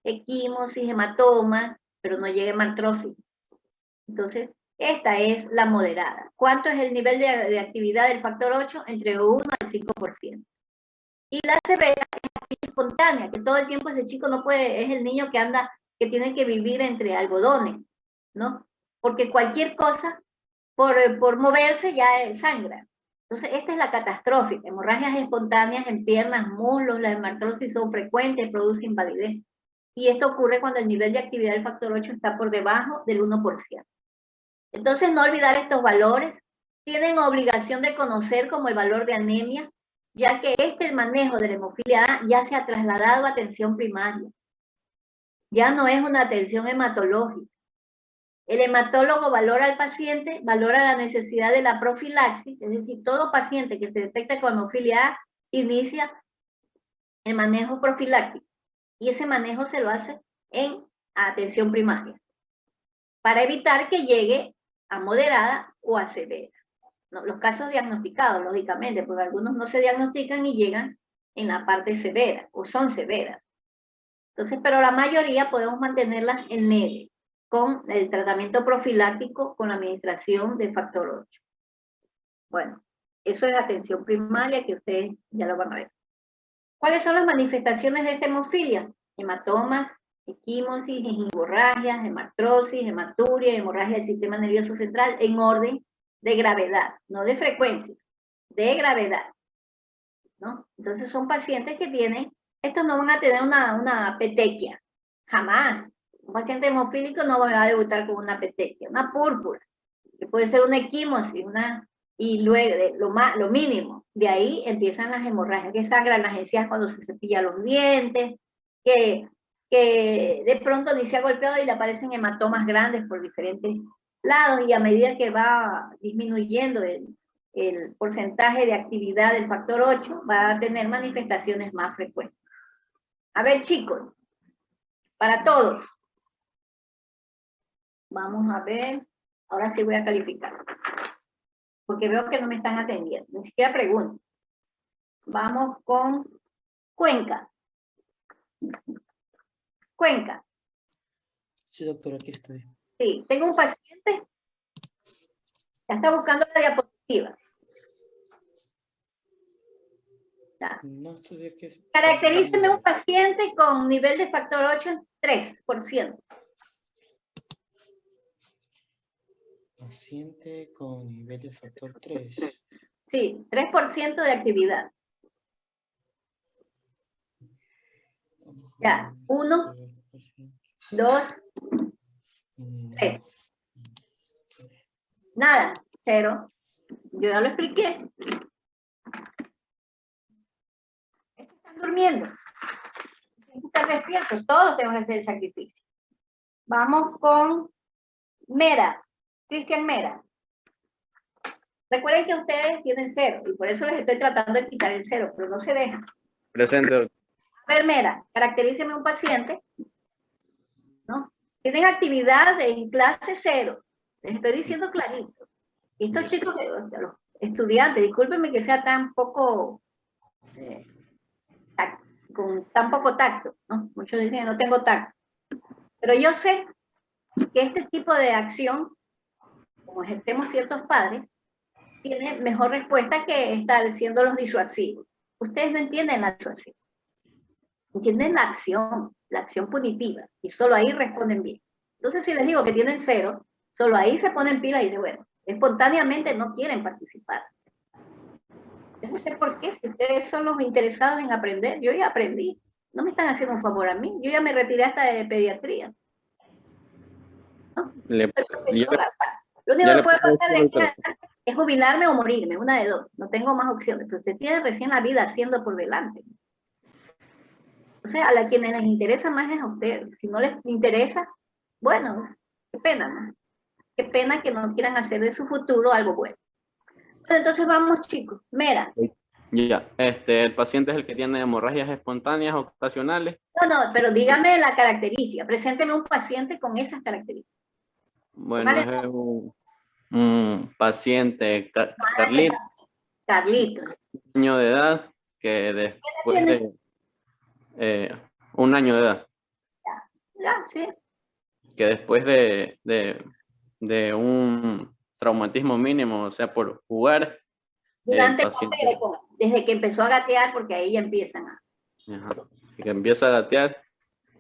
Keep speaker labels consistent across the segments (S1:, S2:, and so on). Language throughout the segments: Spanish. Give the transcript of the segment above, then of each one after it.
S1: equimosis, hematomas, pero no llega a artrosis. Entonces, esta es la moderada. ¿Cuánto es el nivel de actividad del factor 8? Entre 1 al 5%. Y la severa es espontánea, que todo el tiempo ese chico no puede, es el niño que anda, que tiene que vivir entre algodones, ¿no? Porque cualquier cosa, por moverse, ya sangra. Entonces, esta es la catastrófica. Hemorragias espontáneas en piernas, muslos, la hemartrosis son frecuentes, produce invalidez. Y esto ocurre cuando el nivel de actividad del factor 8 está por debajo del 1%. Entonces, no olvidar estos valores. Tienen obligación de conocer como el valor de anemia, ya que el manejo de la hemofilia A ya se ha trasladado a atención primaria. Ya no es una atención hematológica. El hematólogo valora al paciente, valora la necesidad de la profilaxis, es decir, todo paciente que se detecta con hemofilia A inicia el manejo profiláctico. Y ese manejo se lo hace en atención primaria, para evitar que llegue a moderada o a severa. No, los casos diagnosticados, lógicamente, porque algunos no se diagnostican y llegan en la parte severa, o son severas. Entonces, pero la mayoría podemos mantenerlas en leve, con el tratamiento profiláctico, con la administración de factor 8. Bueno, eso es atención primaria, que ustedes ya lo van a ver. ¿Cuáles son las manifestaciones de esta hemofilia? Hematomas, equimosis, hemorragias, hemartrosis, hematuria, hemorragia del sistema nervioso central, en orden de gravedad, no de frecuencia, de gravedad, ¿no? Entonces son pacientes que tienen, estos no van a tener una petequia, jamás. Un paciente hemofílico no va a debutar con una petequia, una púrpura, que puede ser una equimosis, y luego lo mínimo, de ahí empiezan las hemorragias que sangran, las encías cuando se cepilla los dientes, que de pronto ni se ha golpeado y le aparecen hematomas grandes por diferentes lados, y a medida que va disminuyendo el porcentaje de actividad del factor 8, va a tener manifestaciones más frecuentes. A ver, chicos, para todos. Vamos a ver, ahora sí voy a calificar, porque veo que no me están atendiendo, ni siquiera pregunto. Vamos con Cuenca. Cuenca.
S2: Sí, doctor, aquí estoy.
S1: Sí, tengo un paciente, ya está buscando la diapositiva. Ya.
S2: No estoy aquí.
S1: Caracteríceme un paciente con nivel de factor 8 en 3%.
S2: Paciente con nivel de factor 3.
S1: Sí, 3% de actividad. Ya, 1, 2, 3. Nada, 0. Yo ya lo expliqué. Están durmiendo. Están despiertos. Todos tenemos que hacer el sacrificio. Vamos con Mera. Cristian Mera. Recuerden que ustedes tienen 0 y por eso les estoy tratando de quitar el 0, pero no se dejan.
S3: Presente.
S1: A ver, Mera, caracteríceme un paciente, ¿no? Tienen actividad en clase 0. Les estoy diciendo clarito. Y estos chicos, los estudiantes, discúlpenme que sea tan poco, con tan poco tacto, ¿no? Muchos dicen que no tengo tacto. Pero yo sé que este tipo de acción, como ejercemos ciertos padres, tiene mejor respuesta que estar siendo los disuasivos. Ustedes no entienden la disuasión. Entienden la acción punitiva, y solo ahí responden bien. Entonces, si les digo que tienen 0, solo ahí se ponen pilas y dicen, bueno, espontáneamente no quieren participar. Yo no sé por qué, si ustedes son los interesados en aprender, yo ya aprendí. No me están haciendo un favor a mí, yo ya me retiré hasta de pediatría. ¿No? Lo único que puede pasar de aquí es jubilarme o morirme, una de dos. No tengo más opciones, pero usted tiene recién la vida haciendo por delante. O sea, a quienes les interesa más es a ustedes. Si no les interesa, bueno, qué pena, ¿no? Qué pena que no quieran hacer de su futuro algo bueno. Bueno, entonces vamos, chicos. Mera.
S3: Ya, el paciente es el que tiene hemorragias espontáneas ocasionales.
S1: No, pero dígame la característica. Presénteme un paciente con esas características.
S3: Bueno, es un paciente, Carlito.
S1: Carlito.
S3: Un año de edad, que después de 1 año de edad.
S1: Ya, sí.
S3: Que después de un traumatismo mínimo, o sea, por jugar, el
S1: Durante
S3: paciente
S1: cuánto tiempo, desde que empezó a gatear, porque ahí ya empiezan a...
S3: ajá, que empieza a gatear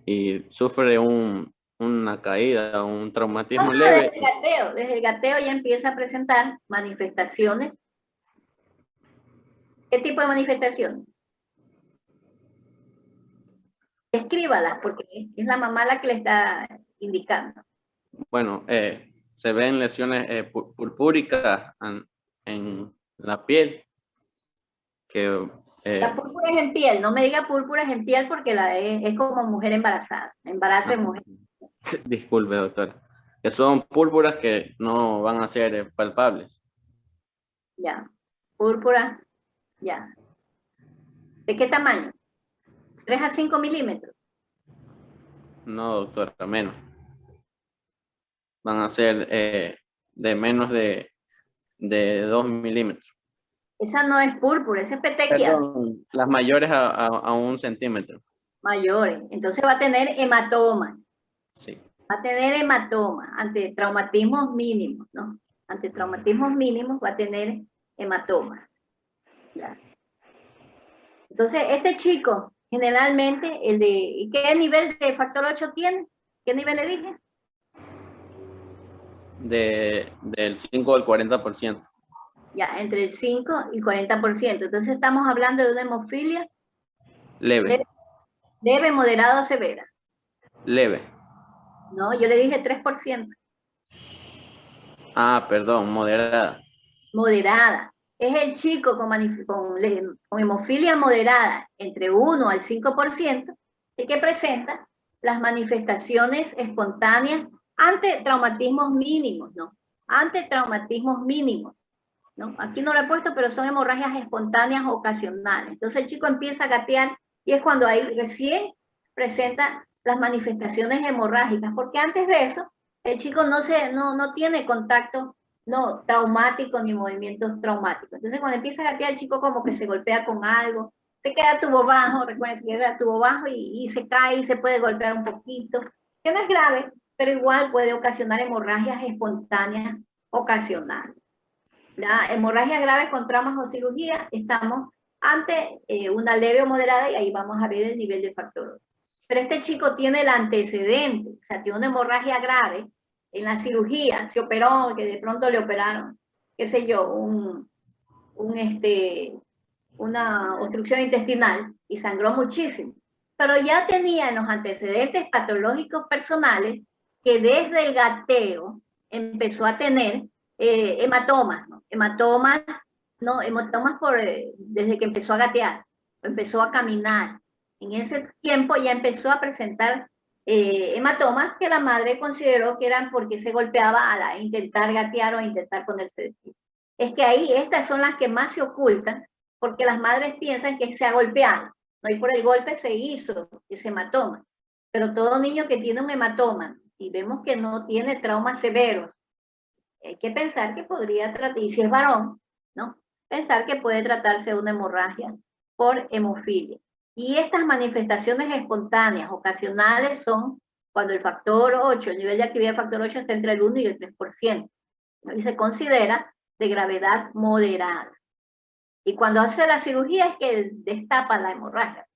S3: y sufre una caída, un
S1: No,
S3: traumatismo
S1: no,
S3: leve.
S1: desde el gateo ya empieza a presentar manifestaciones. ¿Qué tipo de manifestaciones? Descríbalas, porque es la mamá la que le está indicando.
S3: Bueno, se ven lesiones purpúricas en la piel, que
S1: La púrpura es en piel, no me diga púrpura es en piel porque es como mujer embarazada, embarazo de
S3: ajá,
S1: mujer.
S3: disculpe, doctora, que son púrpuras que no van a ser palpables.
S1: Ya, púrpura, ya. ¿De qué tamaño? 3 a 5 milímetros.
S3: No, doctora, menos. Van a ser de menos de 2 milímetros.
S1: Esa no es púrpura, esa es petequia.
S3: Perdón, las mayores a 1 centímetro.
S1: Mayores. Entonces va a tener hematoma.
S3: Sí.
S1: Va a tener hematoma ante traumatismos mínimos, ¿no? Ante traumatismos mínimos va a tener hematoma. ¿Ya? Entonces, este chico, generalmente, ¿qué nivel de factor 8 tiene? ¿Qué nivel le dije?
S3: Del 5 al 40%.
S1: Ya, entre el 5 y 40%. Entonces, estamos hablando de una hemofilia
S3: Leve,
S1: leve, moderada o severa.
S3: leve.
S1: No, yo le dije 3%.
S3: Ah, perdón, moderada.
S1: Moderada. Es el chico con hemofilia moderada, entre 1 al 5%, el que presenta las manifestaciones espontáneas ante traumatismos mínimos, ¿no? Ante traumatismos mínimos, ¿no? Aquí no lo he puesto, pero son hemorragias espontáneas ocasionales. Entonces el chico empieza a gatear y es cuando ahí recién presenta las manifestaciones hemorrágicas, porque antes de eso el chico no tiene contacto no traumático ni movimientos traumáticos. Entonces cuando empieza a gatear el chico como que se golpea con algo, se queda tubo bajo, recuerden que queda tubo bajo y se cae y se puede golpear un poquito, que no es grave, pero igual puede ocasionar hemorragias espontáneas ocasionales. La hemorragia grave con traumas o cirugía, estamos ante una leve o moderada y ahí vamos a ver el nivel de factor. Pero este chico tiene el antecedente, o sea, tiene una hemorragia grave en la cirugía, se operó, que de pronto le operaron, qué sé yo, una obstrucción intestinal y sangró muchísimo. Pero ya tenía en los antecedentes patológicos personales que desde el gateo empezó a tener hematomas, ¿no? Hematomas, ¿no? Hematomas desde que empezó a gatear, empezó a caminar. En ese tiempo ya empezó a presentar hematomas que la madre consideró que eran porque se golpeaba a intentar gatear o a intentar ponerse de pie. Es que ahí estas son las que más se ocultan porque las madres piensan que se ha golpeado, ¿no? Y por el golpe se hizo ese hematoma. Pero todo niño que tiene un hematoma y vemos que no tiene traumas severos, hay que pensar que podría tratar, y si es varón, ¿no? Pensar que puede tratarse de una hemorragia por hemofilia. Y estas manifestaciones espontáneas, ocasionales, son cuando el factor 8, el nivel de actividad del factor 8 está entre el 1 y el 3%, ¿no? Y se considera de gravedad moderada. Y cuando hace la cirugía es que destapa la hemorragia,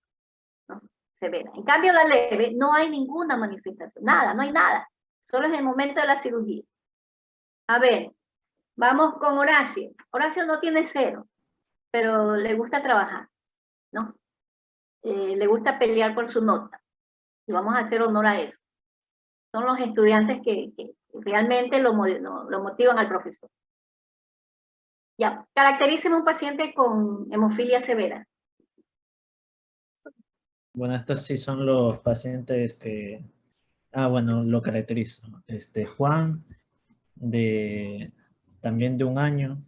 S1: ¿no? Severa. En cambio, la leve no hay ninguna manifestación, nada, no hay nada. Solo es el momento de la cirugía. A ver, vamos con Horacio. Horacio no tiene 0, pero le gusta trabajar, ¿no? Le gusta pelear por su nota. Y vamos a hacer honor a eso. Son los estudiantes que realmente lo motivan al profesor. Ya, caracteríceme un paciente con hemofilia severa.
S4: Bueno, estos sí son los pacientes que, bueno, lo caracterizo. Juan, también de 1 año,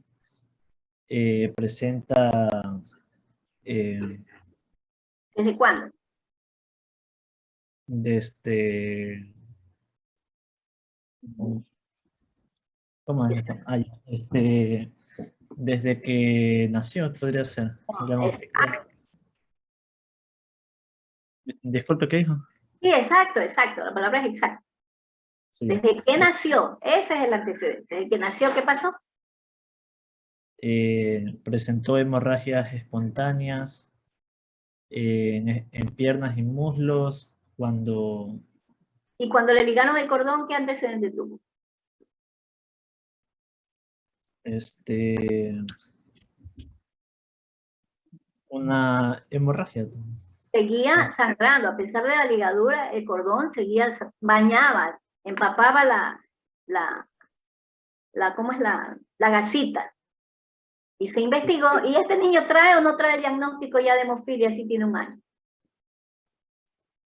S4: presenta, eh,
S1: ¿Desde cuándo?
S4: desde, ¿cómo es? Desde que nació, podría ser.
S1: No,
S4: Disculpe, ¿qué dijo?
S1: Sí, exacto, exacto, la palabra es exacta.
S4: Sí.
S1: Desde que nació, ese es el antecedente. Desde que nació, ¿qué pasó?
S4: Presentó hemorragias espontáneas en piernas y muslos cuando
S1: Y cuando le ligaron el cordón, ¿qué antecedente tuvo?
S4: una hemorragia.
S1: Seguía sangrando, a pesar de la ligadura, el cordón seguía, bañaba, empapaba ¿cómo es la gasita? Y se investigó, ¿y este niño trae o no trae el diagnóstico ya de hemofilia si tiene 1 año?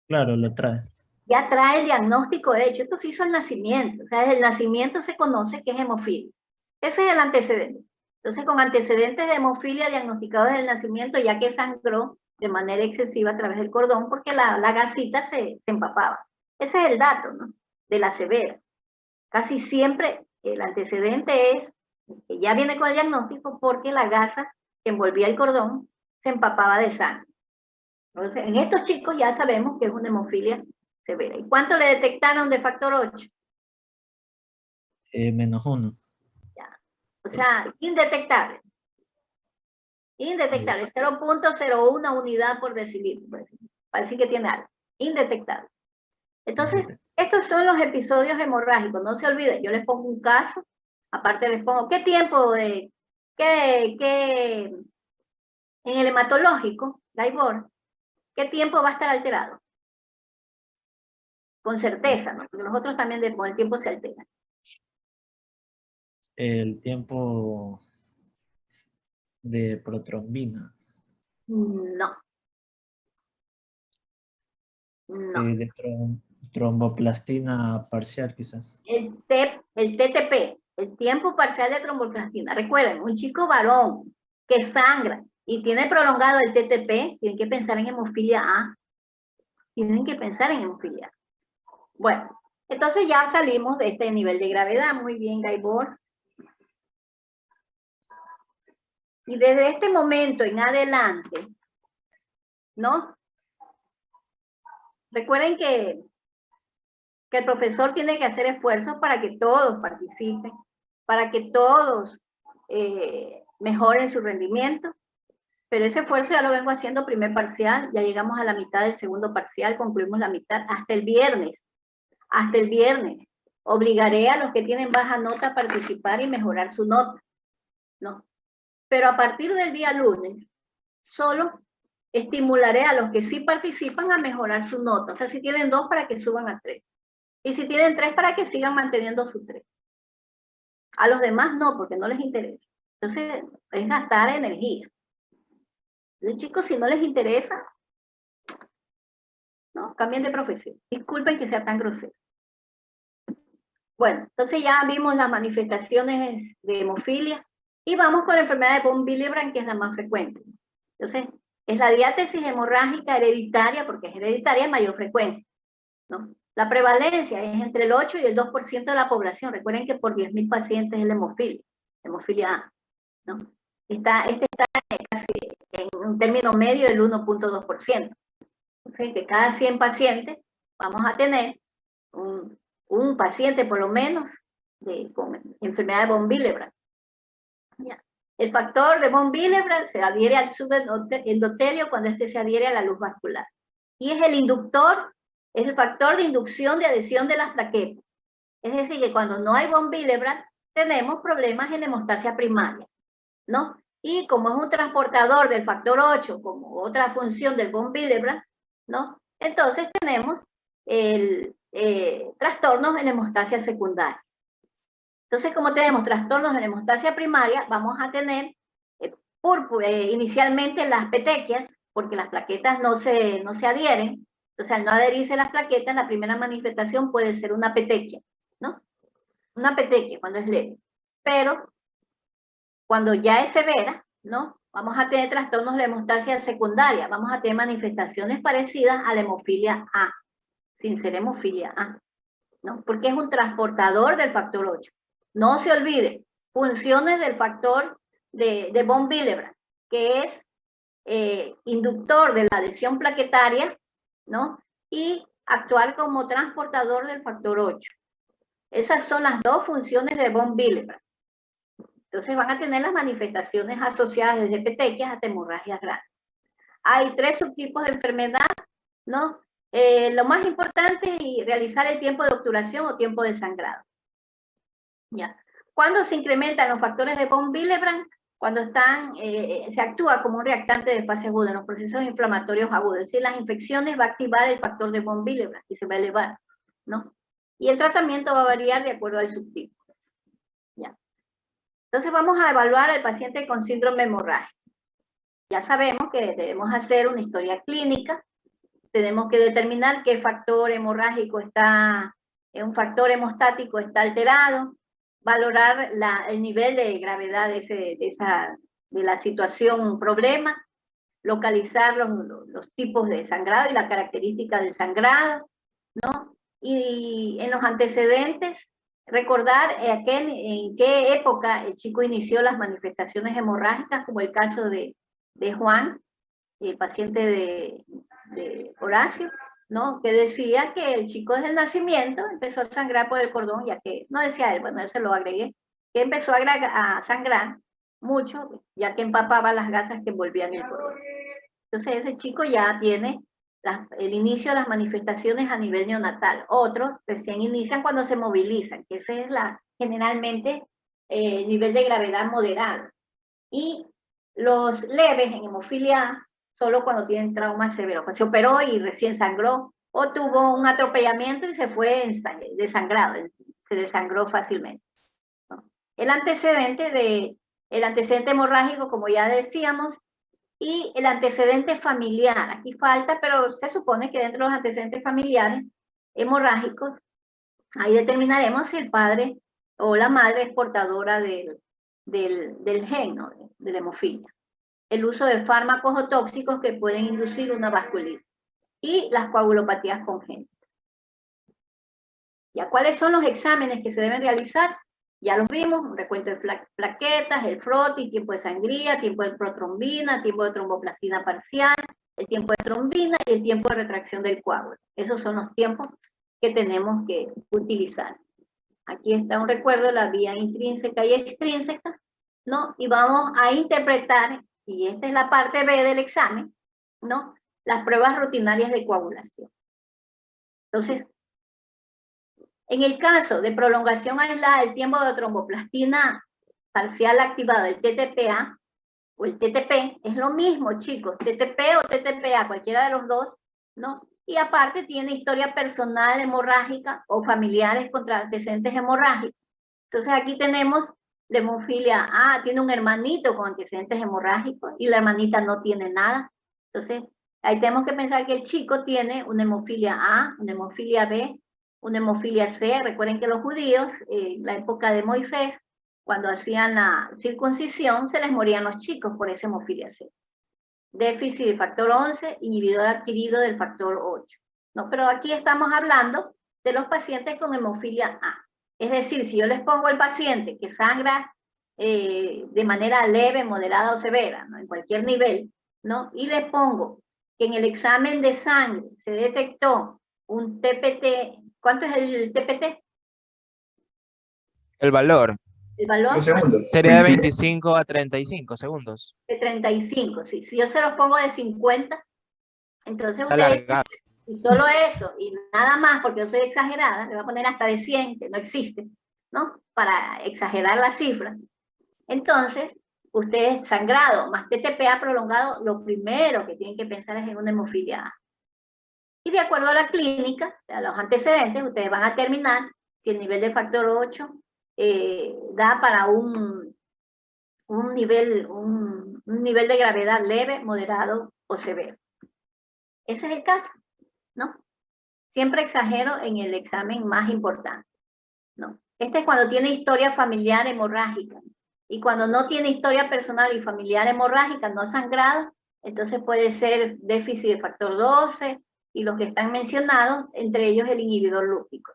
S4: Claro, lo trae.
S1: Ya trae el diagnóstico hecho, esto se hizo al nacimiento, o sea, desde el nacimiento se conoce que es hemofilia. Ese es el antecedente. Entonces, con antecedentes de hemofilia diagnosticados desde el nacimiento, ya que sangró de manera excesiva a través del cordón, porque la gasita se empapaba. Ese es el dato, ¿no? De la severa. Casi siempre el antecedente es que ya viene con el diagnóstico porque la gasa que envolvía el cordón se empapaba de sangre. Entonces, en estos chicos ya sabemos que es una hemofilia severa. ¿Y cuánto le detectaron de factor 8?
S4: -1.
S1: O sea, indetectable. Indetectable, 0.01 unidad por decilitro. Parece que tiene algo. Indetectable. Entonces, estos son los episodios hemorrágicos. No se olviden, yo les pongo un caso, aparte les pongo, ¿qué tiempo de, en el hematológico, Gaibor, qué tiempo va a estar alterado? Con certeza, ¿no? Porque los otros también con el tiempo se alteran.
S4: El tiempo de protrombina.
S1: No. No.
S4: De tromboplastina parcial, quizás.
S1: El TTP, el tiempo parcial de tromboplastina. Recuerden, un chico varón que sangra y tiene prolongado el TTP, tienen que pensar en hemofilia A. Tienen que pensar en hemofilia A. Bueno, entonces ya salimos de este nivel de gravedad. Muy bien, Gaibor. Y desde este momento en adelante, ¿no? Recuerden que el profesor tiene que hacer esfuerzos para que todos participen, para que todos mejoren su rendimiento, pero ese esfuerzo ya lo vengo haciendo primer parcial, ya llegamos a la mitad del segundo parcial, concluimos la mitad hasta el viernes, obligaré a los que tienen baja nota a participar y mejorar su nota, ¿no? Pero a partir del día lunes, solo estimularé a los que sí participan a mejorar su nota, o sea, si tienen 2 para que suban a 3. Y si tienen 3, para que sigan manteniendo su 3. A los demás no, porque no les interesa. Entonces, es gastar energía. Entonces, chicos, si no les interesa, no, cambien de profesión. Disculpen que sea tan grosero. Bueno, entonces ya vimos las manifestaciones de hemofilia y vamos con la enfermedad de von Willebrand, que es la más frecuente. Entonces, es la diátesis hemorrágica hereditaria, porque es hereditaria en mayor frecuencia, ¿no? La prevalencia es entre el 8 y el 2% de la población. Recuerden que por 10.000 pacientes es la hemofilia A, ¿no? Este está casi en un término medio del 1.2%. O sea, que cada 100 pacientes vamos a tener un paciente por lo menos con enfermedad de von Willebrand. El factor de von Willebrand se adhiere al subendotelio cuando este se adhiere a la luz vascular. Y es el inductor, es el factor de inducción de adhesión de las plaquetas. Es decir, que cuando no hay von Willebrand, tenemos problemas en hemostasia primaria, ¿no? Y como es un transportador del factor 8, como otra función del von Willebrand, ¿no? Entonces tenemos trastornos en hemostasia secundaria. Entonces, como tenemos trastornos en hemostasia primaria, vamos a tener inicialmente las petequias, porque las plaquetas no se adhieren. Entonces, al no adherirse las plaquetas, la primera manifestación puede ser una petequia, ¿no? Una petequia cuando es leve. Pero cuando ya es severa, ¿no? Vamos a tener trastornos de hemostasia secundaria, vamos a tener manifestaciones parecidas a la hemofilia A, sin ser hemofilia A, ¿no? Porque es un transportador del factor 8. No se olvide, funciones del factor de von Willebrand, que es inductor de la adhesión plaquetaria, ¿no? Y actuar como transportador del factor 8. Esas son las dos funciones de von Willebrand. Entonces van a tener las manifestaciones asociadas desde petequias hasta hemorragias grandes. Hay 3 subtipos de enfermedad, ¿no? Lo más importante es realizar el tiempo de obturación o tiempo de sangrado. ¿Ya? ¿Cuándo se incrementan los factores de von Willebrand? Cuando se actúa como un reactante de fase aguda en los procesos inflamatorios agudos. Es decir, las infecciones va a activar el factor de von Willebrand y se va a elevar, ¿no? Y el tratamiento va a variar de acuerdo al subtipo. ¿Ya? Entonces vamos a evaluar al paciente con síndrome hemorrágico. Ya sabemos que debemos hacer una historia clínica, tenemos que determinar qué factor hemorrágico un factor hemostático está alterado, valorar el nivel de gravedad de la situación problema, localizar los tipos de sangrado y la característica del sangrado, ¿no? Y en los antecedentes, recordar en qué época el chico inició las manifestaciones hemorrágicas, como el caso de Juan, el paciente de Horacio, ¿no? Que decía que el chico desde el nacimiento empezó a sangrar por el cordón, ya que, no decía él, bueno, yo se lo agregué, que empezó a sangrar mucho, ya que empapaba las gasas que envolvían el cordón. Entonces ese chico ya tiene el inicio de las manifestaciones a nivel neonatal. Otros recién inician cuando se movilizan, que ese es generalmente el nivel de gravedad moderado. Y los leves en hemofilia A, solo cuando tienen trauma severo, cuando se operó y recién sangró, o tuvo un atropellamiento y se fue desangrado, se desangró fácilmente, ¿no? El antecedente hemorrágico, como ya decíamos, y el antecedente familiar, aquí falta, pero se supone que dentro de los antecedentes familiares hemorrágicos, ahí determinaremos si el padre o la madre es portadora del gen, ¿no? De la hemofilia. El uso de fármacos o tóxicos que pueden inducir una vasculitis. Y las coagulopatías congénitas. ¿Ya cuáles son los exámenes que se deben realizar? Ya los vimos, un recuento de plaquetas, el froti, tiempo de sangría, tiempo de protrombina, tiempo de tromboplastina parcial, el tiempo de trombina y el tiempo de retracción del coágulo. Esos son los tiempos que tenemos que utilizar. Aquí está un recuerdo de la vía intrínseca y extrínseca, ¿no? Y vamos a interpretar, y esta es la parte B del examen, ¿no? Las pruebas rutinarias de coagulación. Entonces, en el caso de prolongación aislada del tiempo de tromboplastina parcial activada, el TTPA, o el TTP, es lo mismo, chicos, TTP o TTPA, cualquiera de los dos, ¿no? Y aparte tiene historia personal hemorrágica o familiares con antecedentes hemorrágicos. Entonces aquí tenemos la hemofilia A, tiene un hermanito con antecedentes hemorrágicos y la hermanita no tiene nada. Entonces ahí tenemos que pensar que el chico tiene una hemofilia A, una hemofilia B, una hemofilia C. Recuerden que los judíos, en la época de Moisés, cuando hacían la circuncisión, se les morían los chicos por esa hemofilia C. Déficit de factor 11, inhibidor adquirido del factor 8. ¿No? Pero aquí estamos hablando de los pacientes con hemofilia A. Es decir, si yo les pongo el paciente que sangra de manera leve, moderada o severa, ¿no? En cualquier nivel, ¿no? Y les pongo que en el examen de sangre se detectó un TPT. ¿Cuánto es el TPT?
S5: El valor
S1: El valor
S5: sería de 25 a 35 segundos.
S1: de 35, sí. Si yo se los pongo de 50, entonces
S5: Está
S1: ustedes,
S5: alargado.
S1: y solo eso, y nada más, porque yo soy exagerada, le voy a poner hasta de 100, que no existe, ¿no? Para exagerar la cifra. Entonces, ustedes sangrado más TTPA prolongado, lo primero que tienen que pensar es en una hemofilia A. Y de acuerdo a la clínica, a los antecedentes, ustedes van a determinar si el nivel de factor 8 da para un nivel de gravedad leve, moderado o severo. Ese es el caso, ¿no? Siempre exagero en el examen más importante, ¿no? Este es cuando tiene historia familiar hemorrágica. Y cuando no tiene historia personal y familiar hemorrágica, no sangrado, entonces puede ser déficit de factor 12 y los que están mencionados, entre ellos el inhibidor lúpico.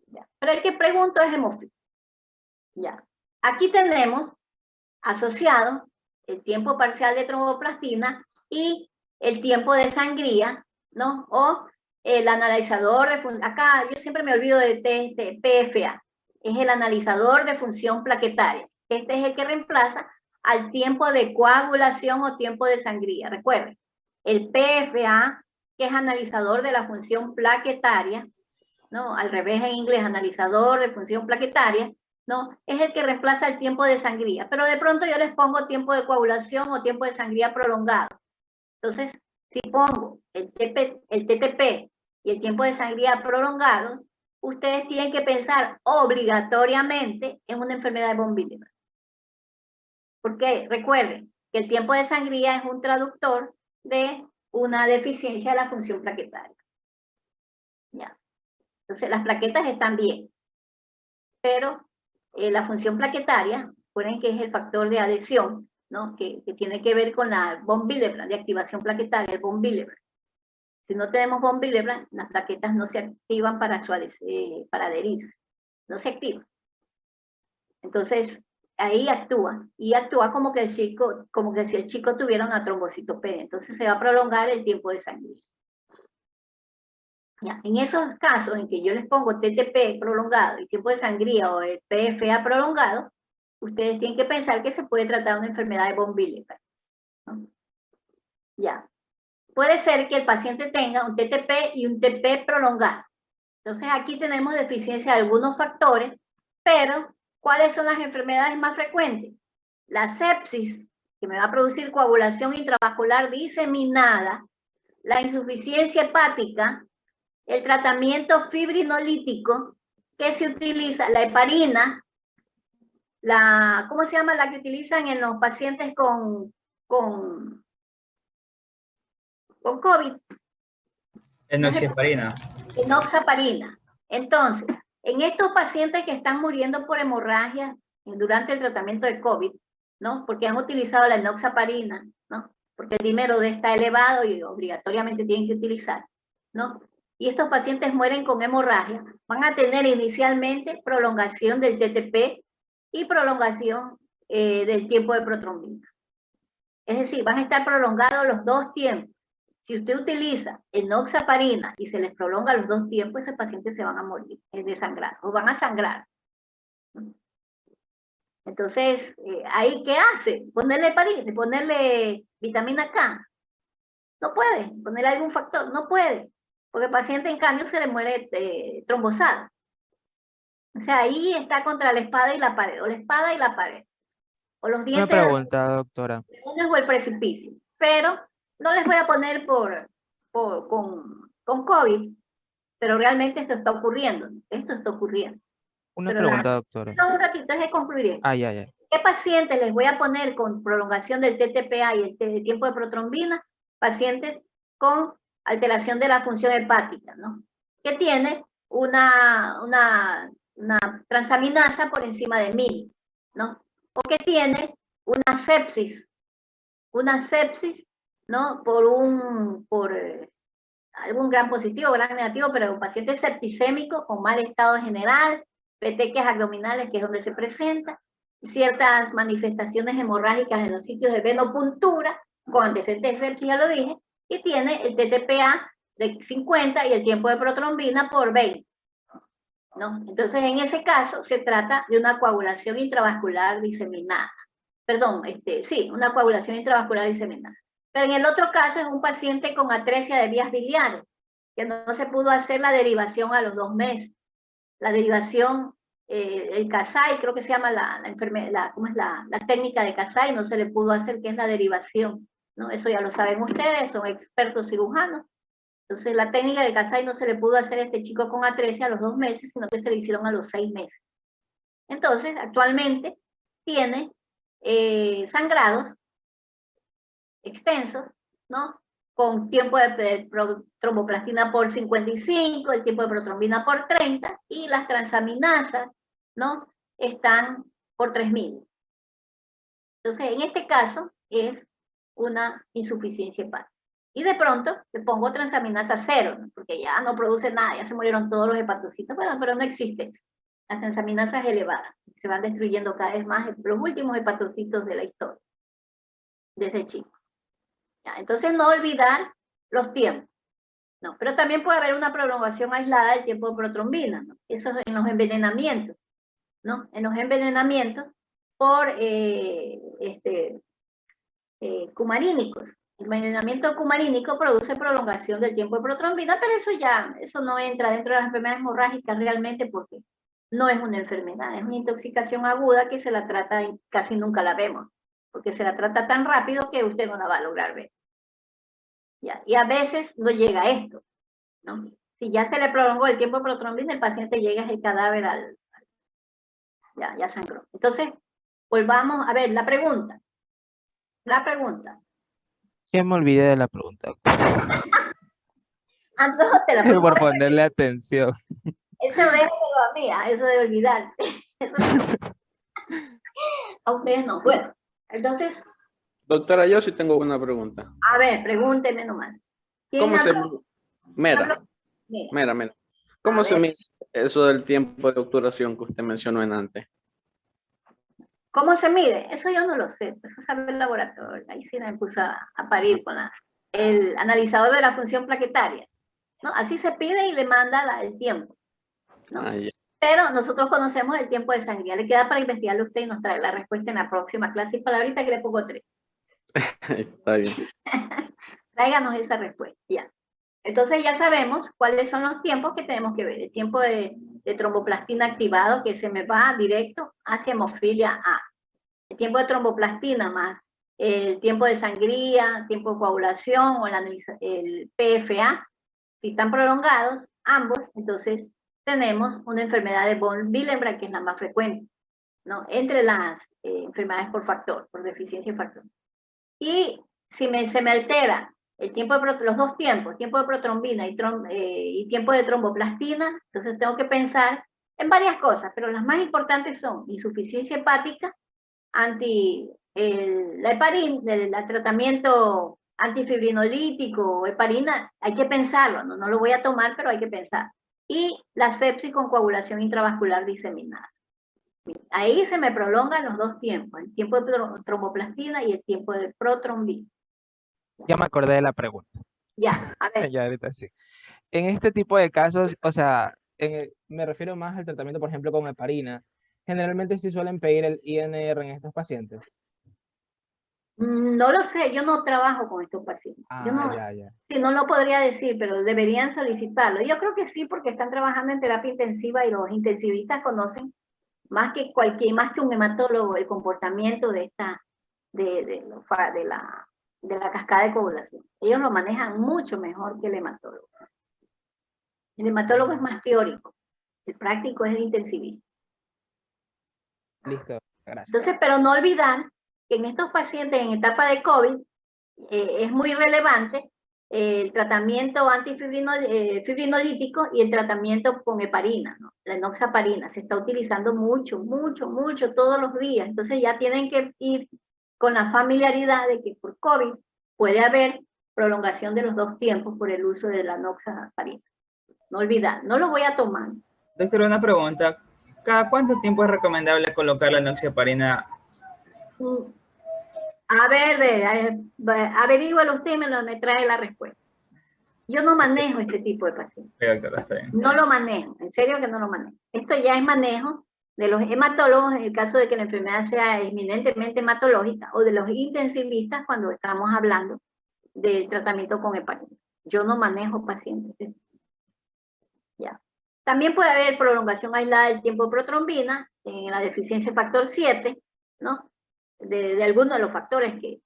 S1: Ya. Pero el que pregunto es hemofilia. Ya. Aquí tenemos asociado el tiempo parcial de tromboplastina y el tiempo de sangría, ¿no? O el analizador de acá yo siempre me olvido de PFA, es el analizador de función plaquetaria. Este es el que reemplaza al tiempo de coagulación o tiempo de sangría. Recuerden, el PFA, que es analizador de la función plaquetaria, ¿no? Al revés en inglés, analizador de función plaquetaria, ¿no? Es el que reemplaza el tiempo de sangría. Pero de pronto yo les pongo tiempo de coagulación o tiempo de sangría prolongado. Entonces, si pongo el TTP y el tiempo de sangría prolongado, ustedes tienen que pensar obligatoriamente en una enfermedad de von Willebrand. Porque recuerden que el tiempo de sangría es un traductor de una deficiencia de la función plaquetaria. ¿Ya? Entonces, las plaquetas están bien, pero la función plaquetaria, recuerden que es el factor de adhesión, ¿no? Que tiene que ver con la von Willebrand, de activación plaquetaria, el von Willebrand. Si no tenemos von Willebrand, las plaquetas no se activan para adherirse, no se activan. Entonces, ahí actúa, y actúa como que si el chico tuviera una trombocitopenia, entonces se va a prolongar el tiempo de sangría. Ya, en esos casos en que yo les pongo TTP prolongado y tiempo de sangría o el PFA prolongado, ustedes tienen que pensar que se puede tratar una enfermedad de von Willebrand, ¿no? Ya. Puede ser que el paciente tenga un TTP y un TP prolongado. Entonces aquí tenemos deficiencia de algunos factores, pero ¿cuáles son las enfermedades más frecuentes? La sepsis, que me va a producir coagulación intravascular diseminada, la insuficiencia hepática, el tratamiento fibrinolítico, que se utiliza, la heparina, ¿cómo se llama la que utilizan en los pacientes con COVID?
S6: Enoxaparina.
S1: Enoxaparina. Entonces, en estos pacientes que están muriendo por hemorragia durante el tratamiento de COVID, ¿no? Porque han utilizado la enoxaparina, ¿no? Porque el dímero D está elevado y obligatoriamente tienen que utilizar, ¿no? Y estos pacientes mueren con hemorragia, van a tener inicialmente prolongación del TTP y prolongación del tiempo de protrombina. Es decir, van a estar prolongados los dos tiempos. Si usted utiliza enoxaparina y se les prolonga los dos tiempos, esos pacientes se van a morir de sangrar, o van a sangrar. Entonces, ¿ahí qué hace? Ponerle heparina, ponerle vitamina K. No puede. Ponerle algún factor, no puede. Porque el paciente, en cambio, se le muere trombosado. O sea, ahí está contra la espada y la pared, o la espada y la pared. O los dientes.
S5: Una pregunta, doctora.
S1: O el precipicio. Pero no les voy a poner con COVID, pero realmente esto está ocurriendo. Esto está ocurriendo.
S5: Una
S1: Pero
S5: pregunta, doctora.
S1: un ratito, deje concluir.
S5: Ya.
S1: ¿Qué pacientes les voy a poner con prolongación del TTPA y el tiempo de protrombina? Pacientes con alteración de la función hepática, ¿no? Que tiene una transaminasa por encima de 1000, ¿no? O que tiene una sepsis, ¿no? Por algún gran positivo, gran negativo, pero un paciente septicémico con mal estado general, petequias abdominales, que es donde se presenta, ciertas manifestaciones hemorrágicas en los sitios de venopuntura, con antecedentes de sepsis, ya lo dije, y tiene el TTPA de 50 y el tiempo de protrombina por 20, ¿no? Entonces, en ese caso, se trata de una coagulación intravascular diseminada. Perdón, sí, una coagulación intravascular diseminada. Pero en el otro caso es un paciente con atresia de vías biliares, que no se pudo hacer la derivación a los 2 meses. La derivación, el Kasai, creo que se llama ¿cómo es la técnica de Kasai? No se le pudo hacer, que es la derivación, ¿no? Eso ya lo saben ustedes, son expertos cirujanos. Entonces, la técnica de Kasai no se le pudo hacer a este chico con atresia a los 2 meses, sino que se le hicieron a los 6 meses. Entonces, actualmente tiene sangrados extensos, ¿no? Con tiempo de tromboplastina por 55, el tiempo de protrombina por 30, y las transaminasas, ¿no? Están por 3000. Entonces, en este caso, es una insuficiencia hepática. Y de pronto, le pongo transaminasa 0, ¿no? Porque ya no produce nada, ya se murieron todos los hepatocitos, pero no existe. Las transaminasas elevadas se van destruyendo cada vez más los últimos hepatocitos de la historia de ese chico. Ya, entonces, no olvidar los tiempos. No, pero también puede haber una prolongación aislada del tiempo de protrombina, ¿no? Eso es en los envenenamientos, ¿no? En los envenenamientos por cumarínicos. El envenenamiento cumarínico produce prolongación del tiempo de protrombina, pero eso no entra dentro de las enfermedades hemorrágicas realmente porque no es una enfermedad, es una intoxicación aguda que se la trata y casi nunca la vemos, porque se la trata tan rápido que usted no la va a lograr ver. Ya, y a veces no llega a esto, ¿no? Si ya se le prolongó el tiempo de protrombina, el paciente llega el cadáver ya sangró. Entonces, volvamos a ver la pregunta. La pregunta.
S5: Ya me olvidé de la pregunta, doctora.
S1: Anótela, por
S5: Por
S1: favor.
S5: ponerle atención.
S1: Eso déjalo a mí, eso de olvidarse. Eso a ustedes no. Bueno, entonces,
S3: Doctora, yo sí tengo una pregunta.
S1: a ver, pregúnteme nomás. ¿Quién
S3: ¿Cómo se
S1: habló?
S3: mira,
S1: habló? Mira,
S3: mira? ¿Cómo
S1: A
S3: se
S1: ver.
S3: mide eso del tiempo de obturación que usted mencionó en antes?
S1: ¿cómo se mide? Eso yo no lo sé, eso sabe el laboratorio. Ahí sí me puso a parir con el analizador de la función plaquetaria, ¿no? Así se pide y le manda el tiempo, ¿no?
S3: Ah, ya.
S1: Pero nosotros conocemos el tiempo de sangría. Le queda para investigarlo usted y nos trae la respuesta en la próxima clase. Y palabrita que le pongo 3.
S3: Está bien.
S1: Tráiganos esa respuesta, ya. Entonces ya sabemos cuáles son los tiempos que tenemos que ver. El tiempo de tromboplastina activado, que se me va directo hacia hemofilia A. El tiempo de tromboplastina más el tiempo de sangría, tiempo de coagulación o el PFA, si están prolongados, ambos, entonces tenemos una enfermedad de von Willebrand, que es la más frecuente, ¿no? Entre las enfermedades por deficiencia de factor. Y si se me altera el tiempo los dos tiempos, tiempo de protrombina y tiempo de tromboplastina, entonces tengo que pensar en varias cosas, pero las más importantes son insuficiencia hepática, la heparina, el tratamiento antifibrinolítico, heparina, hay que pensarlo, no lo voy a tomar, pero hay que pensar. Y la sepsis con coagulación intravascular diseminada. Ahí se me prolongan los dos tiempos, el tiempo de tromboplastina y el tiempo de protrombina.
S5: Ya me acordé de la pregunta.
S1: Ya, a ver.
S5: Ya ahorita sí. En este tipo de casos, o sea, me refiero más al tratamiento, por ejemplo, con heparina. Generalmente sí suelen pedir el INR en estos pacientes.
S1: No lo sé, yo no trabajo con estos pacientes. Yo no,
S5: Ya.
S1: sí, no lo podría decir, pero deberían solicitarlo. Yo creo que sí, porque están trabajando en terapia intensiva y los intensivistas conocen más que un hematólogo el comportamiento de la cascada de coagulación. Ellos lo manejan mucho mejor que el hematólogo. El hematólogo es más teórico, el práctico es el intensivista.
S5: Listo, gracias.
S1: Entonces, pero no olvidar que en estos pacientes en etapa de COVID es muy relevante el tratamiento antifibrinolítico y el tratamiento con heparina, ¿no? La enoxaparina se está utilizando mucho todos los días. Entonces ya tienen que ir con la familiaridad de que por COVID puede haber prolongación de los dos tiempos por el uso de la enoxaparina. No olvidar, no lo voy a tomar.
S6: Doctor, una pregunta. ¿Cada cuánto tiempo es recomendable colocar la enoxaparina?
S1: A ver, averígualo usted y me trae la respuesta. Yo no manejo este tipo de pacientes.
S6: Sí, doctora, está bien.
S1: No lo manejo, en serio que no lo manejo. Esto ya es manejo de los hematólogos en el caso de que la enfermedad sea eminentemente hematológica o de los intensivistas cuando estamos hablando del tratamiento con heparina. Yo no manejo pacientes. Ya. También puede haber prolongación aislada del tiempo de protrombina en la deficiencia de factor 7, ¿no? De algunos de los factores que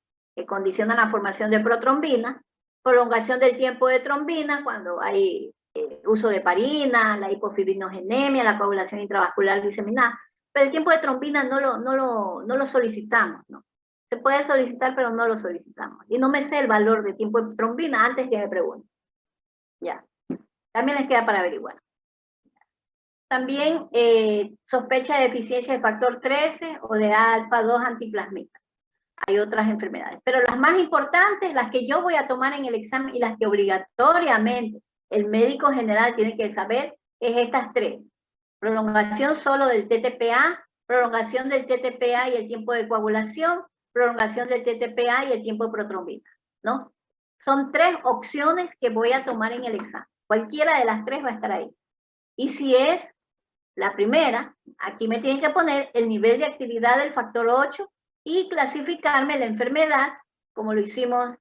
S1: condicionan la formación de protrombina, prolongación del tiempo de trombina cuando hay uso de heparina, la hipofibrinogenemia, la coagulación intravascular diseminada, pero el tiempo de trombina no lo solicitamos, ¿no? Se puede solicitar, pero no lo solicitamos. Y no me sé el valor de tiempo de trombina antes que me pregunten. Ya. También les queda para averiguar. También sospecha de deficiencia de factor 13 o de alfa 2 antiplasmita. Hay otras enfermedades, pero las más importantes, las que yo voy a tomar en el examen y las que obligatoriamente el médico general tiene que saber, es estas tres. Prolongación solo del TTPA, prolongación del TTPA y el tiempo de coagulación, prolongación del TTPA y el tiempo de protrombina, ¿no? Son 3 opciones que voy a tomar en el examen. Cualquiera de las 3 va a estar ahí. Y si es la primera, aquí me tienen que poner el nivel de actividad del factor 8 y clasificarme la enfermedad, como lo hicimos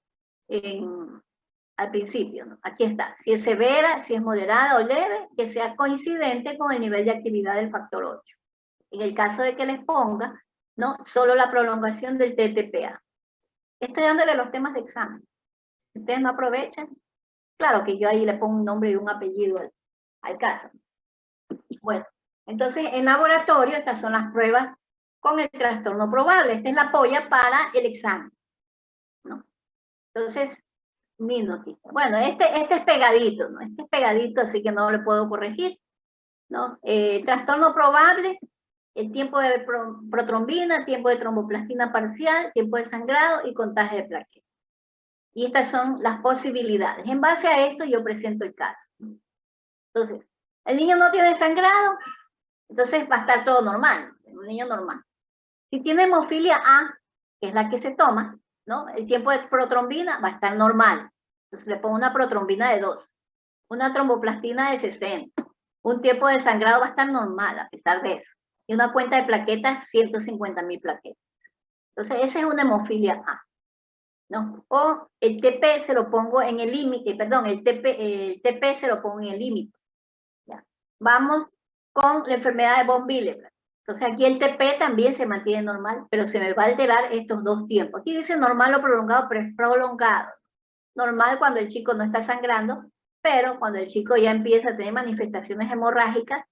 S1: al principio, ¿no? Aquí está, si es severa, si es moderada o leve, que sea coincidente con el nivel de actividad del factor 8. En el caso de que les ponga, ¿no? Solo la prolongación del TTPA. Estoy dándole los temas de examen. Si ustedes no aprovechan, claro que yo ahí le pongo un nombre y un apellido al caso. Bueno, entonces en laboratorio estas son las pruebas con el trastorno probable. Esta es la polla para el examen, ¿no? Entonces, mi noticia. Bueno, este es pegadito, ¿no? Este es pegadito, así que no le puedo corregir, ¿no? Trastorno probable, el tiempo de protrombina, tiempo de tromboplastina parcial, tiempo de sangrado y contagio de plaquetas. Y estas son las posibilidades. En base a esto yo presento el caso. Entonces, el niño no tiene sangrado, entonces va a estar todo normal, un niño normal. Si tiene hemofilia A, que es la que se toma, ¿no? El tiempo de protrombina va a estar normal. Entonces le pongo una protrombina de 2, una tromboplastina de 60. Un tiempo de sangrado va a estar normal a pesar de eso. Y una cuenta de plaquetas, 150.000 plaquetas. Entonces esa es una hemofilia A, ¿no? O el TP se lo pongo en el límite, perdón, el TP se lo pongo en el límite. Vamos con la enfermedad de von Willebrand. Entonces aquí el TP también se mantiene normal, pero se me va a alterar estos 2 tiempos. Aquí dice normal o prolongado, pero es prolongado. Normal cuando el chico no está sangrando, pero cuando el chico ya empieza a tener manifestaciones hemorrágicas,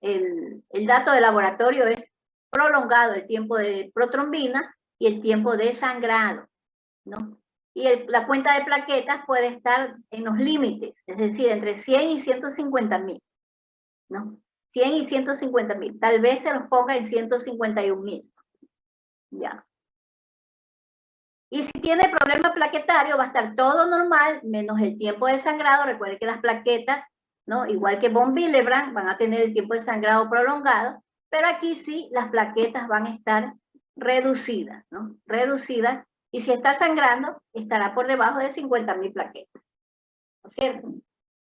S1: el dato de laboratorio es prolongado el tiempo de protrombina y el tiempo de sangrado, ¿no? Y la cuenta de plaquetas puede estar en los límites, es decir, entre 100 y 150.000, ¿no? 100 y 150.000, tal vez se los ponga en 151.000, ya. Y si tiene problema plaquetario, va a estar todo normal, menos el tiempo de sangrado. Recuerden que las plaquetas, ¿no? Igual que von Willebrand, van a tener el tiempo de sangrado prolongado, pero aquí sí las plaquetas van a estar reducidas, ¿no? Reducidas, y si está sangrando, estará por debajo de 50.000 plaquetas, ¿no es cierto?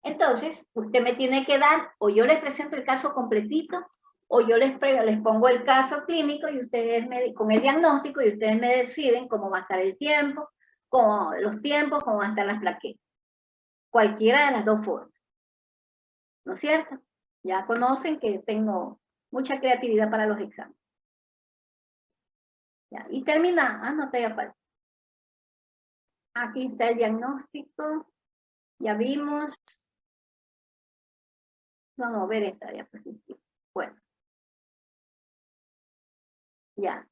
S1: Entonces, usted me tiene que dar, o yo les presento el caso completito, o yo les pongo el caso clínico y ustedes con el diagnóstico, y ustedes me deciden cómo va a estar el tiempo, cómo los tiempos, cómo van a estar las plaquetas. Cualquiera de las 2 formas, ¿no es cierto? Ya conocen que tengo mucha creatividad para los exámenes. Ya, y termina, no te aparece. Aquí está el diagnóstico, ya vimos. Vamos a ver esta diapositiva. Bueno. Ya.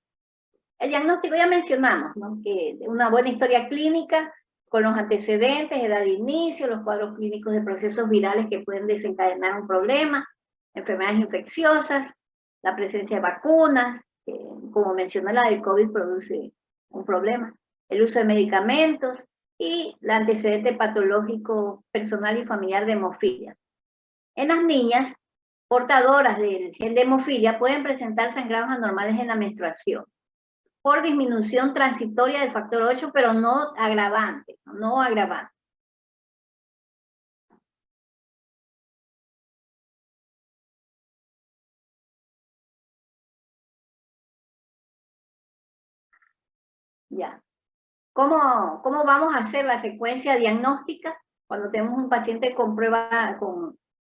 S1: El diagnóstico ya mencionamos, ¿no? Que una buena historia clínica con los antecedentes, edad de inicio, los cuadros clínicos de procesos virales que pueden desencadenar un problema, enfermedades infecciosas, la presencia de vacunas, que, como mencioné, la del COVID produce un problema, el uso de medicamentos y el antecedente patológico personal y familiar de hemofilia. En las niñas portadoras del gen de hemofilia pueden presentar sangrados anormales en la menstruación por disminución transitoria del factor 8, pero no agravante, no agravante. Ya. ¿Cómo vamos a hacer la secuencia diagnóstica cuando tenemos un paciente con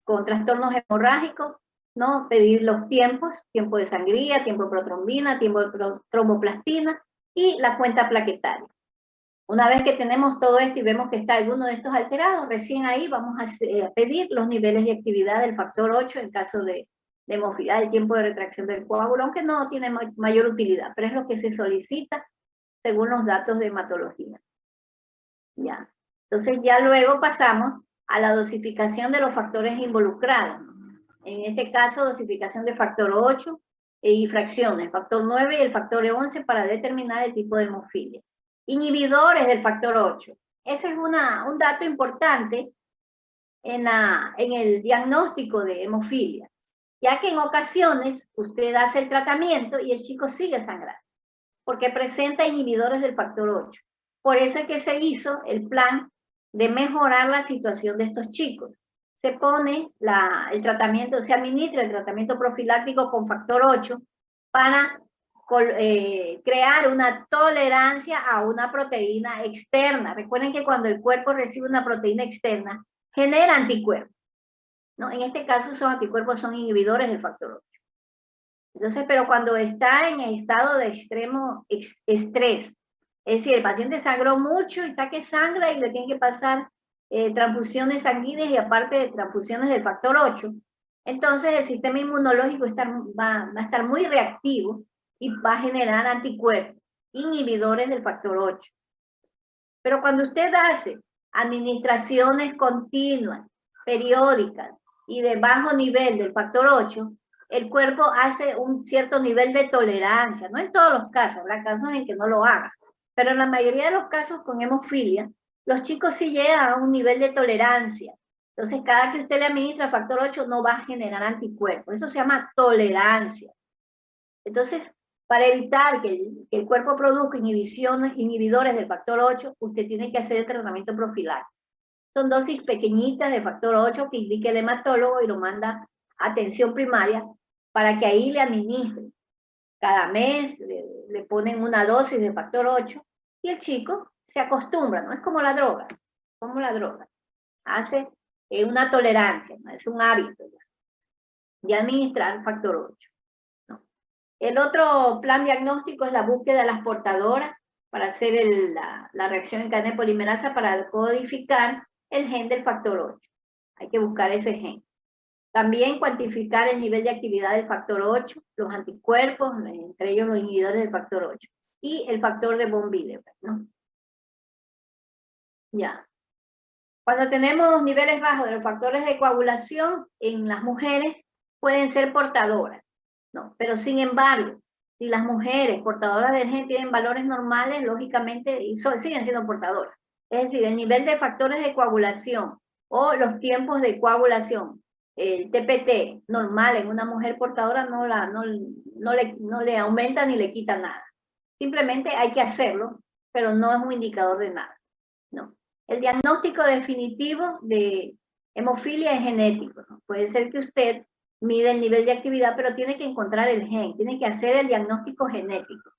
S1: con trastornos hemorrágicos? ¿No? Pedir los tiempos, tiempo de sangría, tiempo de protrombina, tiempo de tromboplastina y la cuenta plaquetaria. Una vez que tenemos todo esto y vemos que está alguno de estos alterados, recién ahí vamos a pedir los niveles de actividad del factor 8 en caso de hemofilia, el tiempo de retracción del coágulo, aunque no tiene mayor utilidad, pero es lo que se solicita según los datos de hematología. Ya. Entonces ya luego pasamos a la dosificación de los factores involucrados. En este caso, dosificación de factor 8 y fracciones, factor 9 y el factor 11 para determinar el tipo de hemofilia. Inhibidores del factor 8. Ese es un dato importante en el diagnóstico de hemofilia, ya que en ocasiones usted hace el tratamiento y el chico sigue sangrando, porque presenta inhibidores del factor 8. Por eso es que se hizo el plan de mejorar la situación de estos chicos. Se pone el tratamiento, se administra el tratamiento profiláctico con factor 8 para crear una tolerancia a una proteína externa. Recuerden que cuando el cuerpo recibe una proteína externa, genera anticuerpos, ¿no? En este caso, esos anticuerpos son inhibidores del factor 8. Entonces, pero cuando está en estado de extremo estrés, es decir, el paciente sangró mucho y está que sangra y le tienen que pasar transfusiones sanguíneas y aparte de transfusiones del factor 8, entonces el sistema inmunológico va a estar muy reactivo y va a generar anticuerpos, inhibidores del factor 8. Pero cuando usted hace administraciones continuas, periódicas y de bajo nivel del factor 8, el cuerpo hace un cierto nivel de tolerancia, no en todos los casos, habrá casos en que no lo haga, pero en la mayoría de los casos con hemofilia, los chicos sí llegan a un nivel de tolerancia. Entonces, cada que usted le administra factor 8 no va a generar anticuerpos, eso se llama tolerancia. Entonces, para evitar que el cuerpo produzca inhibidores del factor 8, usted tiene que hacer el tratamiento profiláctico. Son dosis pequeñitas de factor 8 que indica el hematólogo y lo manda a atención primaria para que ahí le administren. Cada mes le ponen una dosis de factor 8 y el chico se acostumbra, no es como la droga, hace una tolerancia, ¿no? Es un hábito de administrar factor 8. ¿No? El otro plan diagnóstico es la búsqueda de las portadoras para hacer la reacción en cadena de polimerasa para codificar el gen del factor 8. Hay que buscar ese gen. También cuantificar el nivel de actividad del factor 8, los anticuerpos, entre ellos los inhibidores del factor 8, y el factor de von Willebrand, ¿no? Ya. Cuando tenemos niveles bajos de los factores de coagulación, en las mujeres pueden ser portadoras, ¿no? Pero sin embargo, si las mujeres portadoras del gen tienen valores normales, lógicamente siguen siendo portadoras. Es decir, el nivel de factores de coagulación o los tiempos de coagulación, el TPT normal en una mujer portadora no le aumenta ni le quita nada. Simplemente hay que hacerlo, pero no es un indicador de nada, ¿no? El diagnóstico definitivo de hemofilia es genético, ¿no? Puede ser que usted mide el nivel de actividad, pero tiene que encontrar el gen, tiene que hacer el diagnóstico genético,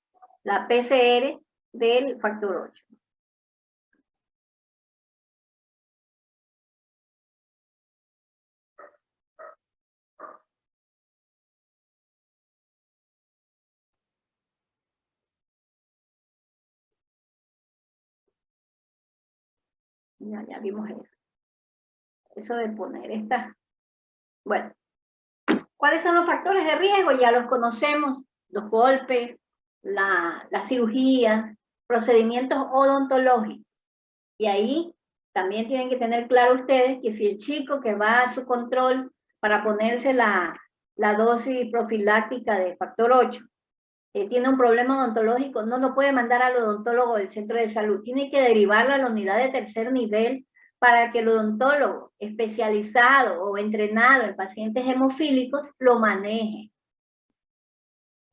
S1: la PCR del factor 8. Ya vimos eso. Eso de poner esta. Bueno, ¿cuáles son los factores de riesgo? Ya los conocemos, los golpes, las cirugías, procedimientos odontológicos. Y ahí también tienen que tener claro ustedes que si el chico que va a su control para ponerse la dosis profiláctica de factor 8 tiene un problema odontológico, no lo puede mandar al odontólogo del centro de salud, tiene que derivarlo a la unidad de tercer nivel para que el odontólogo especializado o entrenado en pacientes hemofílicos lo maneje.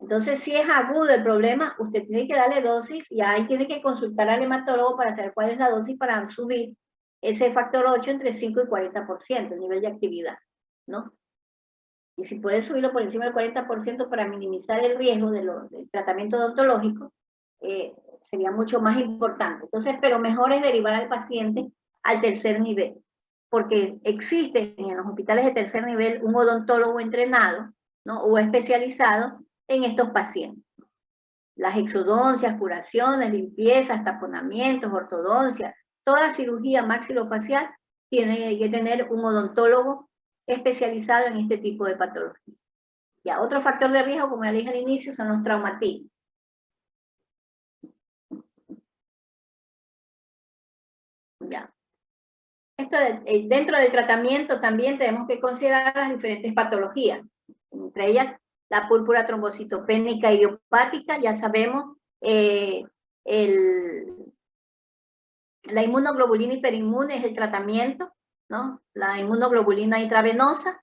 S1: Entonces, si es agudo el problema, usted tiene que darle dosis y ahí tiene que consultar al hematólogo para saber cuál es la dosis para subir ese factor 8 entre 5 y 40%, el nivel de actividad, ¿no? Y si puede subirlo por encima del 40% para minimizar el riesgo del tratamiento odontológico, sería mucho más importante. Entonces, pero mejor es derivar al paciente al tercer nivel, porque existe en los hospitales de tercer nivel un odontólogo entrenado, ¿no? O especializado en estos pacientes. Las exodoncias, curaciones, limpiezas, taponamientos, ortodoncias, toda cirugía maxilofacial tiene que tener un odontólogo especializado en este tipo de patología. Ya, otro factor de riesgo, como ya dije al inicio, son los traumatismos. Ya. Dentro del tratamiento también tenemos que considerar las diferentes patologías, entre ellas la púrpura trombocitopénica idiopática, ya sabemos, la inmunoglobulina hiperinmune es el tratamiento, ¿no? La inmunoglobulina intravenosa,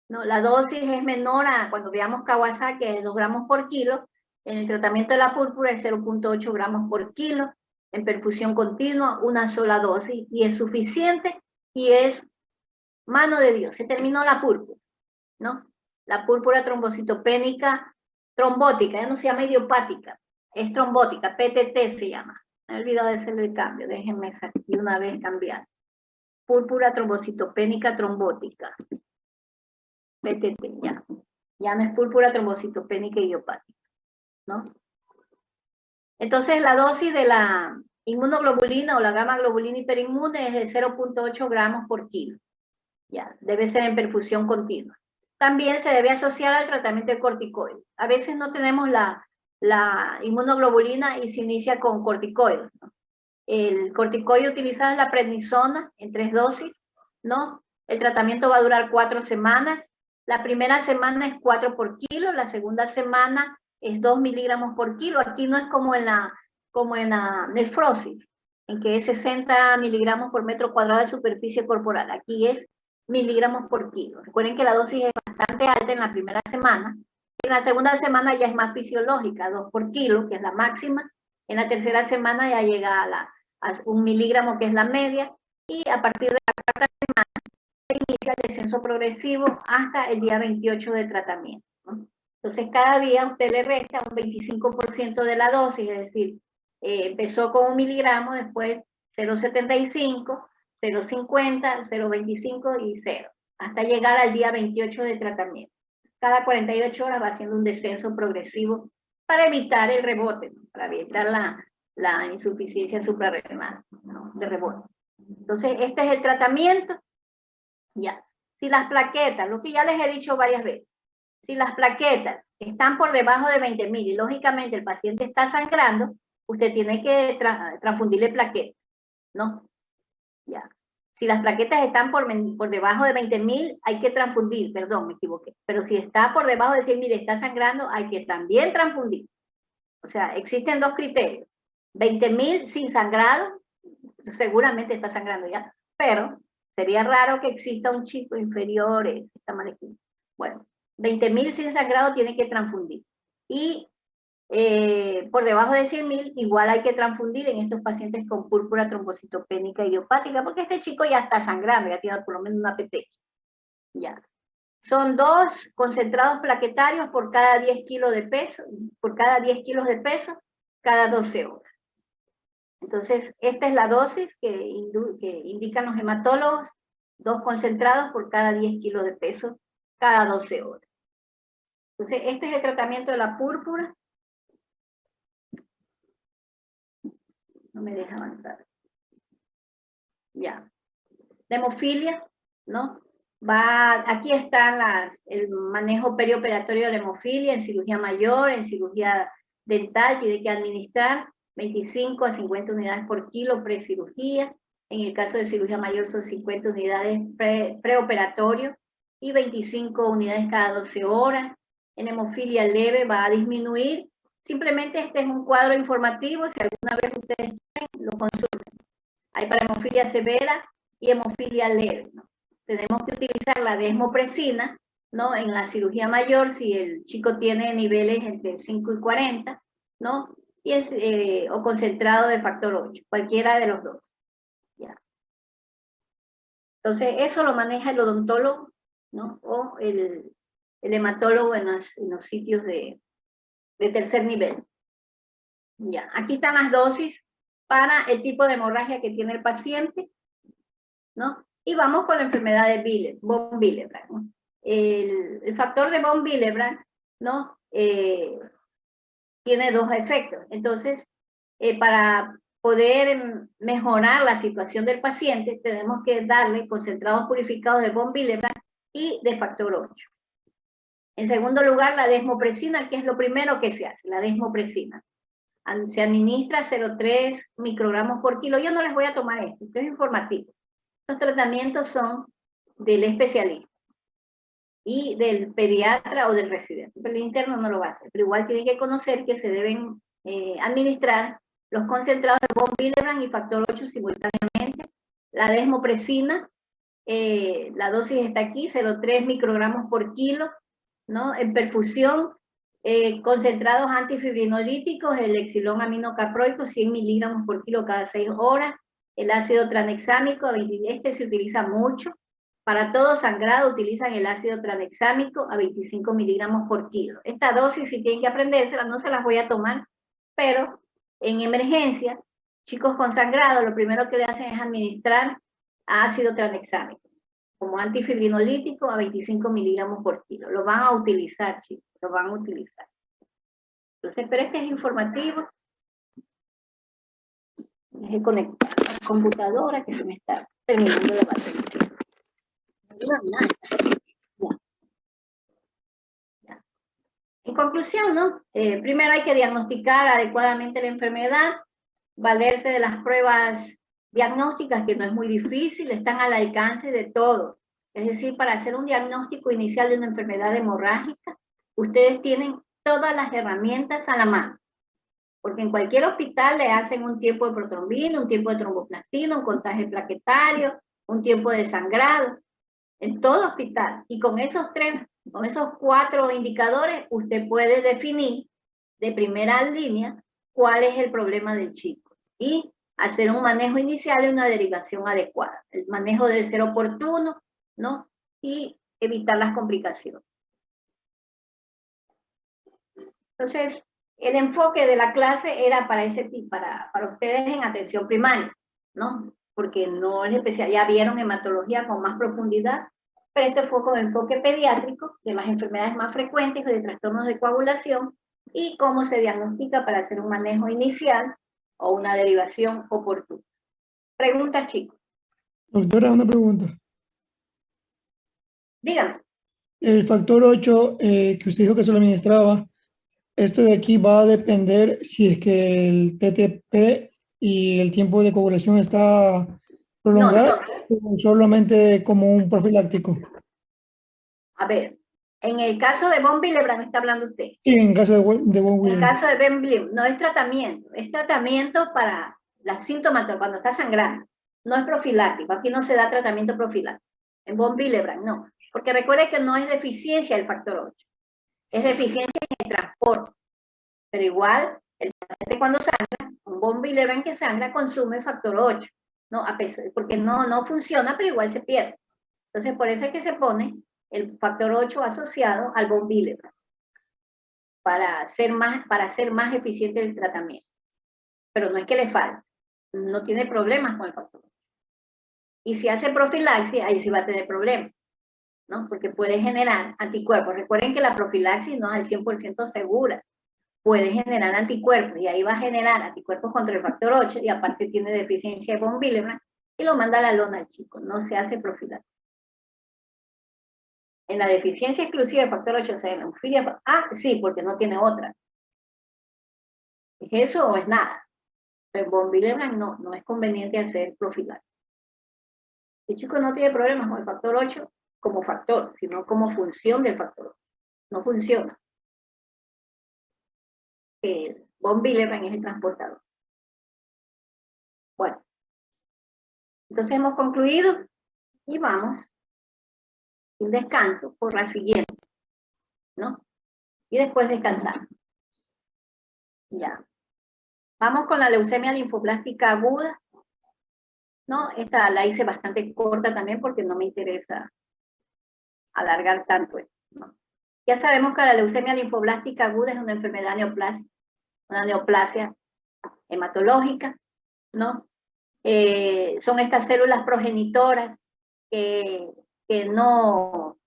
S1: ¿no? La dosis es menor a, cuando veamos Kawasaki, es 2 gramos por kilo, en el tratamiento de la púrpura es 0.8 gramos por kilo, en perfusión continua, una sola dosis, y es suficiente, y es mano de Dios. Se terminó la púrpura, ¿no? La púrpura trombocitopénica, trombótica, ya no se llama idiopática, es trombótica, PTT se llama. Me he olvidado de hacerle el cambio, déjenme aquí una vez cambiar. Púrpura trombocitopénica trombótica, PTT, ya. Ya no es púrpura trombocitopénica idiopática, ¿no? Entonces la dosis de la inmunoglobulina o la gamma globulina hiperinmune es de 0.8 gramos por kilo. Ya, debe ser en perfusión continua. También se debe asociar al tratamiento de corticoides. A veces no tenemos la inmunoglobulina y se inicia con corticoides, ¿no? El corticoide utilizado es la prednisona en 3 dosis, ¿no? El tratamiento va a durar 4 semanas. La primera semana es 4 por kilo, la segunda semana es 2 miligramos por kilo. Aquí no es como en la nefrosis, en que es 60 miligramos por metro cuadrado de superficie corporal. Aquí es miligramos por kilo. Recuerden que la dosis es bastante alta en la primera semana. En la segunda semana ya es más fisiológica, 2 por kilo, que es la máxima. En la tercera semana ya llega a 1 miligramo, que es la media. Y a partir de la cuarta semana se inicia el descenso progresivo hasta el día 28 de tratamiento, ¿no? Entonces cada día usted le resta un 25% de la dosis, es decir, empezó con 1 miligramo, después 0,75, 0,50, 0,25 y 0, hasta llegar al día 28 de tratamiento. Cada 48 horas va haciendo un descenso progresivo para evitar el rebote, ¿no? Para evitar la insuficiencia suprarrenal, ¿no? De rebote. Entonces, este es el tratamiento. Ya. Si las plaquetas, lo que ya les he dicho varias veces, si las plaquetas están por debajo de 20.000 y lógicamente el paciente está sangrando, usted tiene que transfundirle plaquetas, ¿no? Ya. Si las plaquetas están por debajo de 20.000, hay que transfundir, perdón, me equivoqué. Pero si está por debajo de 100.000 y está sangrando, hay que también transfundir. O sea, existen 2 criterios. 20.000 sin sangrado, seguramente está sangrando ya, pero sería raro que exista un chico inferior, está mal escrito. Bueno, 20.000 sin sangrado tiene que transfundir. Y por debajo de 100.000, igual hay que transfundir en estos pacientes con púrpura trombocitopénica idiopática, porque este chico ya está sangrando, ya tiene por lo menos una PT. Ya. Son 2 concentrados plaquetarios por cada 10 kilos de peso, cada 12 horas. Entonces, esta es la dosis que indican los hematólogos, 2 concentrados por cada 10 kilos de peso, cada 12 horas. Entonces, este es el tratamiento de la púrpura. No me deja avanzar. Ya. La hemofilia, ¿no? Aquí está el manejo perioperatorio de la hemofilia en cirugía mayor, en cirugía dental, tiene que administrar 25 a 50 unidades por kilo precirugía. En el caso de cirugía mayor son 50 unidades preoperatorio y 25 unidades cada 12 horas. En hemofilia leve va a disminuir. Simplemente este es un cuadro informativo, si alguna vez ustedes quieren, lo consulten. Hay para hemofilia severa y hemofilia leve, ¿no? Tenemos que utilizar la desmopresina, ¿no? En la cirugía mayor, si el chico tiene niveles entre 5 y 40, ¿no? Y o concentrado de factor 8, cualquiera de los dos. ¿Ya? Entonces, eso lo maneja el odontólogo, ¿no? O el hematólogo en los sitios de tercer nivel. Ya. Aquí están las dosis para el tipo de hemorragia que tiene el paciente, ¿no? Y vamos con la enfermedad de von Willebrand, ¿no? El factor de von Willebrand, ¿no? Tiene 2 efectos. Entonces, para poder mejorar la situación del paciente, tenemos que darle concentrados purificados de von Willebrand y de factor 8. En segundo lugar, la desmopresina, que es lo primero que se hace, la desmopresina. Se administra 0,3 microgramos por kilo. Yo no les voy a tomar esto es informativo. Los tratamientos son del especialista y del pediatra o del residente. Pero el interno no lo va a hacer, pero igual tienen que conocer que se deben administrar los concentrados de von Willebrand y factor 8 simultáneamente. La desmopresina, la dosis está aquí, 0,3 microgramos por kilo, ¿no? En perfusión Concentrados antifibrinolíticos, el exilón aminocaproico, 100 miligramos por kilo cada 6 horas. El ácido tranexámico, este se utiliza mucho. Para todo sangrado utilizan el ácido tranexámico a 25 miligramos por kilo. Esta dosis, si tienen que aprendérsela, no se las voy a tomar, pero en emergencia, chicos con sangrado, lo primero que le hacen es administrar ácido tranexámico como antifibrinolítico a 25 miligramos por kilo. Lo van a utilizar, chicos, lo van a utilizar. Entonces, pero este es informativo. Deje conectar la computadora que se me está terminando la batería. Ya. En conclusión, ¿no? Primero hay que diagnosticar adecuadamente la enfermedad, valerse de las pruebas diagnósticas, que no es muy difícil, están al alcance de todos. Es decir, para hacer un diagnóstico inicial de una enfermedad hemorrágica, ustedes tienen todas las herramientas a la mano. Porque en cualquier hospital le hacen un tiempo de protrombina, un tiempo de tromboplastina, un contagio plaquetario, un tiempo de sangrado, en todo hospital. Y con esos 4 indicadores, usted puede definir de primera línea cuál es el problema del chico. Y hacer un manejo inicial y una derivación adecuada. El manejo debe ser oportuno, ¿no? Y evitar las complicaciones. Entonces, el enfoque de la clase era para ustedes en atención primaria, ¿no? Porque no es especial, ya vieron hematología con más profundidad, pero este fue con enfoque pediátrico de las enfermedades más frecuentes de trastornos de coagulación y cómo se diagnostica para hacer un manejo inicial o una derivación oportuna. Pregunta, chicos.
S7: Doctora, una pregunta.
S1: Dígame.
S7: El factor 8 que usted dijo que se lo administraba, esto de aquí va a depender si es que el TTP y el tiempo de coagulación está prolongado o solamente como un profiláctico.
S1: A ver, en el caso de von Willebrand está hablando usted.
S7: Sí, en caso de von
S1: En el
S7: Willebrand.
S1: caso de von Willebrand, no es tratamiento para la sintomatología cuando está sangrando. No es profiláctico, aquí no se da tratamiento profiláctico. En von Willebrand no, porque recuerde que no es deficiencia del factor 8, es deficiencia en el transporte. Pero igual, el paciente cuando sangra, un von Willebrand que sangra consume factor 8, ¿no? A pesar, porque no funciona, pero igual se pierde. Entonces, por eso es que se pone el factor 8 asociado al von Willebrand, para hacer más eficiente el tratamiento. Pero no es que le falte, no tiene problemas con el factor 8. Y si hace profilaxis, ahí sí va a tener problemas, ¿no? Porque puede generar anticuerpos. Recuerden que la profilaxis no es al 100% segura. Puede generar anticuerpos y ahí va a generar anticuerpos contra el factor 8 y aparte tiene deficiencia de von Willebrand y lo manda a la lona al chico. No se hace profilaxis. En la deficiencia exclusiva de factor 8 se hemofilia. Ah, sí, porque no tiene otra. ¿Es eso o es nada? Pero en von Willebrand no es conveniente hacer profilaxis. El chico no tiene problemas con el factor 8 como factor, sino como función del factor 8. No funciona. El von Willebrand es el transportador. Bueno, entonces hemos concluido y vamos sin descanso por la siguiente, ¿no? Y después descansar. Ya. Vamos con la leucemia linfoblástica aguda, ¿no? Esta la hice bastante corta también porque no me interesa alargar tanto esto, ¿no? Ya sabemos que la leucemia linfoblástica aguda es una enfermedad neoplásica, una neoplasia hematológica, ¿no? Son estas células progenitoras que no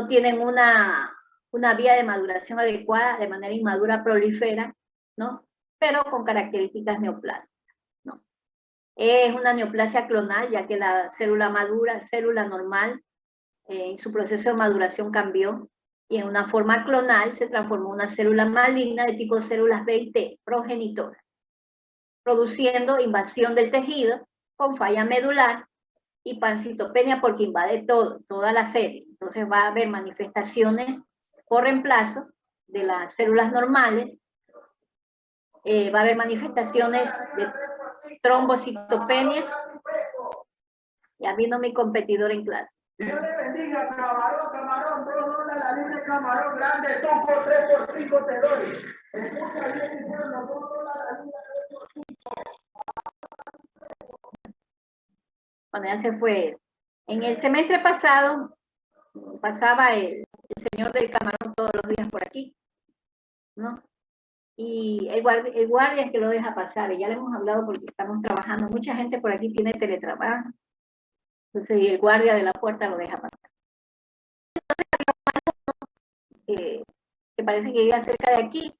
S1: tienen una vía de maduración adecuada, de manera inmadura prolifera, ¿no? Pero con características neoplásicas, ¿no? Es una neoplasia clonal, ya que la célula madura, célula normal, en su proceso de maduración cambió, y en una forma clonal se transformó en una célula maligna de tipo células B y T, progenitoras, produciendo invasión del tejido con falla medular y pancitopenia porque invade toda la serie. Entonces va a haber manifestaciones por reemplazo de las células normales, va a haber manifestaciones de trombocitopenia. Ya vino mi competidor en clase.
S8: Dios le bendiga, camarón, camarón, 2 dólares la libra de camarón grande, 2 por 3 por 5 te doy. Escucha bien, mi pueblo, 2 dólares la libra de 2 por 5.
S1: Bueno, ya se fue. En el semestre pasado pasaba el señor del camarón todos los días por aquí, ¿no? Y el guardia es que lo deja pasar, y ya le hemos hablado porque estamos trabajando, mucha gente por aquí tiene teletrabajo, entonces y el guardia de la puerta lo deja pasar. Entonces, que parece que iba cerca de aquí,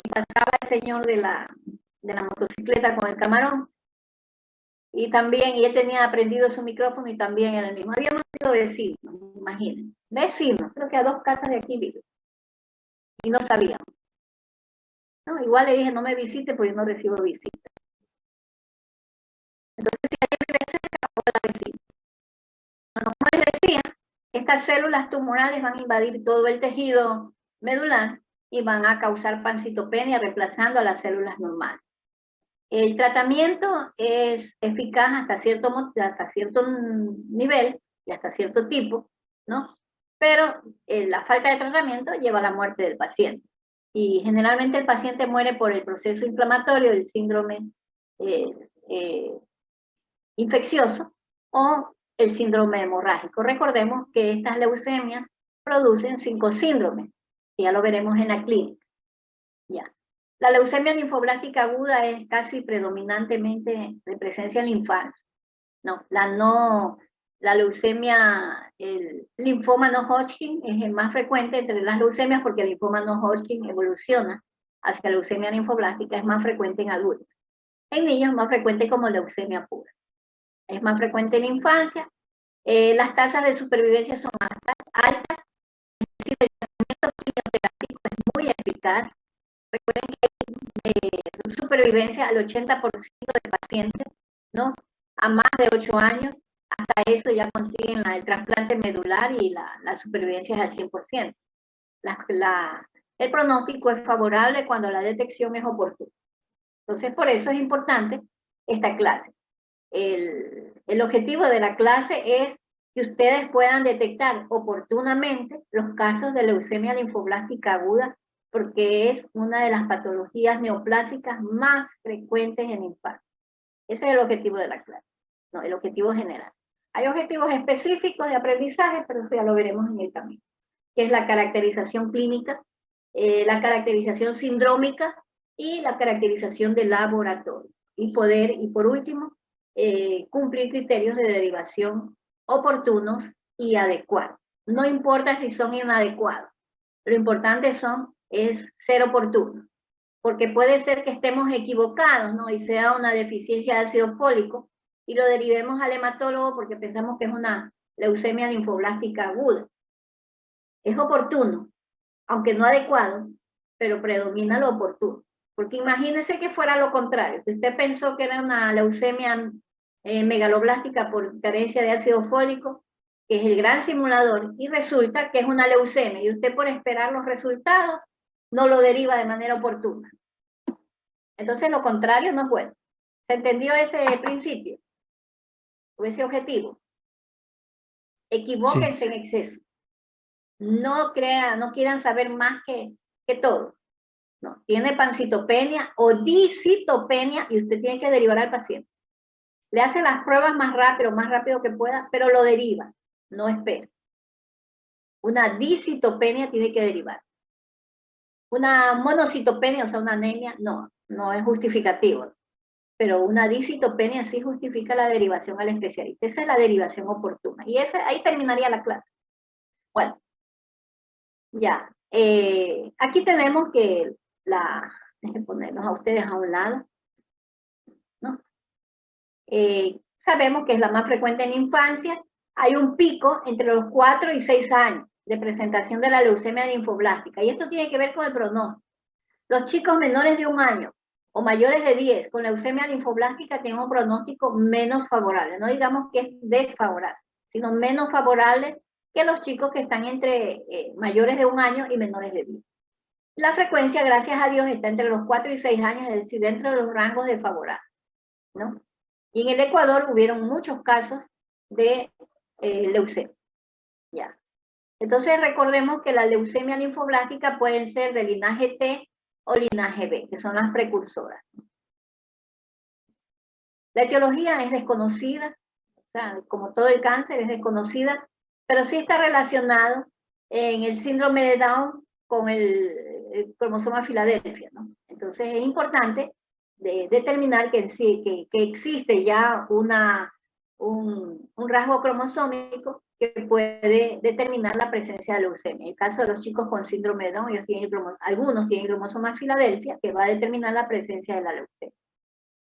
S1: y pasaba el señor de la motocicleta con el camarón, y también, y él tenía prendido su micrófono y también era el mismo. Habíamos sido vecinos, imaginen, vecinos, creo que a 2 casas de aquí vivo, y no sabíamos. No, igual le dije, no me visite porque yo no recibo visitas. Entonces, si alguien vive cerca, hola vecino. Como les decía, estas células tumorales van a invadir todo el tejido medular y van a causar pancitopenia reemplazando a las células normales. El tratamiento es eficaz hasta cierto nivel y hasta cierto tipo, ¿no? Pero la falta de tratamiento lleva a la muerte del paciente. Y generalmente el paciente muere por el proceso inflamatorio, el síndrome infeccioso o el síndrome hemorrágico. Recordemos que estas leucemias producen 5 síndromes, que ya lo veremos en la clínica. Ya. La leucemia linfoblástica aguda es casi predominantemente de presencia en la infancia. La leucemia, el linfoma no Hodgkin es el más frecuente entre las leucemias porque el linfoma no Hodgkin evoluciona hacia leucemia linfoblástica, es más frecuente en adultos. En niños es más frecuente como leucemia pura. Es más frecuente en la infancia. Las tasas de supervivencia son altas, es decir, el tratamiento quimioterápico es muy eficaz. Recuerden que hay supervivencia al 80% de pacientes, ¿no? A más de 8 años, hasta eso ya consiguen el trasplante medular y la supervivencia es al 100%. El pronóstico es favorable cuando la detección es oportuna. Entonces, por eso es importante esta clase. El objetivo de la clase es que ustedes puedan detectar oportunamente los casos de leucemia linfoblástica aguda, porque es una de las patologías neoplásicas más frecuentes en infancia. Ese es el objetivo de la clase, no, el objetivo general. Hay objetivos específicos de aprendizaje, pero eso ya lo veremos en el camino, que es la caracterización clínica, la caracterización sindrómica y la caracterización de laboratorio. Y por último, cumplir criterios de derivación oportunos y adecuados. No importa si son inadecuados, lo importante es ser oportunos, porque puede ser que estemos equivocados, ¿no? Y sea una deficiencia de ácido fólico y lo derivemos al hematólogo porque pensamos que es una leucemia linfoblástica aguda. Es oportuno, aunque no adecuado, pero predomina lo oportuno. Porque imagínese que fuera lo contrario, que usted pensó que era una leucemia megaloblástica por carencia de ácido fólico, que es el gran simulador, y resulta que es una leucemia, y usted por esperar los resultados no lo deriva de manera oportuna. Entonces lo contrario no es bueno. ¿Se entendió ese principio? ¿O ese objetivo? Equivóquense en exceso. No quieran saber más que todo. No, tiene pancitopenia o discitopenia y usted tiene que derivar al paciente. Le hace las pruebas más rápido que pueda, pero lo deriva, no espera. Una discitopenia tiene que derivar. Una monocitopenia, o sea, una anemia, no es justificativo. Pero una discitopenia sí justifica la derivación al especialista. Esa es la derivación oportuna. Y ahí terminaría la clase. Bueno, ya. Aquí tenemos que déjenme ponerlos a ustedes a un lado, ¿no? Sabemos que es la más frecuente en la infancia. Hay un pico entre los 4 y 6 años de presentación de la leucemia linfoblástica. Y esto tiene que ver con el pronóstico. Los chicos menores de 1 año o mayores de 10 con leucemia linfoblástica tienen un pronóstico menos favorable. No digamos que es desfavorable, sino menos favorable que los chicos que están entre mayores de 1 año y menores de 10. La frecuencia, gracias a Dios, está entre los 4 y 6 años, es decir, dentro de los rangos de favorable, ¿no? Y en el Ecuador hubieron muchos casos de leucemia. Ya. Entonces recordemos que la leucemia linfoblástica pueden ser de linaje T o linaje B, que son las precursoras. La etiología es desconocida, o sea, como todo el cáncer es desconocida, pero sí está relacionado en el síndrome de Down con el cromosoma Filadelfia, ¿no? Entonces es importante determinar que existe ya un rasgo cromosómico que puede determinar la presencia de leucemia. En el caso de los chicos con síndrome de Down, algunos tienen cromosoma Filadelfia, que va a determinar la presencia de la leucemia.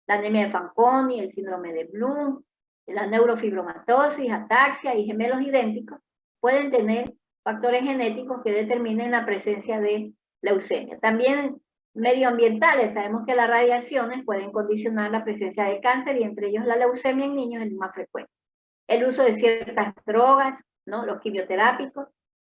S1: La anemia de Fanconi, el síndrome de Bloom, la neurofibromatosis, ataxia y gemelos idénticos pueden tener factores genéticos que determinen la presencia de leucemia. También medioambientales, sabemos que las radiaciones pueden condicionar la presencia de cáncer y entre ellos la leucemia en niños es el más frecuente. El uso de ciertas drogas, ¿no? Los quimioterápicos,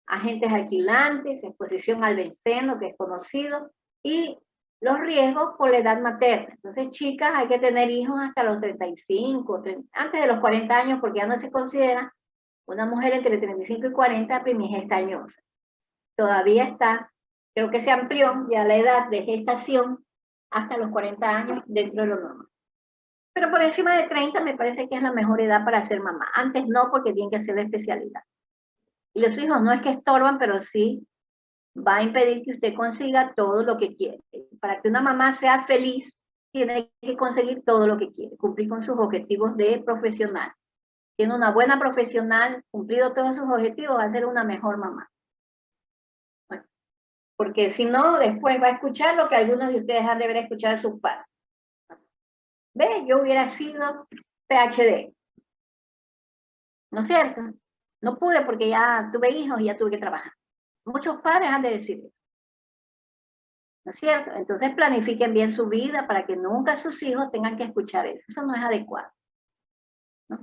S1: agentes alquilantes, exposición al benceno, que es conocido, y los riesgos por la edad materna. Entonces, chicas, hay que tener hijos hasta los 35, antes de los 40 años, porque ya no se considera una mujer entre 35 y 40 primigestañosa. Todavía está, creo que se amplió ya la edad de gestación hasta los 40 años dentro de lo normal. Pero por encima de 30 me parece que es la mejor edad para ser mamá. Antes no, porque tienen que hacer la especialidad. Y los hijos no es que estorban, pero sí va a impedir que usted consiga todo lo que quiere. Para que una mamá sea feliz, tiene que conseguir todo lo que quiere, cumplir con sus objetivos de profesional. Siendo una buena profesional, cumplido todos sus objetivos, va a ser una mejor mamá. Bueno, porque si no, después va a escuchar lo que algunos de ustedes han de haber escuchado de sus padres. ¿Ve? Yo hubiera sido PhD. ¿No es cierto? No pude porque ya tuve hijos y ya tuve que trabajar. Muchos padres han de decir eso. ¿No es cierto? Entonces planifiquen bien su vida para que nunca sus hijos tengan que escuchar eso. Eso no es adecuado, ¿no?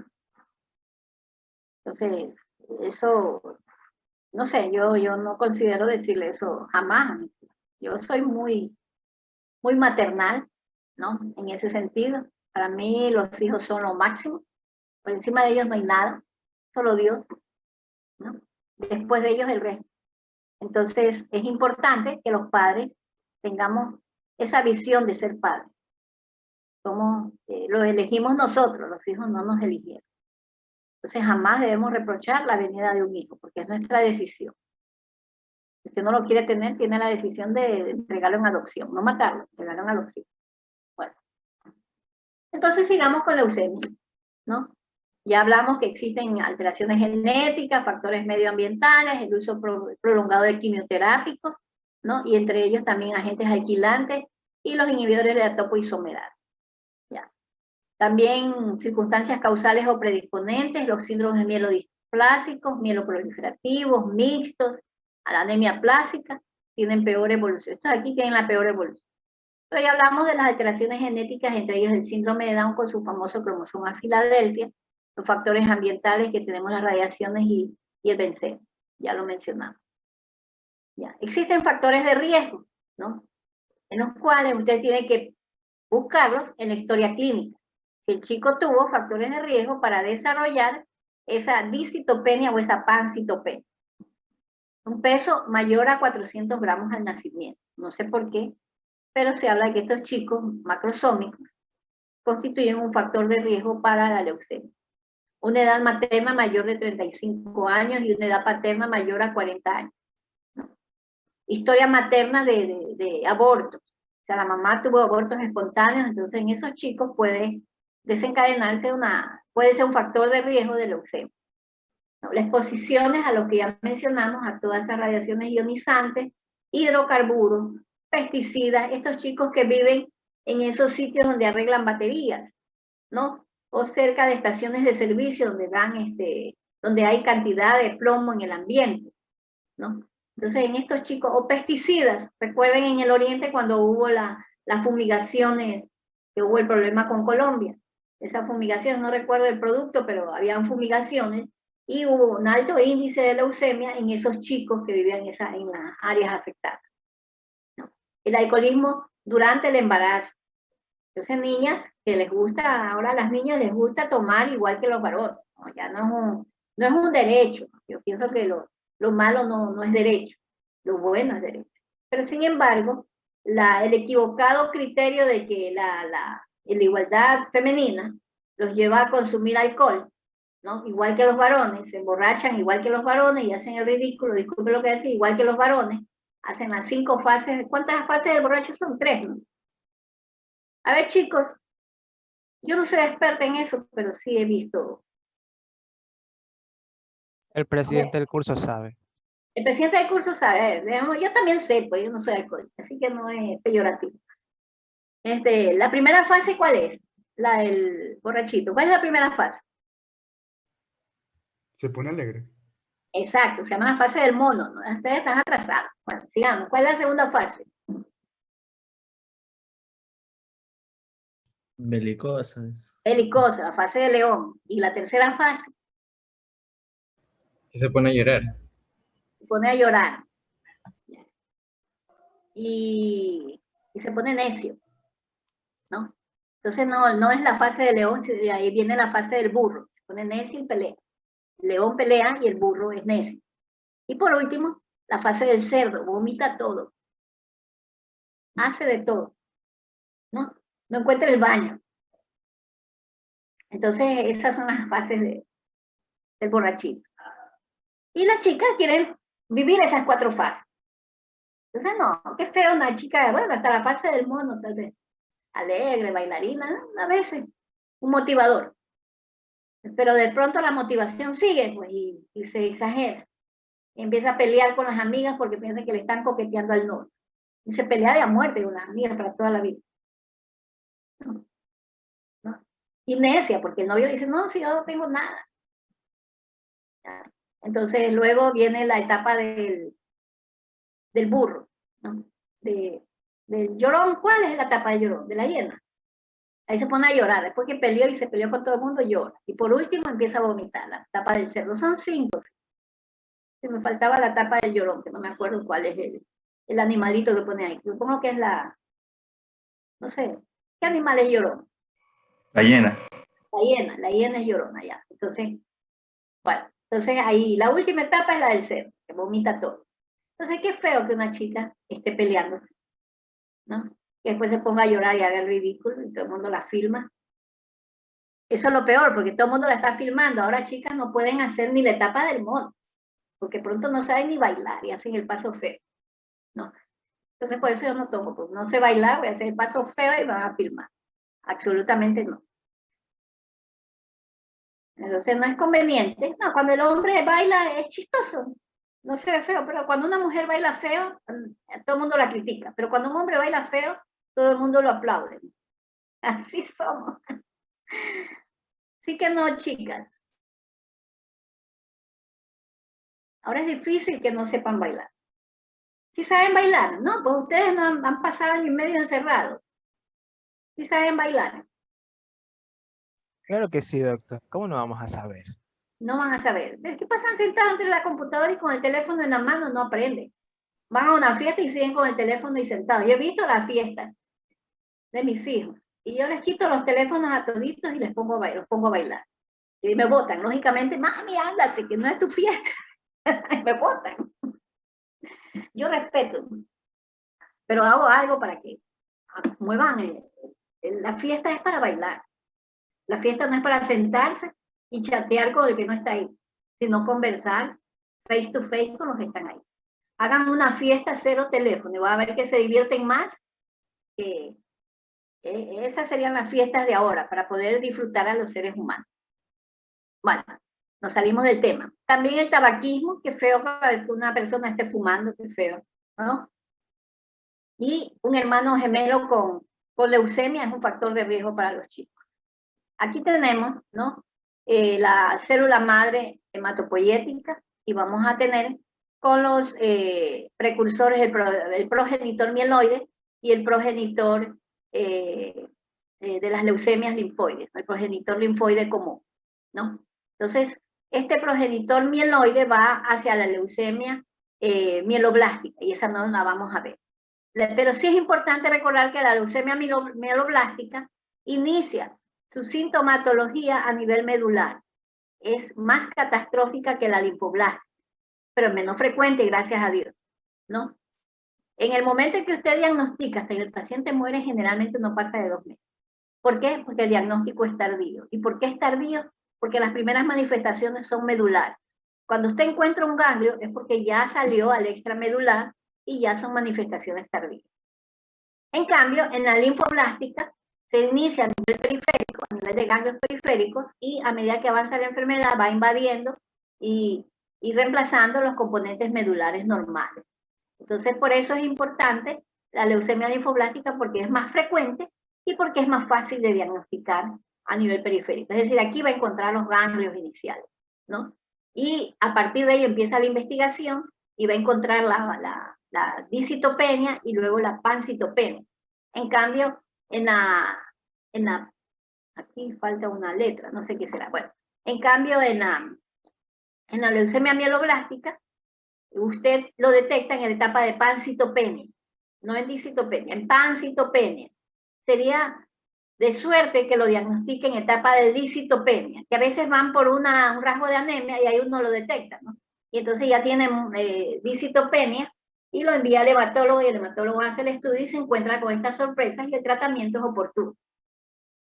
S1: Entonces, eso, no sé, yo no considero decirle eso jamás a mis hijos. Yo soy muy maternal, ¿no? En ese sentido. Para mí los hijos son lo máximo. Por encima de ellos no hay nada, solo Dios, ¿no? Después de ellos el resto. Entonces, es importante que los padres tengamos esa visión de ser padres. Lo elegimos nosotros, los hijos no nos eligieron. Entonces, jamás debemos reprochar la venida de un hijo, porque es nuestra decisión. Si usted no lo quiere tener, tiene la decisión de entregarlo en adopción, no matarlo, entregarlo en adopción. Bueno. Entonces, sigamos con leucemia, ¿no? Ya hablamos que existen alteraciones genéticas, factores medioambientales, el uso prolongado de quimioterápicos, ¿no? Y entre ellos también agentes alquilantes y los inhibidores de la topoisomerasa. ¿Ya? También circunstancias causales o predisponentes, los síndromes mielodisplásicos, mieloproliferativos, mixtos, a la anemia plástica, tienen peor evolución. Estos aquí tienen la peor evolución. Pero ya hablamos de las alteraciones genéticas, entre ellos el síndrome de Down con su famoso cromosoma Filadelfia, los factores ambientales que tenemos las radiaciones y el benceno, ya lo mencionamos. Ya. Existen factores de riesgo, ¿no? En los cuales usted tiene que buscarlos en la historia clínica. Si el chico tuvo factores de riesgo para desarrollar esa discitopenia o esa pancitopenia. Un peso mayor a 400 gramos al nacimiento. No sé por qué, pero se habla de que estos chicos macrosómicos constituyen un factor de riesgo para la leucemia. Una edad materna mayor de 35 años y una edad paterna mayor a 40 años. ¿No? Historia materna de abortos. O sea, la mamá tuvo abortos espontáneos, entonces en esos chicos puede desencadenarse puede ser un factor de riesgo de leucemia. ¿No? Las exposiciones a lo que ya mencionamos, a todas esas radiaciones ionizantes, hidrocarburos, pesticidas, estos chicos que viven en esos sitios donde arreglan baterías, ¿no? O cerca de estaciones de servicio donde hay cantidad de plomo en el ambiente, ¿no? Entonces, en estos chicos, o pesticidas, recuerden en el oriente cuando hubo las fumigaciones, que hubo el problema con Colombia, esas fumigaciones, no recuerdo el producto, pero habían fumigaciones, y hubo un alto índice de leucemia en esos chicos que vivían en las áreas afectadas, ¿no? El alcoholismo durante el embarazo. Entonces, niñas que les gusta, ahora a las niñas les gusta tomar igual que los varones, ¿no? Ya no No es un derecho. Yo pienso que lo malo no es derecho, lo bueno es derecho. Pero sin embargo, el equivocado criterio de que la igualdad femenina los lleva a consumir alcohol, ¿no? Igual que los varones, se emborrachan igual que los varones y hacen el ridículo, disculpe lo que decir, igual que los varones, hacen las 5 fases. ¿Cuántas fases del borracho son? 3, ¿no? A ver, chicos, yo no soy experta en eso, pero sí he visto.
S5: El presidente del curso sabe.
S1: El presidente del curso sabe, yo también sé, pues yo no soy alcohólica, así que no es peyorativo. La primera fase, ¿cuál es? La del borrachito. ¿Cuál es la primera fase?
S9: Se pone alegre.
S1: Exacto, se llama la fase del mono, ¿no? Ustedes están atrasados. Bueno, sigamos. ¿Cuál es la segunda fase?
S4: Belicosa.
S1: Belicosa, la fase de león. Y la tercera fase,
S6: Y se pone a llorar.
S1: se pone a llorar. Y se pone necio, ¿no? Entonces no es la fase de león, ahí viene la fase del burro. Se pone necio y pelea. El león pelea y el burro es necio. Y por último, la fase del cerdo, vomita todo. Hace de todo, ¿no? No encuentra el baño. Entonces, esas son las fases del borrachito. Y las chicas quieren vivir esas 4 fases. Entonces, no, qué feo una chica, bueno, hasta la fase del mono, tal vez. Alegre, bailarina, ¿no? A veces, un motivador. Pero de pronto la motivación sigue, pues, y se exagera. Y empieza a pelear con las amigas porque piensa que le están coqueteando al novio. Y se pelea de a muerte con las amigas para toda la vida. ¿No? ¿No? Y necia, porque el novio dice, no, si yo no tengo nada. Entonces luego viene la etapa del burro, ¿no? Del llorón. ¿Cuál es la etapa del llorón? De la hiena. Ahí se pone a llorar. Después que peleó y se peleó con todo el mundo, llora. Y por último empieza a vomitar, la etapa del cerdo. Son 5. Se me faltaba la etapa del llorón, que no me acuerdo cuál es el animalito que pone ahí. Supongo que es no sé, ¿qué animal es llorón?
S9: La hiena.
S1: La hiena es llorona, ya. Entonces, bueno, ahí la última etapa es la del cerdo, que vomita todo. Entonces, qué feo que una chica esté peleando, ¿no? Que después se ponga a llorar y haga el ridículo y todo el mundo la filma. Eso es lo peor, porque todo el mundo la está filmando. Ahora chicas no pueden hacer ni la etapa del mono, porque pronto no saben ni bailar y hacen el paso feo, ¿no? Entonces, por eso yo no tomo, pues no sé bailar, voy a hacer el paso feo y van a filmar. Absolutamente no. Entonces no es conveniente. No, cuando el hombre baila es chistoso, no se ve feo, pero cuando una mujer baila feo, todo el mundo la critica. Pero cuando un hombre baila feo, todo el mundo lo aplaude. Así somos. Así que no, chicas. Ahora es difícil que no sepan bailar. ¿Sí saben bailar? No, pues ustedes no han pasado año y medio encerrados. ¿Sí saben bailar?
S5: Claro que sí, doctor. ¿Cómo no vamos a saber?
S1: No van a saber. ¿De qué pasan sentados entre la computadora y con el teléfono en la mano? No aprenden. Van a una fiesta y siguen con el teléfono y sentados. Yo he visto las fiestas de mis hijos y yo les quito los teléfonos a toditos y los pongo a bailar. Y me botan, lógicamente, mami, ándate, que no es tu fiesta. Me botan. Yo respeto, pero hago algo para que muevan. La fiesta es para bailar. La fiesta no es para sentarse y chatear con el que no está ahí, sino conversar face to face con los que están ahí. Hagan una fiesta 0 teléfono y van a ver que se divierten más. Esas serían las fiestas de ahora, para poder disfrutar a los seres humanos. Bueno, nos salimos del tema. También el tabaquismo, qué feo que una persona esté fumando, qué feo, ¿no? Y un hermano gemelo con leucemia es un factor de riesgo para los chicos. Aquí tenemos, ¿no? La célula madre hematopoyética y vamos a tener con los precursores el progenitor mieloide y el progenitor de las leucemias linfoides, el progenitor linfoide común, ¿no? Entonces, este progenitor mieloide va hacia la leucemia mieloblástica y esa no la vamos a ver. Pero sí es importante recordar que la leucemia mieloblástica inicia su sintomatología a nivel medular. es más catastrófica que la linfoblástica, pero menos frecuente, gracias a Dios, ¿no? En el momento en que usted diagnostica hasta que el paciente muere, generalmente no pasa de 2 meses. ¿Por qué? Porque el diagnóstico es tardío. ¿Y por qué es tardío? Porque las primeras manifestaciones son medulares. Cuando usted encuentra un ganglio es porque ya salió al extramedular y ya son manifestaciones tardías. En cambio, en la linfoblástica se inicia a nivel periférico, a nivel de ganglios periféricos, y a medida que avanza la enfermedad va invadiendo y reemplazando los componentes medulares normales. Entonces, por eso es importante la leucemia linfoblástica, porque es más frecuente y porque es más fácil de diagnosticar a nivel periférico. Es decir, aquí va a encontrar los ganglios iniciales, ¿no? Y a partir de ello empieza la investigación y va a encontrar la discitopenia y luego la pancitopenia. En cambio, aquí falta una letra, no sé qué será. Bueno, en cambio, en la leucemia mieloblástica, usted lo detecta en la etapa de pancitopenia, no en discitopenia, en pancitopenia. Sería de suerte que lo diagnostique en etapa de discitopenia, que a veces van por un rasgo de anemia y ahí uno lo detecta, ¿no? Y entonces ya tienen discitopenia y lo envía al hematólogo y el hematólogo hace el estudio y se encuentra con estas sorpresas y el tratamiento es oportuno.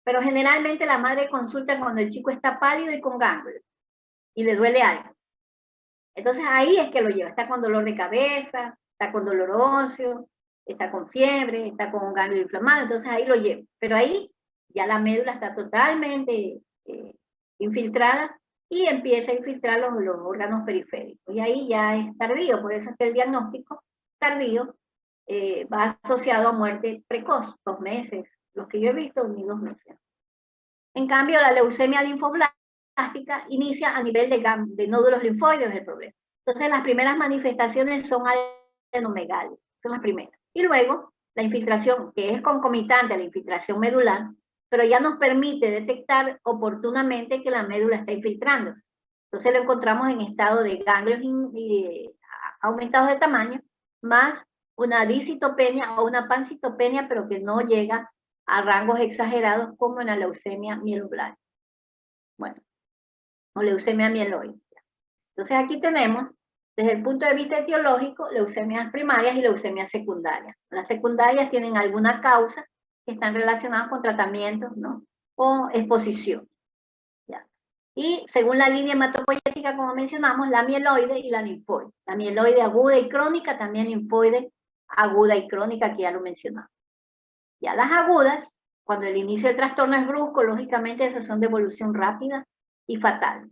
S1: Pero generalmente la madre consulta cuando el chico está pálido y con ganglios y le duele algo. Entonces ahí es que lo lleva, está con dolor de cabeza, está con dolor óseo, está con fiebre, está con un ganglio inflamado, entonces ahí lo lleva. Pero ahí ya la médula está totalmente infiltrada y empieza a infiltrar los órganos periféricos. Y ahí ya es tardío, por eso es que el diagnóstico tardío va asociado a muerte precoz, 2 meses, los que yo he visto, ni 2 meses. En cambio, la leucemia linfoblástica inicia a nivel de nódulos linfoides del problema. Entonces, las primeras manifestaciones son adenomegalias, son las primeras. Y luego, la infiltración, que es concomitante a la infiltración medular, pero ya nos permite detectar oportunamente que la médula está infiltrando. Entonces lo encontramos en estado de ganglios aumentados de tamaño, más una discitopenia o una pancitopenia, pero que no llega a rangos exagerados como en la leucemia mieloblástica. Bueno, o leucemia mieloide. Entonces aquí tenemos, desde el punto de vista etiológico, leucemias primarias y leucemias secundarias. Las secundarias tienen alguna causa que están relacionadas con tratamientos, ¿no? O exposición. ¿Ya? Y según la línea hematopoyética, como mencionamos, la mieloide y la linfoide. La mieloide aguda y crónica, también linfoide aguda y crónica, que ya lo mencionamos. Ya las agudas, cuando el inicio del trastorno es brusco, lógicamente esas son de evolución rápida y fatal.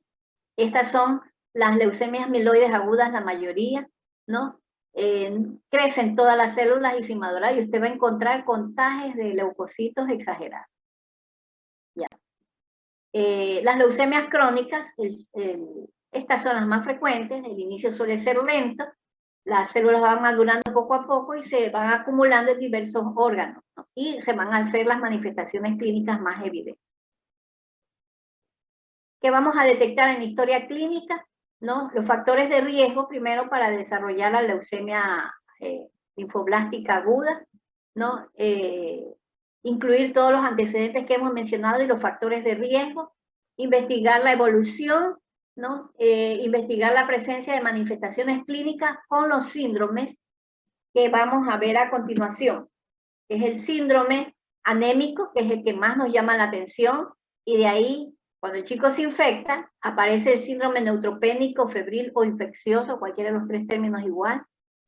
S1: Estas son las leucemias mieloides agudas, la mayoría, ¿no? Crecen todas las células y sin madurar, y usted va a encontrar contagios de leucocitos exagerados. Ya. Las leucemias crónicas, estas son las más frecuentes, el inicio suele ser lento, las células van madurando poco a poco y se van acumulando en diversos órganos, ¿no? Y se van a hacer las manifestaciones clínicas más evidentes. ¿Qué vamos a detectar en historia clínica? ¿No? Los factores de riesgo, primero, para desarrollar la leucemia linfoblástica aguda, ¿no? Incluir todos los antecedentes que hemos mencionado y los factores de riesgo, investigar la evolución, ¿no? Investigar la presencia de manifestaciones clínicas con los síndromes que vamos a ver a continuación. Es el síndrome anémico, que es el que más nos llama la atención, y de ahí, cuando el chico se infecta, aparece el síndrome neutropénico, febril o infeccioso, cualquiera de los 3 términos igual.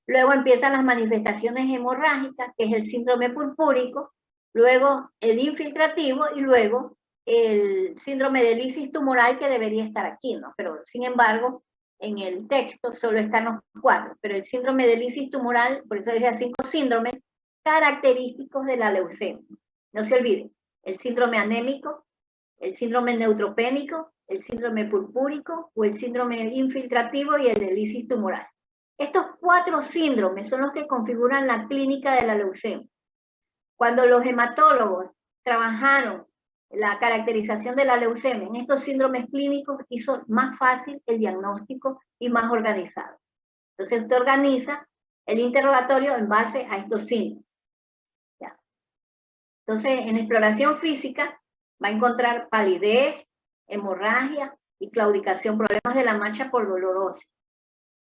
S1: Luego empiezan las manifestaciones hemorrágicas, que es el síndrome purpúrico, luego el infiltrativo y luego el síndrome de lisis tumoral, que debería estar aquí, ¿no? Pero sin embargo, en el texto solo están los 4, pero el síndrome de lisis tumoral, por eso decía 5 síndromes característicos de la leucemia. No se olviden, el síndrome anémico, el síndrome neutropénico, el síndrome purpúrico o el síndrome infiltrativo y el de lisis tumoral. Estos 4 síndromes son los que configuran la clínica de la leucemia. Cuando los hematólogos trabajaron la caracterización de la leucemia en estos síndromes clínicos, hizo más fácil el diagnóstico y más organizado. Entonces usted organiza el interrogatorio en base a estos síndromes. ¿Ya? Entonces, en exploración física va a encontrar palidez, hemorragia, y claudicación, problemas de la marcha por dolor óseo.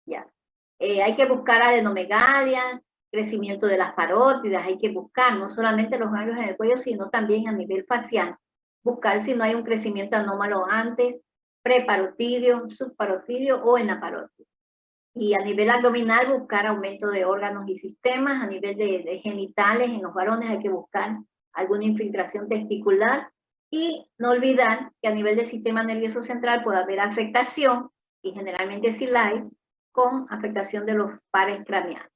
S1: Ya. Hay que buscar adenomegalias, crecimiento de las parótidas, hay que buscar no solamente los ganglios en el cuello, sino también a nivel facial. Buscar si no hay un crecimiento anómalo antes, preparotidio, subparotidio o en la parótida. Y a nivel abdominal buscar aumento de órganos y sistemas, a nivel de genitales, en los varones hay que buscar alguna infiltración testicular, y no olvidar que a nivel del sistema nervioso central puede haber afectación, y generalmente sí la hay, con afectación de los pares craneales.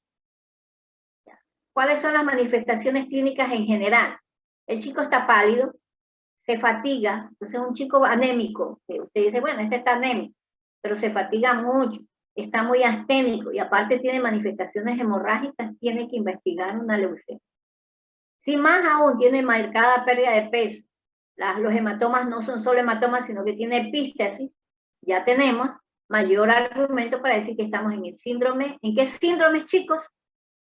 S1: ¿Cuáles son las manifestaciones clínicas en general? El chico está pálido, se fatiga, entonces un chico anémico, que usted dice, bueno, este está anémico, pero se fatiga mucho, está muy asténico y aparte tiene manifestaciones hemorrágicas, tiene que investigar una leucemia. Si más aún tiene marcada pérdida de peso, los hematomas no son solo hematomas, sino que tiene epístasis, ya tenemos mayor argumento para decir que estamos en el síndrome. ¿En qué síndrome, chicos?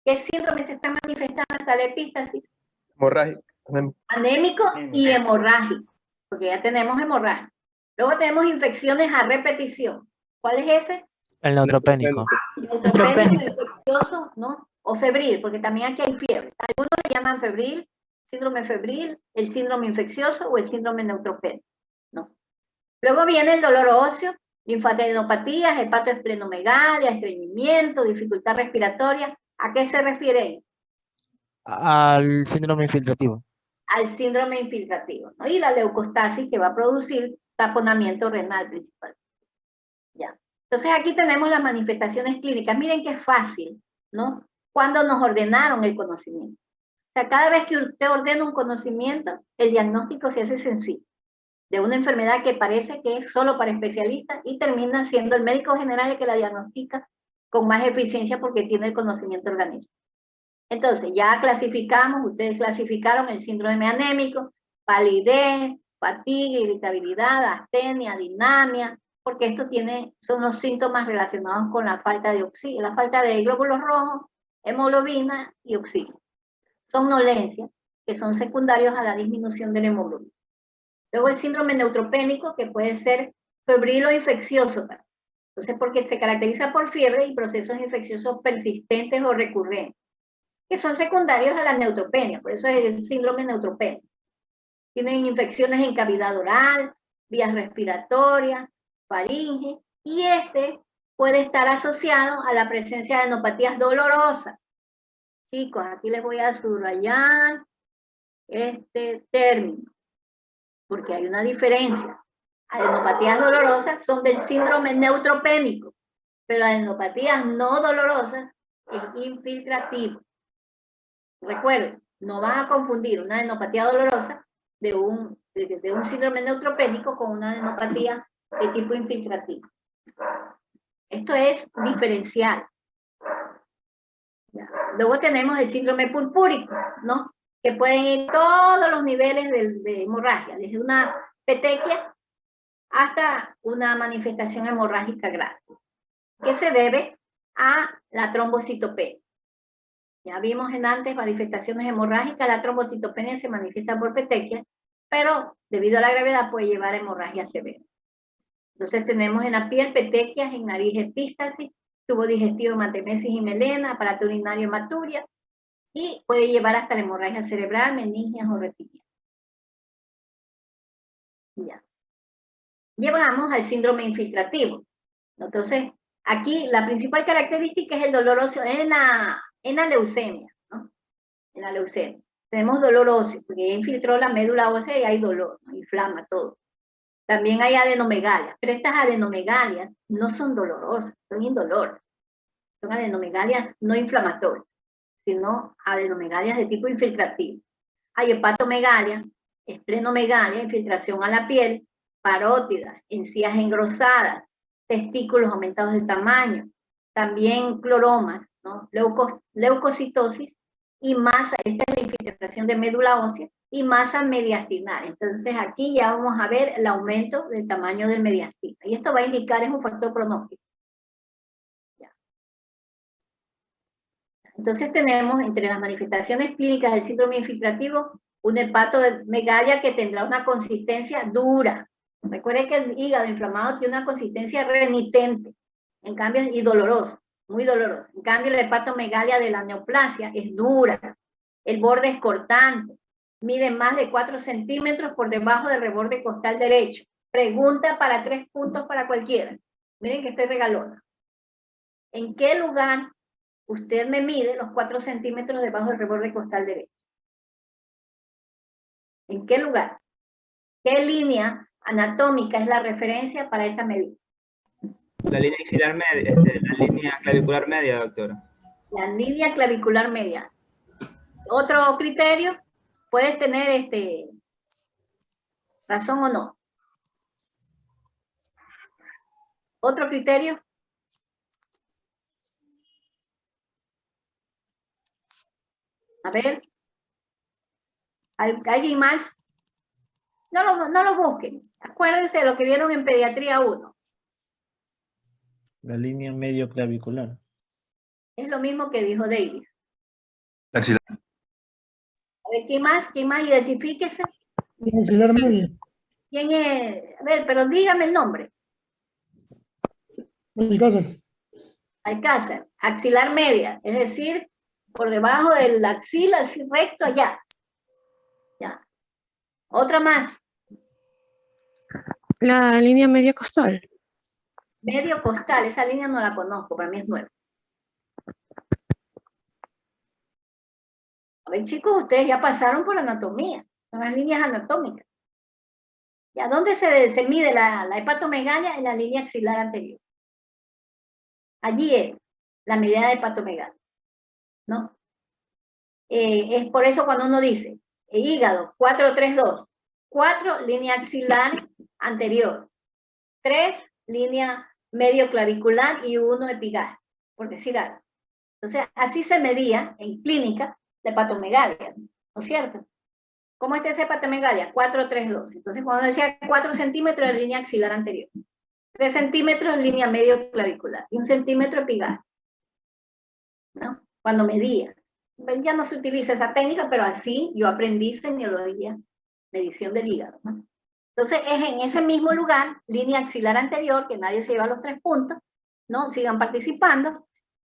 S1: ¿Qué síndrome se está manifestando hasta la epístasis?
S9: Hemorrágico.
S1: Anémico y hemorrágico, porque ya tenemos hemorragia. Luego tenemos infecciones a repetición. ¿Cuál es ese?
S5: El neutropénico.
S1: Neutropénico, infeccioso, ¿no? O febril, porque también aquí hay fiebre. Algunos le llaman febril, síndrome febril, el síndrome infeccioso o el síndrome neutropénico, ¿no? Luego viene el dolor óseo, linfadenopatías, hepatoesplenomegalia, estreñimiento, dificultad respiratoria. ¿A qué se refiere?
S5: Al síndrome infiltrativo.
S1: Al síndrome infiltrativo, ¿no? Y la leucostasis que va a producir taponamiento renal principal. Ya. Entonces aquí tenemos las manifestaciones clínicas. Miren qué fácil, ¿no? Cuando nos ordenaron el conocimiento. O sea, cada vez que usted ordena un conocimiento, el diagnóstico se hace sencillo. De una enfermedad que parece que es solo para especialistas y termina siendo el médico general el que la diagnostica con más eficiencia porque tiene el conocimiento orgánico. Entonces, ya clasificamos, ustedes clasificaron el síndrome anémico, palidez, fatiga, irritabilidad, astenia, dinamia, porque esto son los síntomas relacionados con la falta de oxígeno, la falta de glóbulos rojos, hemoglobina y oxígeno. Somnolencia, que son secundarios a la disminución de la hemoglobina. Luego el síndrome neutropénico, que puede ser febril o infeccioso. Entonces, porque se caracteriza por fiebre y procesos infecciosos persistentes o recurrentes, que son secundarios a la neutropenia, por eso es el síndrome neutropénico. Tienen infecciones en cavidad oral, vías respiratorias, faringe, y este puede estar asociado a la presencia de adenopatías dolorosas. Chicos, aquí les voy a subrayar este término, porque hay una diferencia. Adenopatías dolorosas son del síndrome neutropénico, pero adenopatías no dolorosas es infiltrativo. Recuerden, no van a confundir una adenopatía dolorosa de un síndrome neutropénico con una adenopatía de tipo infiltrativo. Esto es diferencial. Luego tenemos el síndrome purpúrico, ¿no? Que pueden ir todos los niveles de hemorragia, desde una petequia hasta una manifestación hemorrágica grave, que se debe a la trombocitopenia. Ya vimos en antes manifestaciones hemorrágicas, la trombocitopenia se manifiesta por petequia, pero debido a la gravedad puede llevar a hemorragia severa. Entonces tenemos en la piel petequias, en nariz epístasis, tubo digestivo, hematemesis y melena, aparato urinario, hematuria, y puede llevar hasta la hemorragia cerebral, meningias o retinitis. Ya. Llegamos al síndrome infiltrativo. Entonces, aquí la principal característica es el dolor óseo en la leucemia, ¿no? En la leucemia. Tenemos dolor óseo, porque ya infiltró la médula ósea y hay dolor, ¿no? Inflama todo. También hay adenomegalias, pero estas adenomegalias no son dolorosas, son indoloras. Son adenomegalias no inflamatorias, sino adenomegalias de tipo infiltrativo. Hay hepatomegalia, esplenomegalia, infiltración a la piel, parótidas, encías engrosadas, testículos aumentados de tamaño, también cloromas, ¿no? Leucocitosis y masa, esta es la infiltración de médula ósea, y masa mediastinal. Entonces aquí ya vamos a ver el aumento del tamaño del mediastino. Y esto va a indicar, es un factor pronóstico. Ya. Entonces tenemos entre las manifestaciones clínicas del síndrome infiltrativo un hepatomegalia que tendrá una consistencia dura, Recuerden que el hígado inflamado tiene una consistencia remitente, en cambio, y dolorosa, muy dolorosa. En cambio, la hepatomegalia de la neoplasia es dura, el borde es cortante, mide más de 4 centímetros por debajo del reborde costal derecho. Pregunta para 3 puntos para cualquiera. Miren que estoy regalona. ¿En qué lugar usted me mide los 4 centímetros debajo del reborde costal derecho? ¿En qué lugar? ¿Qué línea anatómica es la referencia para esa medida?
S6: La línea axilar media, la línea clavicular media, doctora.
S1: La línea clavicular media. Otro criterio, puedes tener razón o no. Otro criterio. A ver. ¿Alguien más? No lo busquen. Acuérdense de lo que vieron en pediatría 1.
S4: La línea medio clavicular.
S1: Es lo mismo que dijo Davis.
S9: Axilar.
S1: A ver, ¿quién más? ¿Quién más? Identifíquese.
S7: Línea axilar media.
S1: ¿Quién es? A ver, pero dígame el nombre.
S7: Alcázar.
S1: Alcázar. Axilar media. Es decir, por debajo del axila, así recto allá. Ya. Otra más.
S10: La línea media costal.
S1: Medio costal. Esa línea no la conozco. Para mí es nueva. A ver, chicos, ustedes ya pasaron por anatomía. Son las líneas anatómicas. ¿Ya dónde se mide la hepatomegalia? En la línea axilar anterior. Allí es la medida de hepatomegalia, ¿no? Es por eso cuando uno dice, hígado, 4-3-2, 4, línea axilar anterior, 3, línea medio clavicular y 1 epigastrial, por decir algo. Entonces, así se medía en clínica la hepatomegalia, ¿no es cierto? ¿Cómo está esa hepatomegalia? 4-3-2. Entonces, cuando decía 4 centímetros de línea axilar anterior, 3 centímetros en línea medio clavicular y 1 centímetro epigastrial, ¿no? Cuando medía. Ya no se utiliza esa técnica, pero así yo aprendí semiología, medición del hígado, ¿no? Entonces, es en ese mismo lugar, línea axilar anterior, que nadie se lleva los 3 puntos, ¿no? Sigan participando,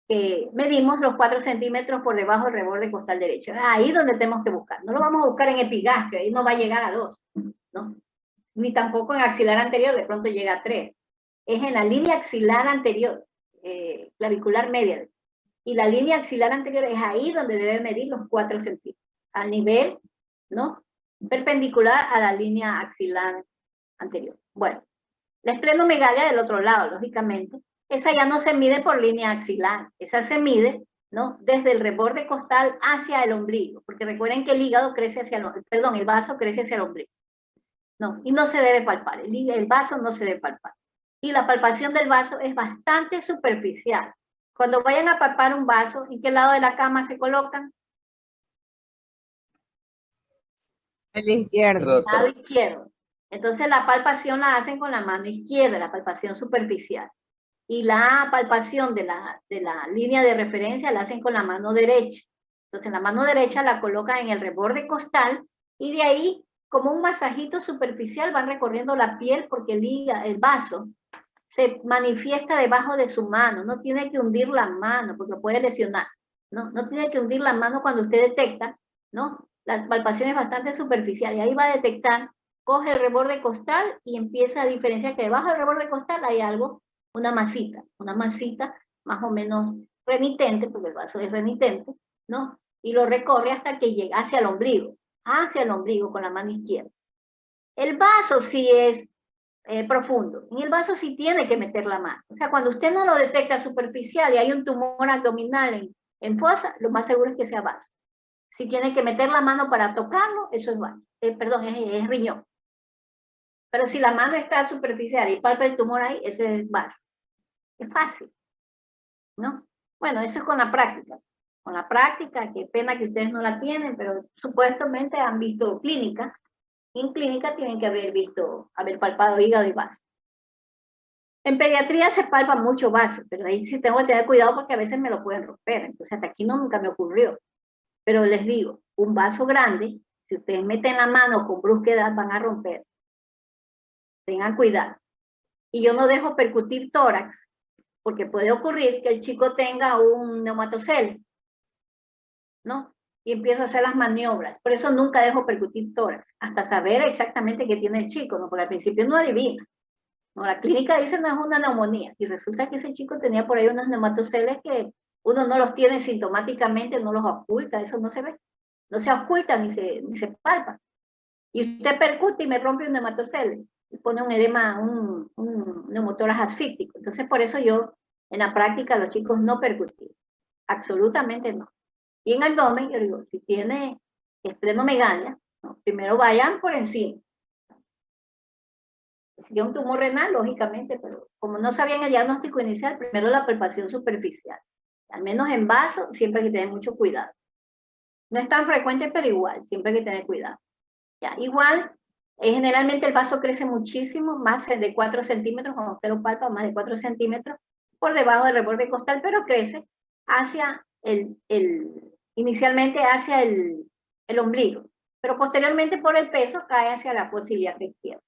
S1: que medimos los 4 centímetros por debajo del reborde costal derecho. Ahí donde tenemos que buscar. No lo vamos a buscar en epigastrio, ahí no va a llegar a 2, ¿no? Ni tampoco en axilar anterior, de pronto llega a 3. Es en la línea axilar anterior, clavicular media. Y la línea axilar anterior es ahí donde debe medir los 4 centímetros, al nivel, ¿no? Perpendicular a la línea axilar anterior. Bueno, la esplenomegalia del otro lado, lógicamente, esa ya no se mide por línea axilar, esa se mide, ¿no? Desde el reborde costal hacia el ombligo, porque recuerden que el hígado crece hacia el vaso crece hacia el ombligo. No, y no se debe palpar, el vaso no se debe palpar. Y la palpación del vaso es bastante superficial. Cuando vayan a palpar un vaso, ¿en qué lado de la cama se colocan?
S10: El izquierdo.
S1: Lado izquierdo. Entonces la palpación la hacen con la mano izquierda, la palpación superficial. Y la palpación de la línea de referencia la hacen con la mano derecha. Entonces la mano derecha la colocan en el reborde costal y de ahí, como un masajito superficial, van recorriendo la piel porque el vaso se manifiesta debajo de su mano. No tiene que hundir la mano porque puede lesionar. No tiene que hundir la mano cuando usted detecta, ¿no? La palpación es bastante superficial y ahí va a detectar, coge el reborde costal y empieza a diferenciar que debajo del reborde costal hay algo, una masita más o menos remitente, porque el vaso es remitente, ¿no? Y lo recorre hasta que llega hacia el ombligo con la mano izquierda. El vaso sí es profundo. En el vaso sí tiene que meter la mano. O sea, cuando usted no lo detecta superficial y hay un tumor abdominal en fosa, lo más seguro es que sea vaso. Si tiene que meter la mano para tocarlo, eso es vaso. Es riñón. Pero si la mano está superficial y palpa el tumor ahí, eso es vaso. Es fácil, ¿no? Bueno, eso es con la práctica. Con la práctica, qué pena que ustedes no la tienen, pero supuestamente han visto clínica. En clínica tienen que haber palpado hígado y vaso. En pediatría se palpa mucho vaso, pero ahí sí tengo que tener cuidado porque a veces me lo pueden romper. Entonces hasta aquí nunca me ocurrió. Pero les digo, un vaso grande, si ustedes meten la mano con brusquedad van a romper. Tengan cuidado. Y yo no dejo percutir tórax, porque puede ocurrir que el chico tenga un neumatocele, ¿no? Y empiezo a hacer las maniobras. Por eso nunca dejo percutir tórax, hasta saber exactamente qué tiene el chico, ¿no? Porque al principio no adivina. No, la clínica dice no es una neumonía, y resulta que ese chico tenía por ahí unos neumatoceles que uno no los tiene sintomáticamente, no los oculta, eso no se ve. No se oculta ni se palpa. Y usted percute y me rompe un neumatocele, y pone un edema, un neumotórax asfíctico. Entonces, por eso yo, en la práctica, los chicos no percutían. Absolutamente no. Y en abdomen, yo digo, si tiene esplenomegalia, ¿no? Primero vayan por encima. Si tiene un tumor renal, lógicamente, pero como no sabían el diagnóstico inicial, primero la palpación superficial. Al menos en vaso, siempre hay que tener mucho cuidado. No es tan frecuente, pero igual, siempre hay que tener cuidado. Ya, igual, generalmente el vaso crece muchísimo, más de 4 centímetros, cuando usted lo palpa, más de 4 centímetros, por debajo del reborde costal, pero crece hacia inicialmente hacia el ombligo, pero posteriormente por el peso cae hacia la fosa ilíaca izquierda.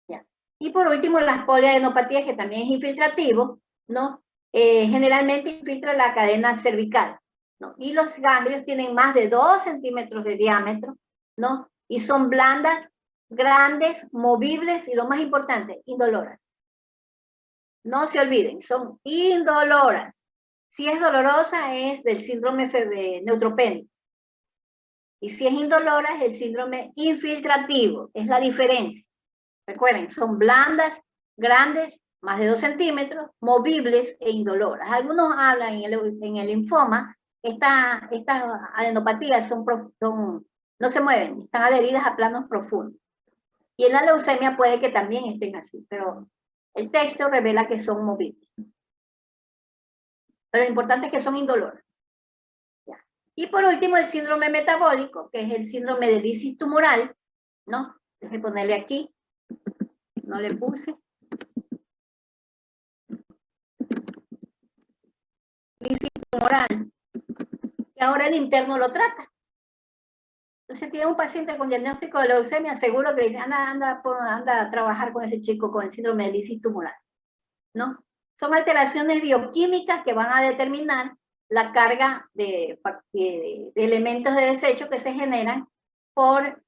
S1: Ya. Y por último, las poliadenopatías, que también es infiltrativo, ¿no? Generalmente infiltra la cadena cervical, ¿no? Y los ganglios tienen más de 2 centímetros de diámetro, ¿no? Y son blandas, grandes, movibles y lo más importante, indoloras. No se olviden, son indoloras. Si es dolorosa es del síndrome neutropénico. Y si es indolora es el síndrome infiltrativo. Es la diferencia. Recuerden, son blandas, grandes, más de 2 centímetros, movibles e indoloras. Algunos hablan en el linfoma, estas adenopatías no se mueven, están adheridas a planos profundos. Y en la leucemia puede que también estén así, pero el texto revela que son movibles. Pero lo importante es que son indoloras. Ya. Y por último, el síndrome metabólico, que es el síndrome de lisis tumoral, ¿no? Déjame ponerle aquí. No le puse. Lisis tumoral. Y ahora el interno lo trata. Entonces tiene un paciente con diagnóstico de leucemia, seguro que le dice, anda a trabajar con ese chico con el síndrome de lisis tumoral, ¿no? Son alteraciones bioquímicas que van a determinar la carga de elementos de desecho que se generan por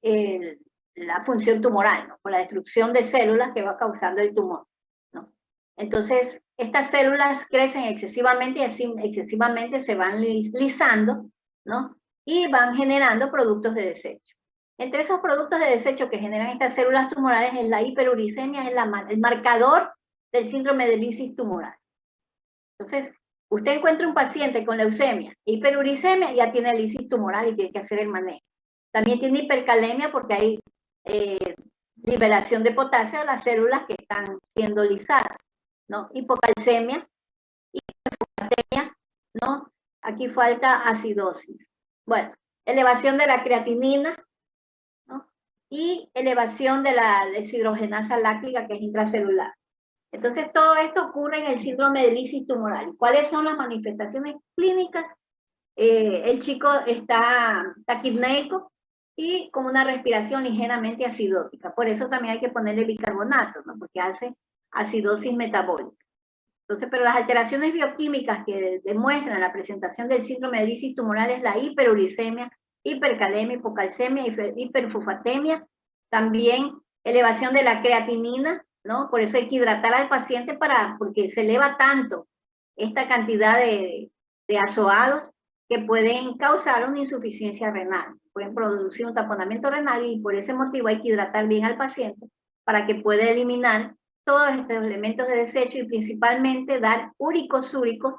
S1: la función tumoral, ¿no? Por la destrucción de células que va causando el tumor, ¿no? Entonces, estas células crecen excesivamente y así excesivamente se van lisando, ¿no? Y van generando productos de desecho. Entre esos productos de desecho que generan estas células tumorales, es la hiperuricemia, es el marcador del síndrome de lisis tumoral. Entonces, usted encuentra un paciente con leucemia, hiperuricemia, ya tiene lisis tumoral y tiene que hacer el manejo. También tiene hipercalemia porque hay liberación de potasio de las células que están siendo lisadas, ¿no? Hipocalcemia, hiperfocatemia, ¿no? Aquí falta acidosis. Bueno, elevación de la creatinina, ¿no? Y elevación de la deshidrogenasa láctica, que es intracelular. Entonces, todo esto ocurre en el síndrome de lisis tumoral. ¿Cuáles son las manifestaciones clínicas? El chico está taquipneico y con una respiración ligeramente acidótica. Por eso también hay que ponerle bicarbonato, ¿no? Porque hace acidosis metabólica. Entonces, pero las alteraciones bioquímicas que demuestran la presentación del síndrome de lisis tumoral es la hiperuricemia, hipercalemia, hipocalcemia, hiperfosfatemia, también elevación de la creatinina, ¿no? Por eso hay que hidratar al paciente porque se eleva tanto esta cantidad de azoados que pueden causar una insuficiencia renal, pueden producir un taponamiento renal y por ese motivo hay que hidratar bien al paciente para que pueda eliminar todos estos elementos de desecho y principalmente dar úricos súricos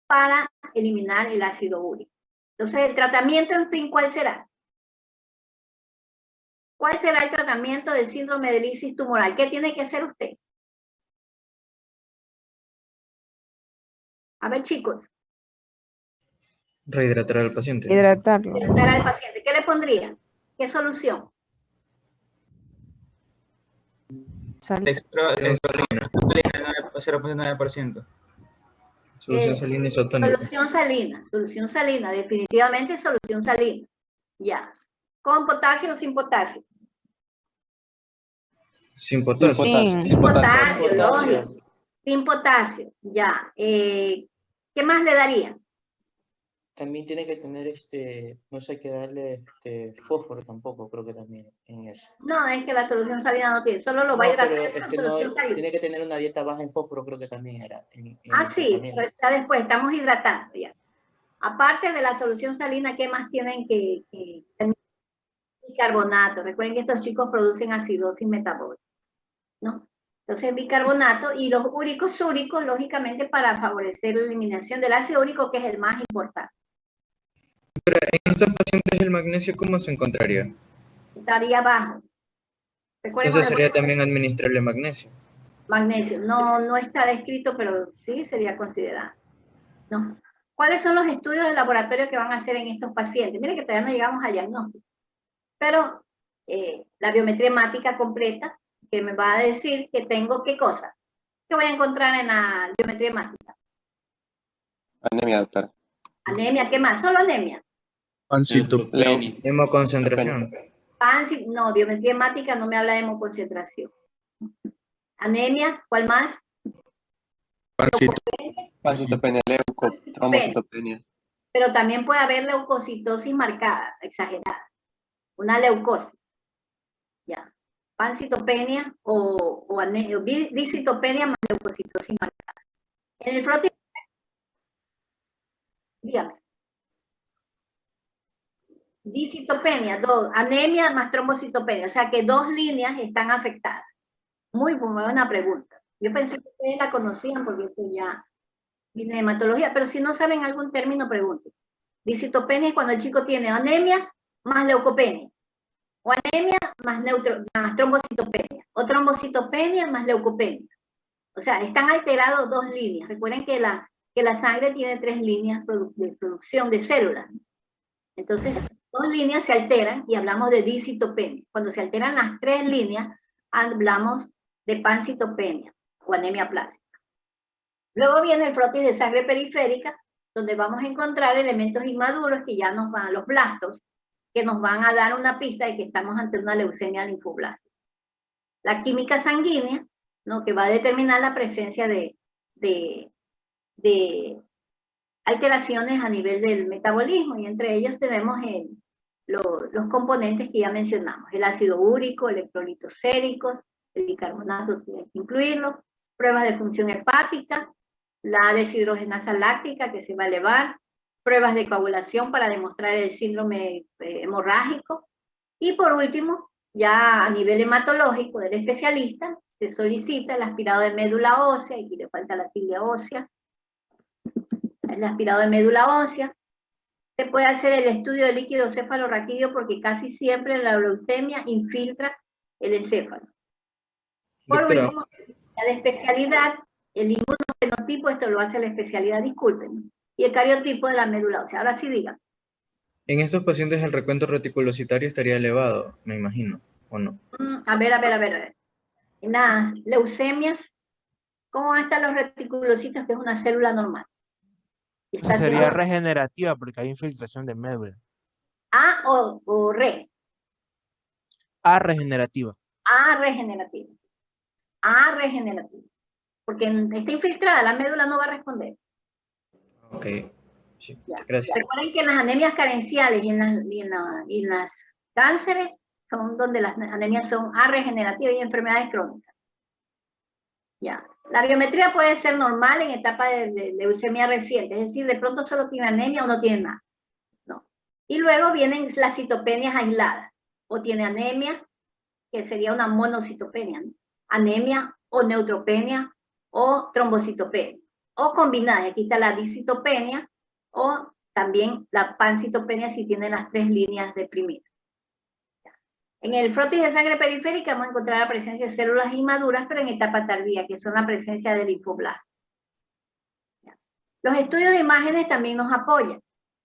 S1: para eliminar el ácido úrico. Entonces, el tratamiento, en fin, ¿cuál será? ¿Cuál será el tratamiento del síndrome de lisis tumoral? ¿Qué tiene que hacer usted? A ver, chicos.
S9: Rehidratar al paciente.
S10: Hidratarlo.
S1: Hidratar al paciente. ¿Qué le pondría? ¿Qué solución?
S6: Salina, 0.9%.
S9: Solución salina isotónica.
S1: Solución salina, definitivamente solución salina. Ya. ¿Con potasio o sin potasio?
S9: Sin potasio.
S10: Sin.
S1: Sin potasio,
S2: Potasio.
S1: lógico. Sin potasio, ya. ¿Qué más le daría?
S2: También tiene que tener no sé, hay que darle fósforo tampoco, creo que también en eso.
S1: No, es que la solución salina no tiene, solo lo va a
S2: No,
S1: hidratar
S2: pero
S1: en la solución salina.
S2: tiene que tener una dieta baja en fósforo, creo que también era. En
S1: Ah,
S2: el
S1: sí,
S2: tratamiento.
S1: pero está después, estamos hidratando ya. Aparte de la solución salina, ¿qué más tienen que bicarbonato? Recuerden que estos chicos producen acidosis metabólica, ¿no? Entonces bicarbonato y los úricos súricos, lógicamente, para favorecer la eliminación del ácido úrico, que es el más importante.
S9: En estos pacientes el magnesio, ¿cómo se encontraría?
S1: Estaría bajo. Recuerden
S9: Entonces
S1: cuando
S9: sería también administrarle magnesio.
S1: magnesio, no está descrito, pero sí sería considerado, ¿no? ¿Cuáles son los estudios de laboratorio que van a hacer en estos pacientes? Miren que todavía no llegamos al diagnóstico, pero la biometría hemática completa, que me va a decir que tengo qué cosa, que voy a encontrar en la biometría hemática.
S11: Anemia, doctora.
S1: Anemia, ¿qué más? Solo anemia.
S9: Pancitopenia. Hemoconcentración.
S1: No, biometría hemática no me habla de hemoconcentración. Anemia, ¿cuál más?
S11: Pancitopenia, trombocitopenia.
S1: Pero también puede haber leucocitosis marcada, exagerada. Una leucosis. Ya. Pancitopenia o discitopenia más leucocitosis marcada. En el frotis, dígame. Discitopenia, anemia más trombocitopenia, o sea que 2 líneas están afectadas. Muy buena pregunta. Yo pensé que ustedes la conocían porque eso ya viene de hematología, pero si no saben algún término, pregunten. Discitopenia es cuando el chico tiene anemia más leucopenia, o anemia más trombocitopenia, o trombocitopenia más leucopenia. O sea, están alterados 2 líneas. Recuerden que la sangre tiene 3 líneas de producción de células. Entonces, 2 líneas se alteran y hablamos de discitopenia. Cuando se alteran las 3 líneas, hablamos de pancitopenia o anemia plástica. Luego viene el frotis de sangre periférica, donde vamos a encontrar elementos inmaduros que ya nos van, los blastos, que nos van a dar una pista de que estamos ante una leucemia linfoblástica. La química sanguínea, ¿no?, que va a determinar la presencia de alteraciones a nivel del metabolismo, y entre ellos tenemos los componentes que ya mencionamos, el ácido úrico, electrolitos séricos, el bicarbonato, tiene que incluirlo, pruebas de función hepática, la deshidrogenasa láctica que se va a elevar, pruebas de coagulación para demostrar el síndrome hemorrágico, y por último, ya a nivel hematológico del especialista, se solicita el aspirado de médula ósea, y aquí le falta la tilia ósea, el aspirado de médula ósea. Se puede hacer el estudio de líquido cefalorraquídeo porque casi siempre la leucemia infiltra el encéfalo. Por último, la de especialidad, el inmunofenotipo, esto lo hace la especialidad, disculpen, y el cariotipo de la médula ósea. Ahora sí digan.
S9: En estos pacientes el recuento reticulocitario estaría elevado, me imagino, ¿o no?
S1: A ver. En las leucemias, ¿cómo van a estar los reticulocitos, que es una célula normal?
S5: Sería regenerativa porque hay infiltración de médula.
S1: A o re.
S5: A regenerativa.
S1: A regenerativa. A regenerativa. Porque está infiltrada, la médula no va a responder.
S9: Ok, sí, gracias.
S1: Recuerden que en las anemias carenciales y en las cánceres son donde las anemias son A regenerativas y enfermedades crónicas. Ya. La biometría puede ser normal en etapa de leucemia reciente, es decir, de pronto solo tiene anemia o no tiene nada. No. Y luego vienen las citopenias aisladas, o tiene anemia, que sería una monocitopenia, ¿no?, anemia o neutropenia o trombocitopenia, o combinada, aquí está la discitopenia, o también la pancitopenia si tiene las 3 líneas deprimidas. En el frotis de sangre periférica vamos a encontrar la presencia de células inmaduras, pero en etapa tardía, que son la presencia de linfoblastos. Los estudios de imágenes también nos apoyan.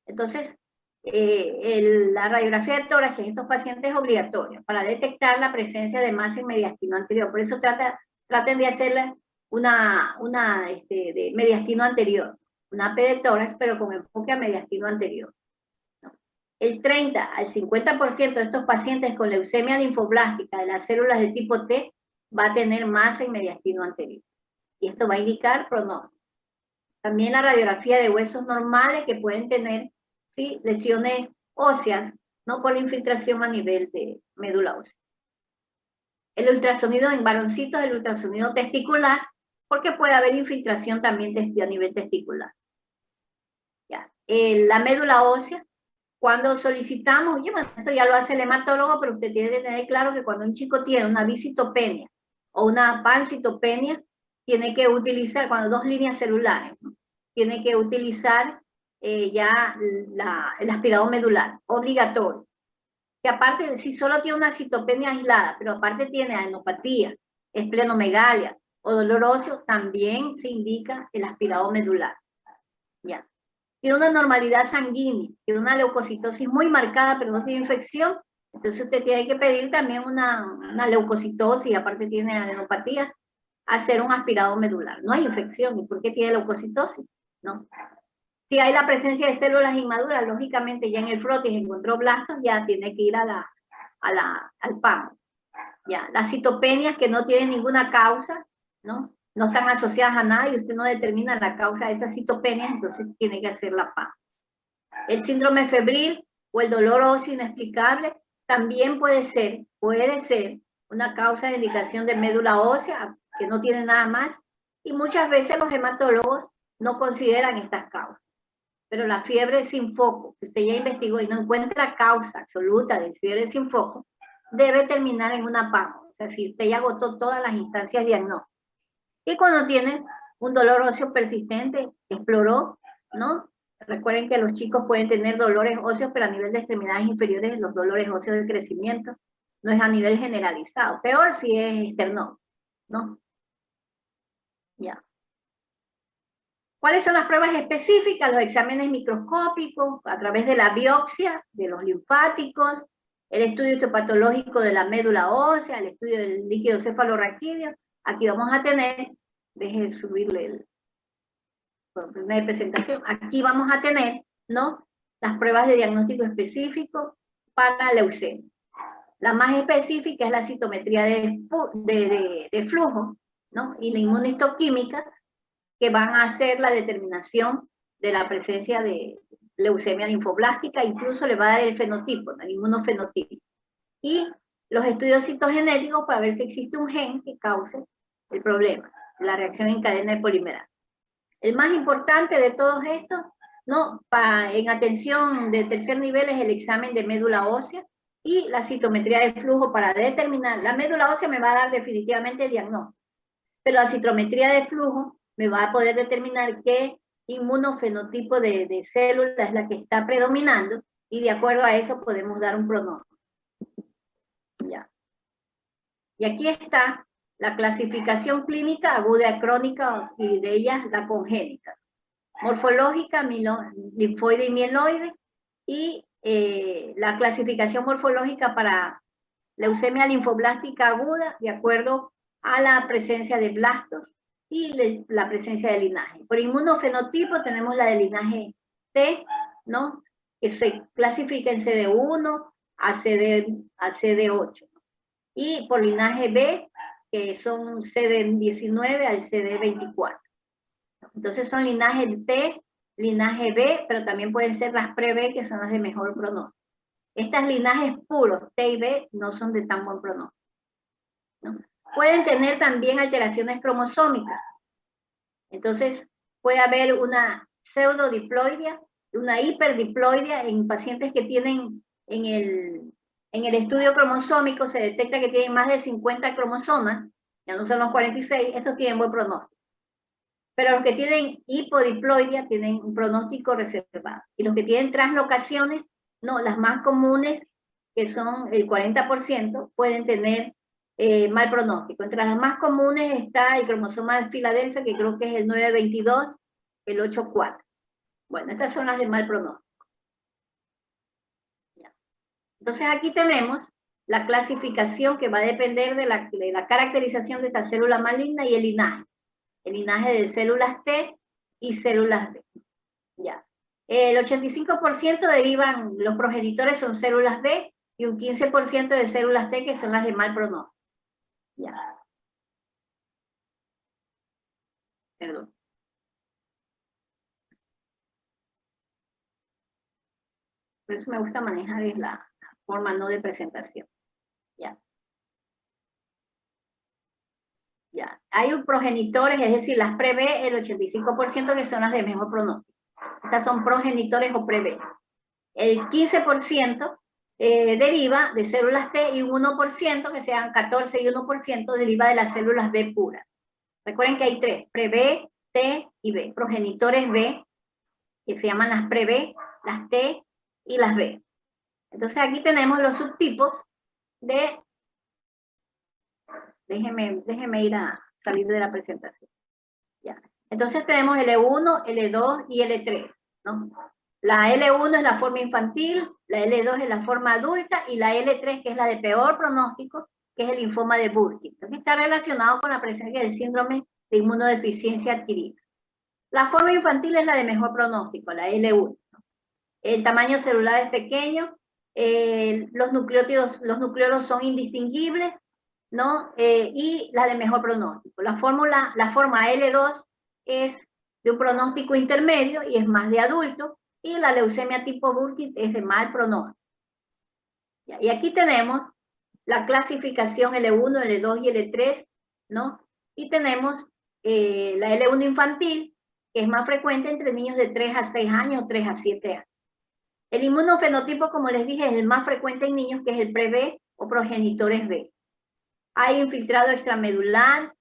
S1: Entonces, la radiografía de tórax en estos pacientes es obligatoria para detectar la presencia de masa en mediastino anterior. Por eso traten de hacerle de mediastino anterior, una AP de tórax, pero con enfoque a mediastino anterior. El 30 al 50% de estos pacientes con leucemia linfoblástica de las células de tipo T va a tener masa y mediastino anterior. Y esto va a indicar pronóstico. También la radiografía de huesos normales que pueden tener, ¿sí?, lesiones óseas, no por la infiltración a nivel de médula ósea. El ultrasonido en varoncitos, el ultrasonido testicular, porque puede haber infiltración también a nivel testicular. Ya. La médula ósea, cuando solicitamos, esto ya lo hace el hematólogo, pero usted tiene que tener claro que cuando un chico tiene una visitopenia o una pancitopenia, tiene que utilizar, cuando dos líneas celulares, ¿no?, tiene que utilizar ya el aspirado medular, obligatorio. Que aparte, si solo tiene una citopenia aislada, pero aparte tiene adenopatía, esplenomegalia o dolor óseo, también se indica el aspirado medular. Ya. Tiene una normalidad sanguínea, tiene una leucocitosis muy marcada, pero no tiene infección, entonces usted tiene que pedir también una leucocitosis, aparte tiene adenopatía, hacer un aspirado medular. No hay infección. ¿Y por qué tiene leucocitosis? No. Si hay la presencia de células inmaduras, lógicamente ya en el frotis encontró blastos, ya tiene que ir al PAM. Ya. Las citopenias que no tienen ninguna causa, ¿no?, no están asociadas a nada y usted no determina la causa de esas citopenias, entonces tiene que hacer la PAM. El síndrome febril o el dolor óseo inexplicable también puede ser una causa de indicación de médula ósea que no tiene nada más, y muchas veces los hematólogos no consideran estas causas. Pero la fiebre sin foco, que usted ya investigó y no encuentra causa absoluta de fiebre sin foco, debe terminar en una PAM. O sea, si usted ya agotó todas las instancias diagnósticas. Y cuando tiene un dolor óseo persistente, exploró, ¿no? Recuerden que los chicos pueden tener dolores óseos, pero a nivel de extremidades inferiores, los dolores óseos de crecimiento, no es a nivel generalizado. Peor si es externo, ¿no? Ya. ¿Cuáles son las pruebas específicas? Los exámenes microscópicos, a través de la biopsia de los linfáticos, el estudio histopatológico de la médula ósea, el estudio del líquido cefalorraquídeo. Aquí vamos a tener, deje subirle por primera presentación, aquí vamos a tener, ¿no?, las pruebas de diagnóstico específico para leucemia. La más específica es la citometría de flujo, ¿no?, y la inmunohistoquímica, que van a hacer la determinación de la presencia de leucemia linfoblástica, incluso le va a dar el fenotipo, el inmunofenotipo. Y los estudios citogenéticos para ver si existe un gen que cause el problema, la reacción en cadena de polimerasa. El más importante de todos estos, ¿no?, en atención de tercer nivel, es el examen de médula ósea y la citometría de flujo para determinar. La médula ósea me va a dar definitivamente el diagnóstico, pero la citometría de flujo me va a poder determinar qué inmunofenotipo de célula es la que está predominando, y de acuerdo a eso podemos dar un pronóstico. Ya. Y aquí está la clasificación clínica aguda, crónica, y de ellas la congénita. Morfológica, linfoide y mieloide, y la clasificación morfológica para leucemia linfoblástica aguda, de acuerdo a la presencia de blastos y la presencia de linaje. Por inmunofenotipo tenemos la de linaje T, ¿no?, que se clasifica en CD1 a CD8. Y por linaje B, que son CD19 al CD24. Entonces son linaje T, linaje B, pero también pueden ser las pre-B, que son las de mejor pronóstico. Estas linajes puros, T y B, no son de tan buen pronóstico, ¿no? Pueden tener también alteraciones cromosómicas. Entonces puede haber una pseudodiploidia, una hiperdiploidia en pacientes que tienen en el estudio cromosómico, se detecta que tienen más de 50 cromosomas, ya no son los 46, estos tienen buen pronóstico. Pero los que tienen hipodiploidia tienen un pronóstico reservado. Y los que tienen translocaciones, no, las más comunes, que son el 40%, pueden tener mal pronóstico. Entre las más comunes está el cromosoma de Filadelfia, que creo que es el 922, el 84. Bueno, estas son las de mal pronóstico. Ya. Entonces aquí tenemos la clasificación que va a depender de la caracterización de esta célula maligna y el linaje de células T y células B. Ya. El 85% derivan, los progenitores son células B, y un 15% de células T, que son las de mal pronóstico. Ya. Perdón. Por eso me gusta manejar es la forma no de presentación. Ya. Ya. Hay un progenitores, es decir, las pre-B, el 85% que son las de mejor pronóstico. Estas son progenitores o pre-B. El 15% deriva de células T y un 1%, que sean 14 y 1%, deriva de las células B puras. Recuerden que hay tres, pre-B, T y B. Progenitores B, que se llaman las pre-B, las T y las B. Entonces aquí tenemos los subtipos de... Déjeme ir a salir de la presentación. Ya. Entonces tenemos L1, L2 y L3, ¿no? La L1 es la forma infantil, la L2 es la forma adulta y la L3, que es la de peor pronóstico, que es el linfoma de Burkitt. Entonces está relacionado con la presencia del síndrome de inmunodeficiencia adquirida. La forma infantil es la de mejor pronóstico, la L1. El tamaño celular es pequeño, los nucleolos son indistinguibles, ¿no? Y la de mejor pronóstico. La forma L2 es de un pronóstico intermedio y es más de adulto, y la leucemia tipo Burkitt es de mal pronóstico. Y aquí tenemos la clasificación L1, L2 y L3, ¿no? Y tenemos la L1 infantil, que es más frecuente entre niños de 3 a 6 años o 3 a 7 años. El inmunofenotipo, como les dije, es el más frecuente en niños, que es el pre-B o progenitores B. Hay infiltrado extramedular,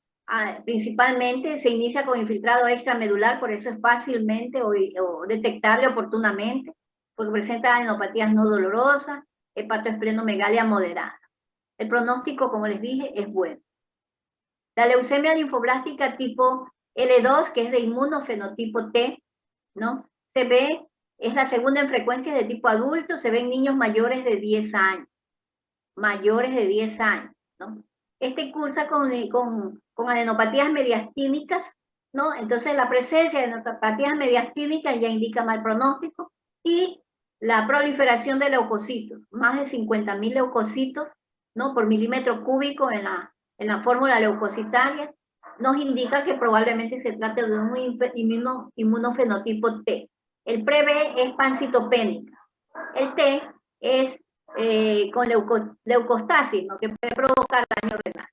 S1: principalmente se inicia con infiltrado extramedular, por eso es fácilmente o detectable oportunamente, porque presenta adenopatías no dolorosas, hepatoesplenomegalia moderada. El pronóstico, como les dije, es bueno. La leucemia linfoblástica tipo L2, que es de inmunofenotipo T, ¿no? Se ve, es la segunda en frecuencia de tipo adulto, se ve en niños mayores de 10 años. Mayores de 10 años, ¿no? Este cursa con adenopatías mediastínicas, ¿no? Entonces la presencia de adenopatías mediastínicas ya indica mal pronóstico, y la proliferación de leucocitos, más de 50.000 leucocitos, ¿no? Por milímetro cúbico en la fórmula leucocitaria, nos indica que probablemente se trate de un inmunofenotipo T. El pre-B es pancitopénica. El T es con leucostasis, ¿no? Que puede provocar daño renal.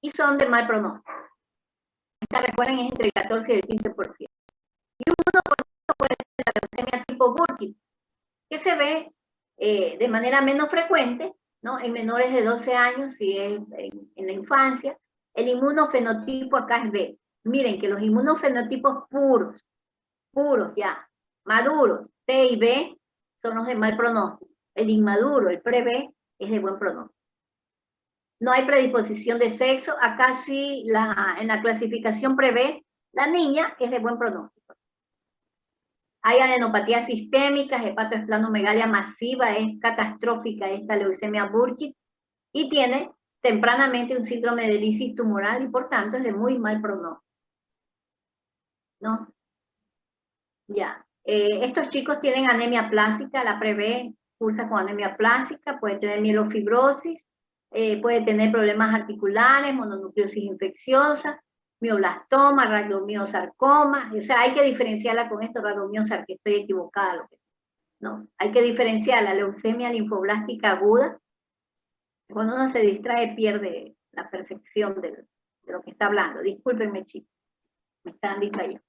S1: Y son de mal pronóstico. Esta, recuerden, es entre el 14 y el 15%. Y un 1% puede ser la leucemia tipo Burkitt, que se ve de manera menos frecuente, ¿no? En menores de 12 años, si es en la infancia. El inmunofenotipo acá es B. Miren que los inmunofenotipos puros ya, maduros, T y B, son los de mal pronóstico. El inmaduro, el pre-B, es de buen pronóstico. No hay predisposición de sexo. Acá sí, en la clasificación pre-B, la niña es de buen pronóstico. Hay adenopatías sistémicas, hepatoesplanomegalia masiva, es catastrófica esta leucemia Burkitt, y tiene tempranamente un síndrome de lisis tumoral, y por tanto es de muy mal pronóstico, ¿no? Ya. Estos chicos tienen anemia plástica, la pre-B cursa con anemia plástica, puede tener mielofibrosis, puede tener problemas articulares, mononucleosis infecciosa, mioblastoma, radiomiosarcoma. O sea, hay que diferenciarla con esto, radiomiosarcoma, que estoy equivocada. No, hay que diferenciar la leucemia linfoblástica aguda. Cuando uno se distrae, pierde la percepción de lo que está hablando. Discúlpenme, chicos, me están distrayendo.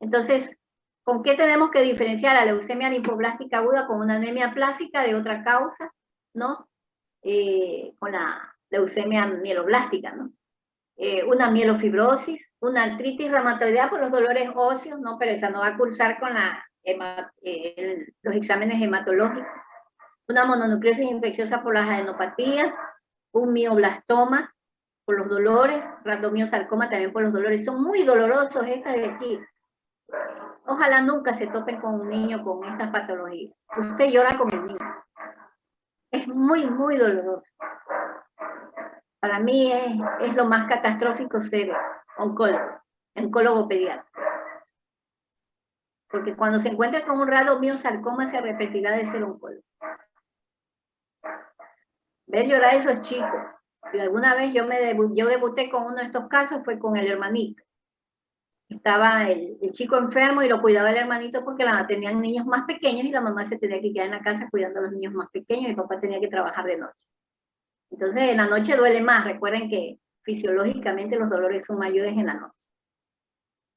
S1: Entonces, ¿con qué tenemos que diferenciar la leucemia linfoblástica aguda con una anemia plástica de otra causa, ¿no? Con la leucemia mieloblástica, ¿no? Una mielofibrosis, una artritis reumatoidea por los dolores óseos, ¿no? Pero esa no va a cursar con los exámenes hematológicos. Una mononucleosis infecciosa por las adenopatías, un mioblastoma por los dolores, radiomiosarcoma también por los dolores. Son muy dolorosos estas de aquí. Ojalá nunca se topen con un niño con estas patologías. Usted llora con el niño. Es muy, muy doloroso. Para mí es lo más catastrófico ser oncólogo pediatra. Porque cuando se encuentra con un radiomiosarcoma se arrepentirá de ser oncólogo. Ver llorar a esos chicos. Y alguna vez yo debuté con uno de estos casos, fue con el hermanito. estaba el chico enfermo y lo cuidaba el hermanito porque tenían niños más pequeños y la mamá se tenía que quedar en la casa cuidando a los niños más pequeños y el papá tenía que trabajar de noche. Entonces en la noche duele más, recuerden que fisiológicamente los dolores son mayores en la noche.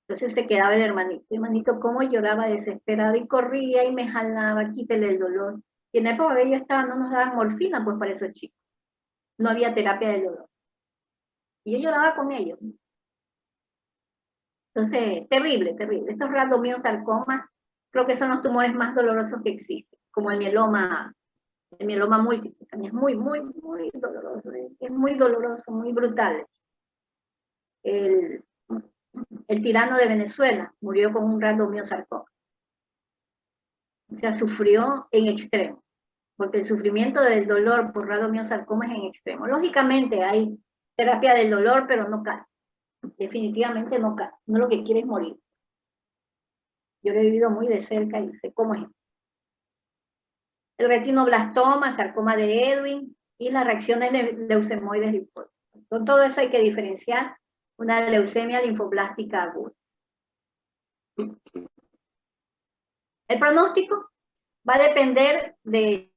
S1: Entonces se quedaba el hermanito cómo lloraba desesperado y corría y me jalaba, quítele el dolor. Y en la época que ellos estaban no nos daban morfina pues para esos chicos. No había terapia del dolor. Y yo lloraba con ellos. Entonces, terrible, terrible. Estos rhabdomyosarcomas creo que son los tumores más dolorosos que existen, como el mieloma múltiple. También es muy, muy, muy doloroso. Es muy doloroso, muy brutal. El tirano de Venezuela murió con un rhabdomyosarcoma. O sea, sufrió en extremo, porque el sufrimiento del dolor por rhabdomyosarcoma es en extremo. Lógicamente hay terapia del dolor, pero no cae. Definitivamente no cae. No lo que quiere es morir. Yo lo he vivido muy de cerca y sé cómo es. El retinoblastoma, sarcoma de Ewing y las reacciones leucemoides linfóticas. Con todo eso hay que diferenciar una leucemia linfoblástica aguda. El pronóstico va a depender del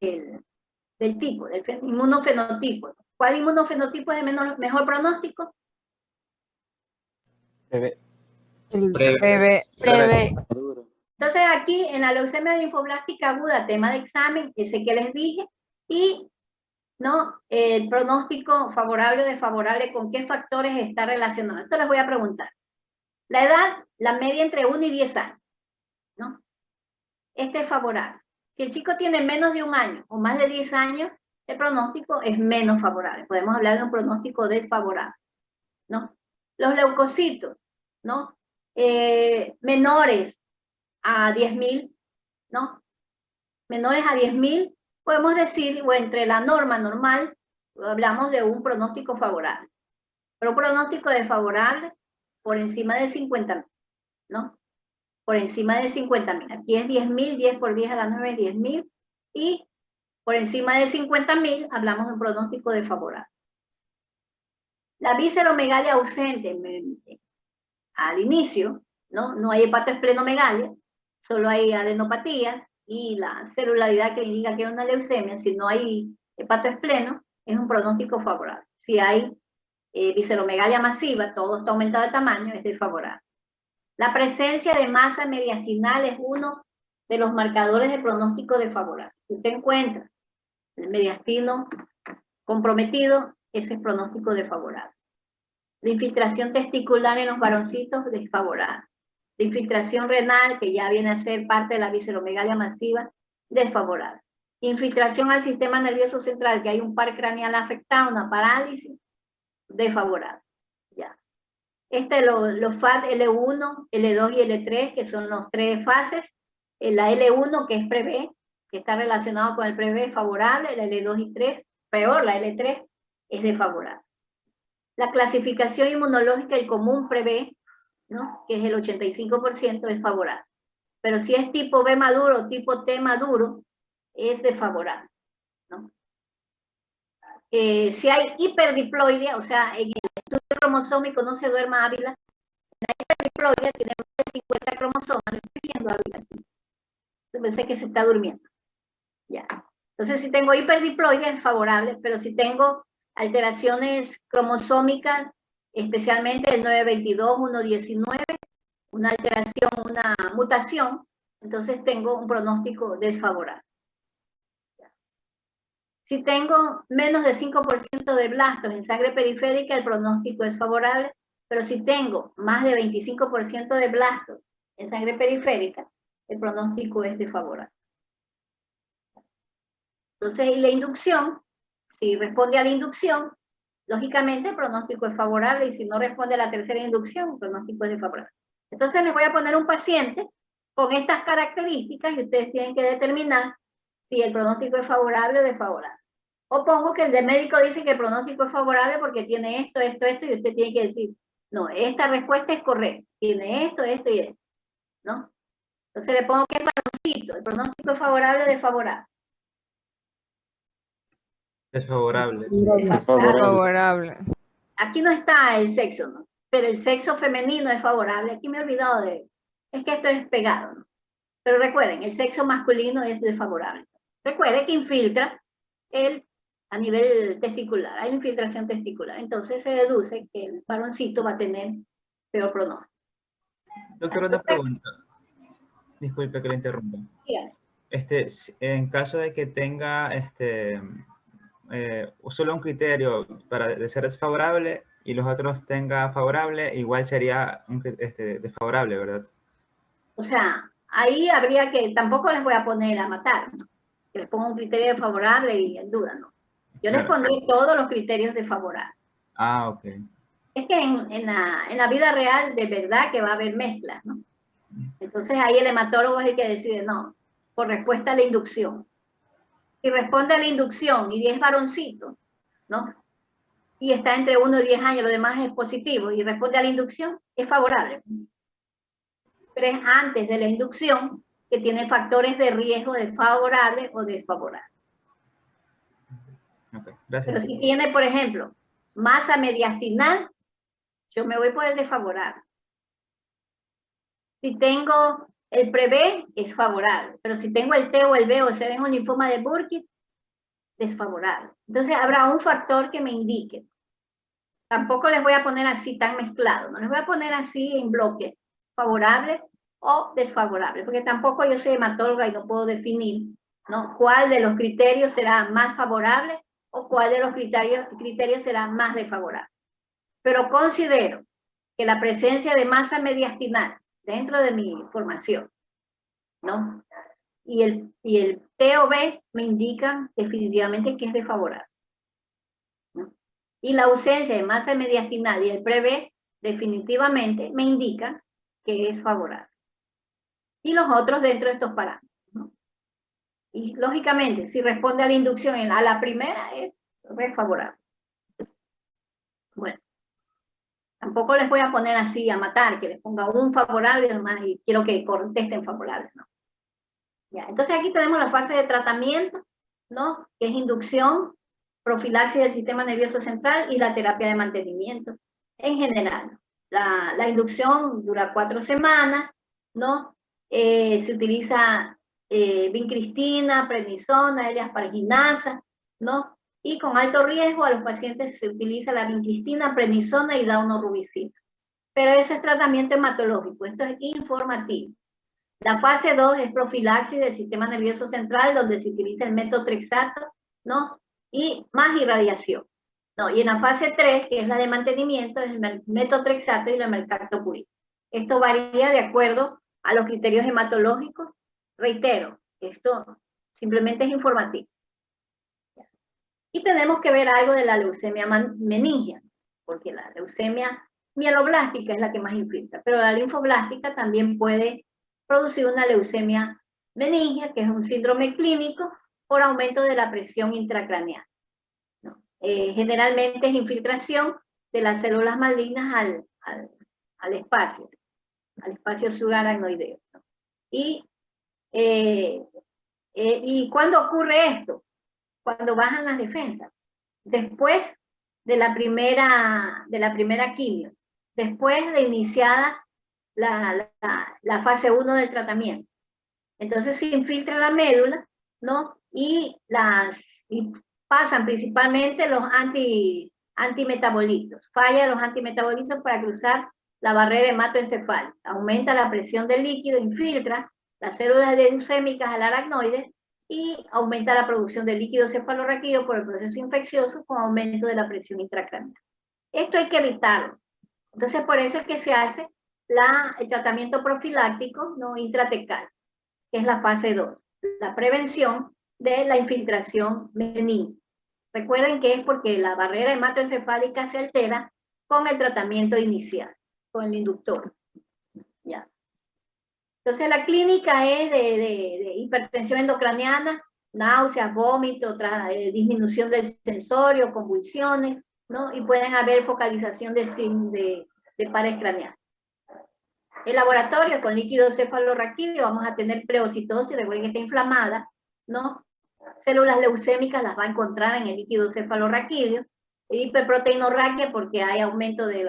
S1: tipo, del inmunofenotipo. ¿Cuál inmunofenotipo es el mejor pronóstico?
S5: Breve.
S10: Breve.
S1: Entonces aquí en la leucemia linfoblástica aguda, tema de examen, ese que les dije, y ¿no? El pronóstico favorable o desfavorable, ¿con qué factores está relacionado? Esto les voy a preguntar. La edad, la media entre 1 y 10 años, ¿no? Este es favorable. Si el chico tiene menos de 1 año o más de 10 años, el pronóstico es menos favorable. Podemos hablar de un pronóstico desfavorable, ¿no? Los leucocitos, ¿no? Menores a 10.000, ¿no? Menores a 10.000, podemos decir, o entre la norma normal, hablamos de un pronóstico favorable. Pero un pronóstico desfavorable por encima de 50.000, ¿no? Por encima de 50.000. Aquí es 10.000, 10 por 10 a la 9 es 10.000. Y por encima de 50.000 hablamos de un pronóstico desfavorable. La visceromegalia ausente al inicio, ¿no? No hay hepatoesplenomegalia, solo hay adenopatías y la celularidad que indica que es una leucemia. Si no hay hepatoespleno, es un pronóstico favorable. Si hay visceromegalia masiva, todo está aumentado de tamaño, es desfavorable. La presencia de masa mediastinal es uno de los marcadores de pronóstico desfavorable. Si usted encuentra el mediastino comprometido, ese es pronóstico desfavorable. La infiltración testicular en los varoncitos, desfavorable. La infiltración renal, que ya viene a ser parte de la visceromegalia masiva, desfavorable. Infiltración al sistema nervioso central, que hay un par craneal afectado, una parálisis, desfavorable. Ya. Los FAT L1, L2 y L3, que son los 3 fases. La L1, que es pre-B, que está relacionado con el pre-B, favorable. La L2 y 3, peor, la L3 es desfavorable. La clasificación inmunológica, el común pre-B, ¿no? Que es el 85%, es favorable. Pero si es tipo B maduro o tipo T maduro, es desfavorable, ¿no? Si hay hiperdiploidea, o sea, en el estudio cromosómico no se duerma Ávila, la hiperdiploidea tiene más de 50 cromosomas, no estoy viendo Ávila aquí. Pensé que se está durmiendo. Ya. Entonces, si tengo hiperdiploidea es favorable, pero si tengo alteraciones cromosómicas, especialmente el 922, 119, una alteración, una mutación, entonces tengo un pronóstico desfavorable. Si tengo menos de 5% de blastos en sangre periférica, el pronóstico es favorable, pero si tengo más de 25% de blastos en sangre periférica, el pronóstico es desfavorable. Entonces, y la inducción, si responde a la inducción, lógicamente el pronóstico es favorable, y si no responde a la tercera inducción, el pronóstico es desfavorable. Entonces les voy a poner un paciente con estas características y ustedes tienen que determinar si el pronóstico es favorable o desfavorable. O pongo que el de médico dice que el pronóstico es favorable porque tiene esto, esto, esto, y usted tiene que decir, no, esta respuesta es correcta, tiene esto, esto y esto, ¿no? Entonces le pongo que es varoncito, el pronóstico es favorable o desfavorable.
S6: Desfavorable.
S10: Favorable.
S1: Aquí no está el sexo, ¿no? pero el sexo femenino es favorable. Aquí me he olvidado es que esto es pegado, ¿no? Pero recuerden, el sexo masculino es desfavorable. Recuerden que infiltra a nivel testicular, hay infiltración testicular. Entonces se deduce que el varoncito va a tener peor pronóstico.
S6: Doctor, una pregunta. Disculpe que le interrumpa. En caso de que tenga solo un criterio de ser desfavorable y los otros tenga favorable, igual sería desfavorable, ¿verdad?
S1: O sea, ahí habría que, tampoco les voy a poner a matar, ¿no? Que les ponga un criterio desfavorable y en duda, ¿no? Yo les pondré todos los criterios desfavorables.
S6: Ah, ok.
S1: Es que en la vida real de verdad que va a haber mezclas, ¿no? Entonces ahí el hematólogo es el que decide, no, por respuesta a la inducción. Si responde a la inducción y 10 varoncitos, ¿no? Y está entre 1 y 10 años, lo demás es positivo, y responde a la inducción, es favorable. Pero es antes de la inducción que tiene factores de riesgo de favorable o desfavorable.
S6: Okay, gracias.
S1: Pero si tiene, por ejemplo, masa mediastinal, yo me voy por el desfavorable. Si tengo el pre-B, es favorable. Pero si tengo el T o el B o se ven un linfoma de Burkitt, desfavorable. Entonces habrá un factor que me indique. Tampoco les voy a poner así tan mezclado, no les voy a poner así en bloque, favorable o desfavorable, porque tampoco yo soy hematóloga y no puedo definir, ¿no?, cuál de los criterios será más favorable o cuál de los criterios será más desfavorable. Pero considero que la presencia de masa mediastinal dentro de mi formación, ¿no?, y el T o B me indican definitivamente que es desfavorable, ¿no? Y la ausencia de masa mediastinal y el pre-B definitivamente me indican que es favorable. Y los otros dentro de estos parámetros, ¿no? Y lógicamente, si responde a la inducción a la primera, es favorable. Bueno, tampoco les voy a poner así a matar, que les ponga un favorable y demás, y quiero que contesten favorables, ¿no? Ya, entonces aquí tenemos la fase de tratamiento, ¿no?, que es inducción, profilaxis del sistema nervioso central y la terapia de mantenimiento en general. La inducción dura 4 semanas, ¿no? Se utiliza vincristina, prednisona, L-asparginasa, ¿no? Y con alto riesgo a los pacientes se utiliza la vincristina, prednisona y daunorubicina. Pero ese es tratamiento hematológico, esto es informativo. La fase 2 es profilaxis del sistema nervioso central, donde se utiliza el metotrexato, ¿no?, y más irradiación, ¿no? Y en la fase 3, que es la de mantenimiento, es el metotrexato y la mercaptopurina. Esto varía de acuerdo a los criterios hematológicos. Reitero, esto simplemente es informativo. Y tenemos que ver algo de la leucemia meningia, porque la leucemia mieloblástica es la que más infiltra, pero la linfoblástica también puede producir una leucemia meningia, que es un síndrome clínico por aumento de la presión intracraneal, ¿no? Generalmente es infiltración de las células malignas al espacio subaracnoideo, ¿no? Y ¿cuándo ocurre esto? Cuando bajan las defensas, después de la primera quimio, después de iniciada la fase 1 del tratamiento. Entonces se infiltra la médula, ¿no?, y pasan principalmente los antimetabolitos. Fallan los antimetabolitos para cruzar la barrera hematoencefálica. Aumenta la presión del líquido, infiltra las células leucémicas al aracnoide y aumenta la producción de líquido cefalorraquídeo por el proceso infeccioso con aumento de la presión intracraneal. Esto hay que evitarlo. Entonces, por eso es que se hace el tratamiento profiláctico, ¿no?, intratecal, que es la fase 2, la prevención de la infiltración benigna. Recuerden que es porque la barrera hematoencefálica se altera con el tratamiento inicial, con el inductor. ¿Ya? Entonces la clínica es de hipertensión endocraniana, náuseas, vómito, disminución del sensorio, convulsiones, ¿no? Y pueden haber focalización de pares craneales. El laboratorio con líquido cefalorraquídeo vamos a tener preocitosis, recuerden que está inflamada, ¿no? Células leucémicas las va a encontrar en el líquido cefalorraquídeo, hiperproteinorraquia porque hay aumento de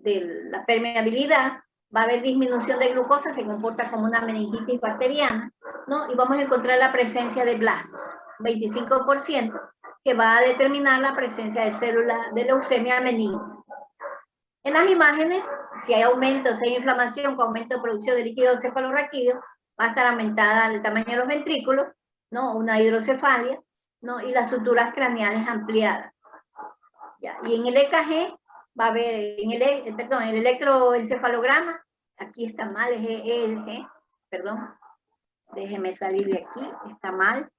S1: de la permeabilidad, va a haber disminución de glucosa, se comporta como una meningitis bacteriana, ¿no? Y vamos a encontrar la presencia de blasto, 25%, que va a determinar la presencia de células de leucemia meningia. En las imágenes, si hay aumento, si hay inflamación con aumento de producción de líquido encefalorraquídeo, va a estar aumentada el tamaño de los ventrículos, ¿no? Una hidrocefalia, ¿no? Y las suturas craneales ampliadas. Ya. Y en el EKG va a haber, en el electroencefalograma, aquí está mal, es EEG, perdón, déjeme salir de aquí, está mal.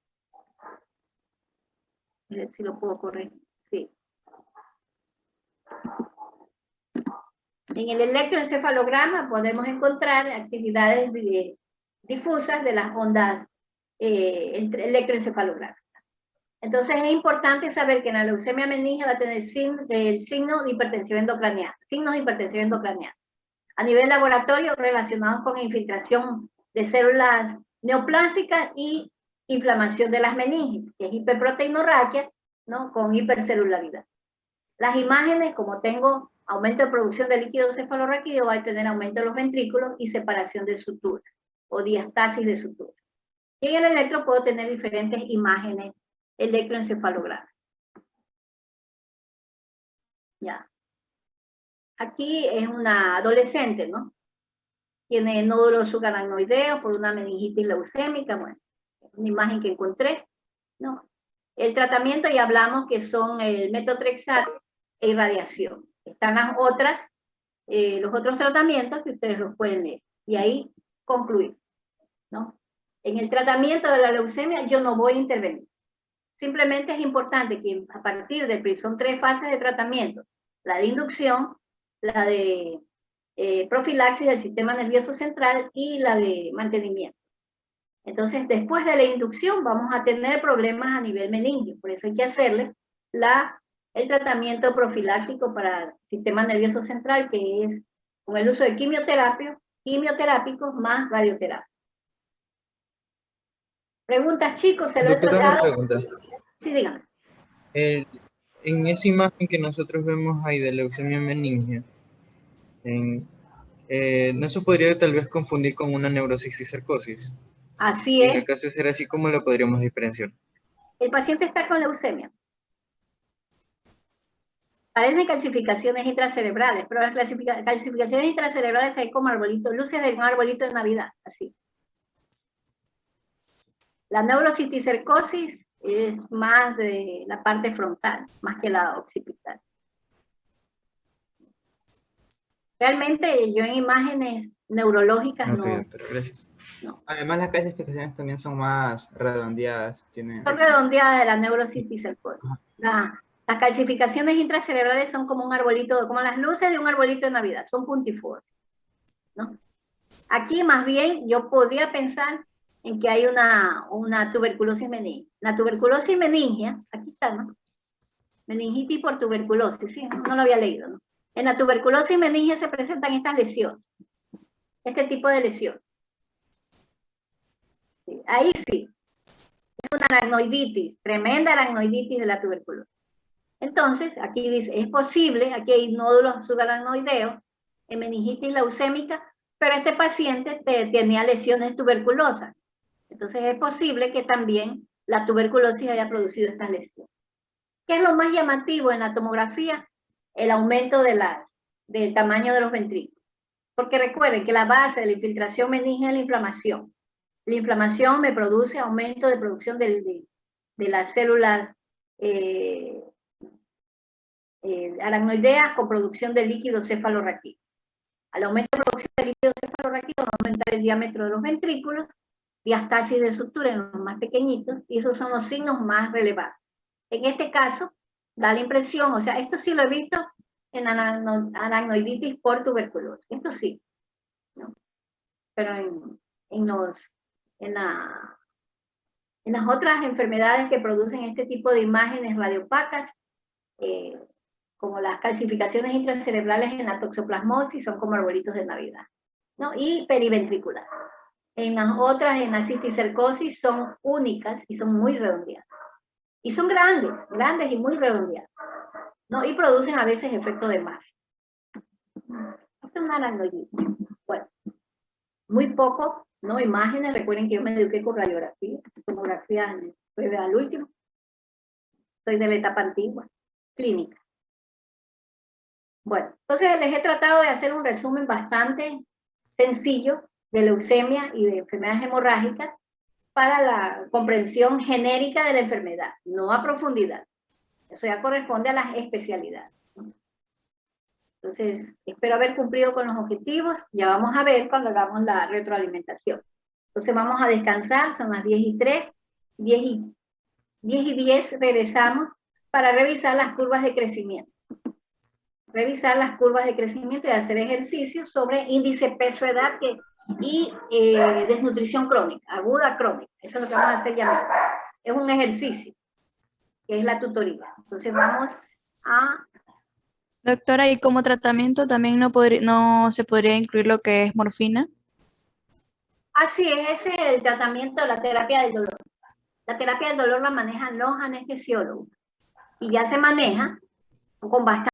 S1: A ver si lo puedo corregir, sí. En el electroencefalograma podemos encontrar actividades difusas de las ondas electroencefalográficas. Entonces es importante saber que en la leucemia meningia va a tener el signo de hipertensión endocraniana, signos de hipertensión endocraniana. A nivel laboratorio relacionados con infiltración de células neoplásicas y inflamación de las meninges, que es hiperproteinorraquia, ¿no? Con hipercelularidad. Las imágenes, como tengo aumento de producción de líquido cefalorraquídeo, va a tener aumento de los ventrículos y separación de suturas o diastasis de suturas. Y en el electro puedo tener diferentes imágenes electroencefalográficas. Ya. Aquí es una adolescente, ¿no? Tiene nódulos subaracnoideos por una meningitis leucémica, bueno, una imagen que encontré, ¿no? El tratamiento ya hablamos que son el metotrexato e irradiación. Están las otras, los otros tratamientos que ustedes los pueden leer. Y ahí concluir, ¿no? En el tratamiento de la leucemia yo no voy a intervenir. Simplemente es importante que a partir del son 3 fases de tratamiento. La de inducción, la de profilaxis del sistema nervioso central y la de mantenimiento. Entonces, después de la inducción vamos a tener problemas a nivel meningio. Por eso hay que hacerle el tratamiento profiláctico para el sistema nervioso central, que es con el uso de quimioterápicos más radioterapia. Preguntas, chicos, ¿se lo he
S9: Doctora, una
S1: tratado?
S9: pregunta.
S1: Sí, dígame.
S9: En esa imagen que nosotros vemos ahí de leucemia meningia, ¿no se podría tal vez confundir con una neurocisticercosis?
S1: Así
S9: En el
S1: es.
S9: caso de ser así, ¿cómo lo podríamos diferenciar?
S1: El paciente está con leucemia. Parecen calcificaciones intracerebrales, pero las calcificaciones intracerebrales hay como arbolitos, luces de un arbolito de Navidad, así. La neurocisticercosis es más de la parte frontal, más que la occipital. Realmente yo en imágenes neurológicas
S9: Ok,
S1: no.
S9: doctora, gracias.
S1: No.
S6: Además, las clasificaciones también son más redondeadas.
S1: Son redondeadas de la neurocisticercosis. Las calcificaciones intracerebrales son como un arbolito, como las luces de un arbolito de Navidad, son puntiformes, ¿no? Aquí más bien yo podría pensar en que hay una tuberculosis meningia. La tuberculosis meningia, aquí está, ¿no? Meningitis por tuberculosis, sí, no lo había leído, ¿no? En la tuberculosis meningia se presentan estas lesiones, este tipo de lesiones. Sí, ahí sí, es una aracnoiditis, tremenda aracnoiditis de la tuberculosis. Entonces, aquí dice, es posible, aquí hay nódulos subaracnoideos, en meningitis leucémica, pero este paciente tenía lesiones tuberculosas. Entonces es posible que también la tuberculosis haya producido estas lesiones. ¿Qué es lo más llamativo en la tomografía? El aumento del tamaño de los ventrículos. Porque recuerden que la base de la infiltración meningia es la inflamación. La inflamación me produce aumento de producción de las células aracnoideas con producción de líquido cefalorraquídeo. Al aumento de producción de líquido cefalorraquídeo va a aumentar el diámetro de los ventrículos, diastasis de sutura en los más pequeñitos, y esos son los signos más relevantes. En este caso, da la impresión, o sea, esto sí lo he visto en aracnoiditis por tuberculosis, esto sí, ¿no? Pero en las otras enfermedades que producen este tipo de imágenes radiopacas, como las calcificaciones intracerebrales en la toxoplasmosis, son como arbolitos de Navidad, ¿no? Y periventricular. En las otras, en la cisticercosis, son únicas y son muy redondeadas. Y son grandes y muy redondeadas, ¿no? Y producen a veces efecto de masa. Esto es una aracnoidita. Bueno, muy poco, no imágenes. Recuerden que yo me eduqué con radiografía, tomografía, fue al último. Soy de la etapa antigua, clínica. Bueno, entonces les he tratado de hacer un resumen bastante sencillo de leucemia y de enfermedades hemorrágicas para la comprensión genérica de la enfermedad, no a profundidad. Eso ya corresponde a las especialidades. Entonces, espero haber cumplido con los objetivos. Ya vamos a ver cuando hagamos la retroalimentación. Entonces vamos a descansar, son las 10:03, 10:10 regresamos para revisar las curvas de crecimiento. Revisar las curvas de crecimiento y hacer ejercicios sobre índice peso-edad y desnutrición crónica, aguda crónica. Eso es lo que vamos a hacer ya. Es un ejercicio, que es la tutoría. Entonces vamos a...
S12: Doctora, ¿y como tratamiento también no se podría incluir lo que es morfina?
S1: Así es, ese es el tratamiento, la terapia del dolor. La terapia del dolor la manejan los anestesiólogos y ya se maneja con bastante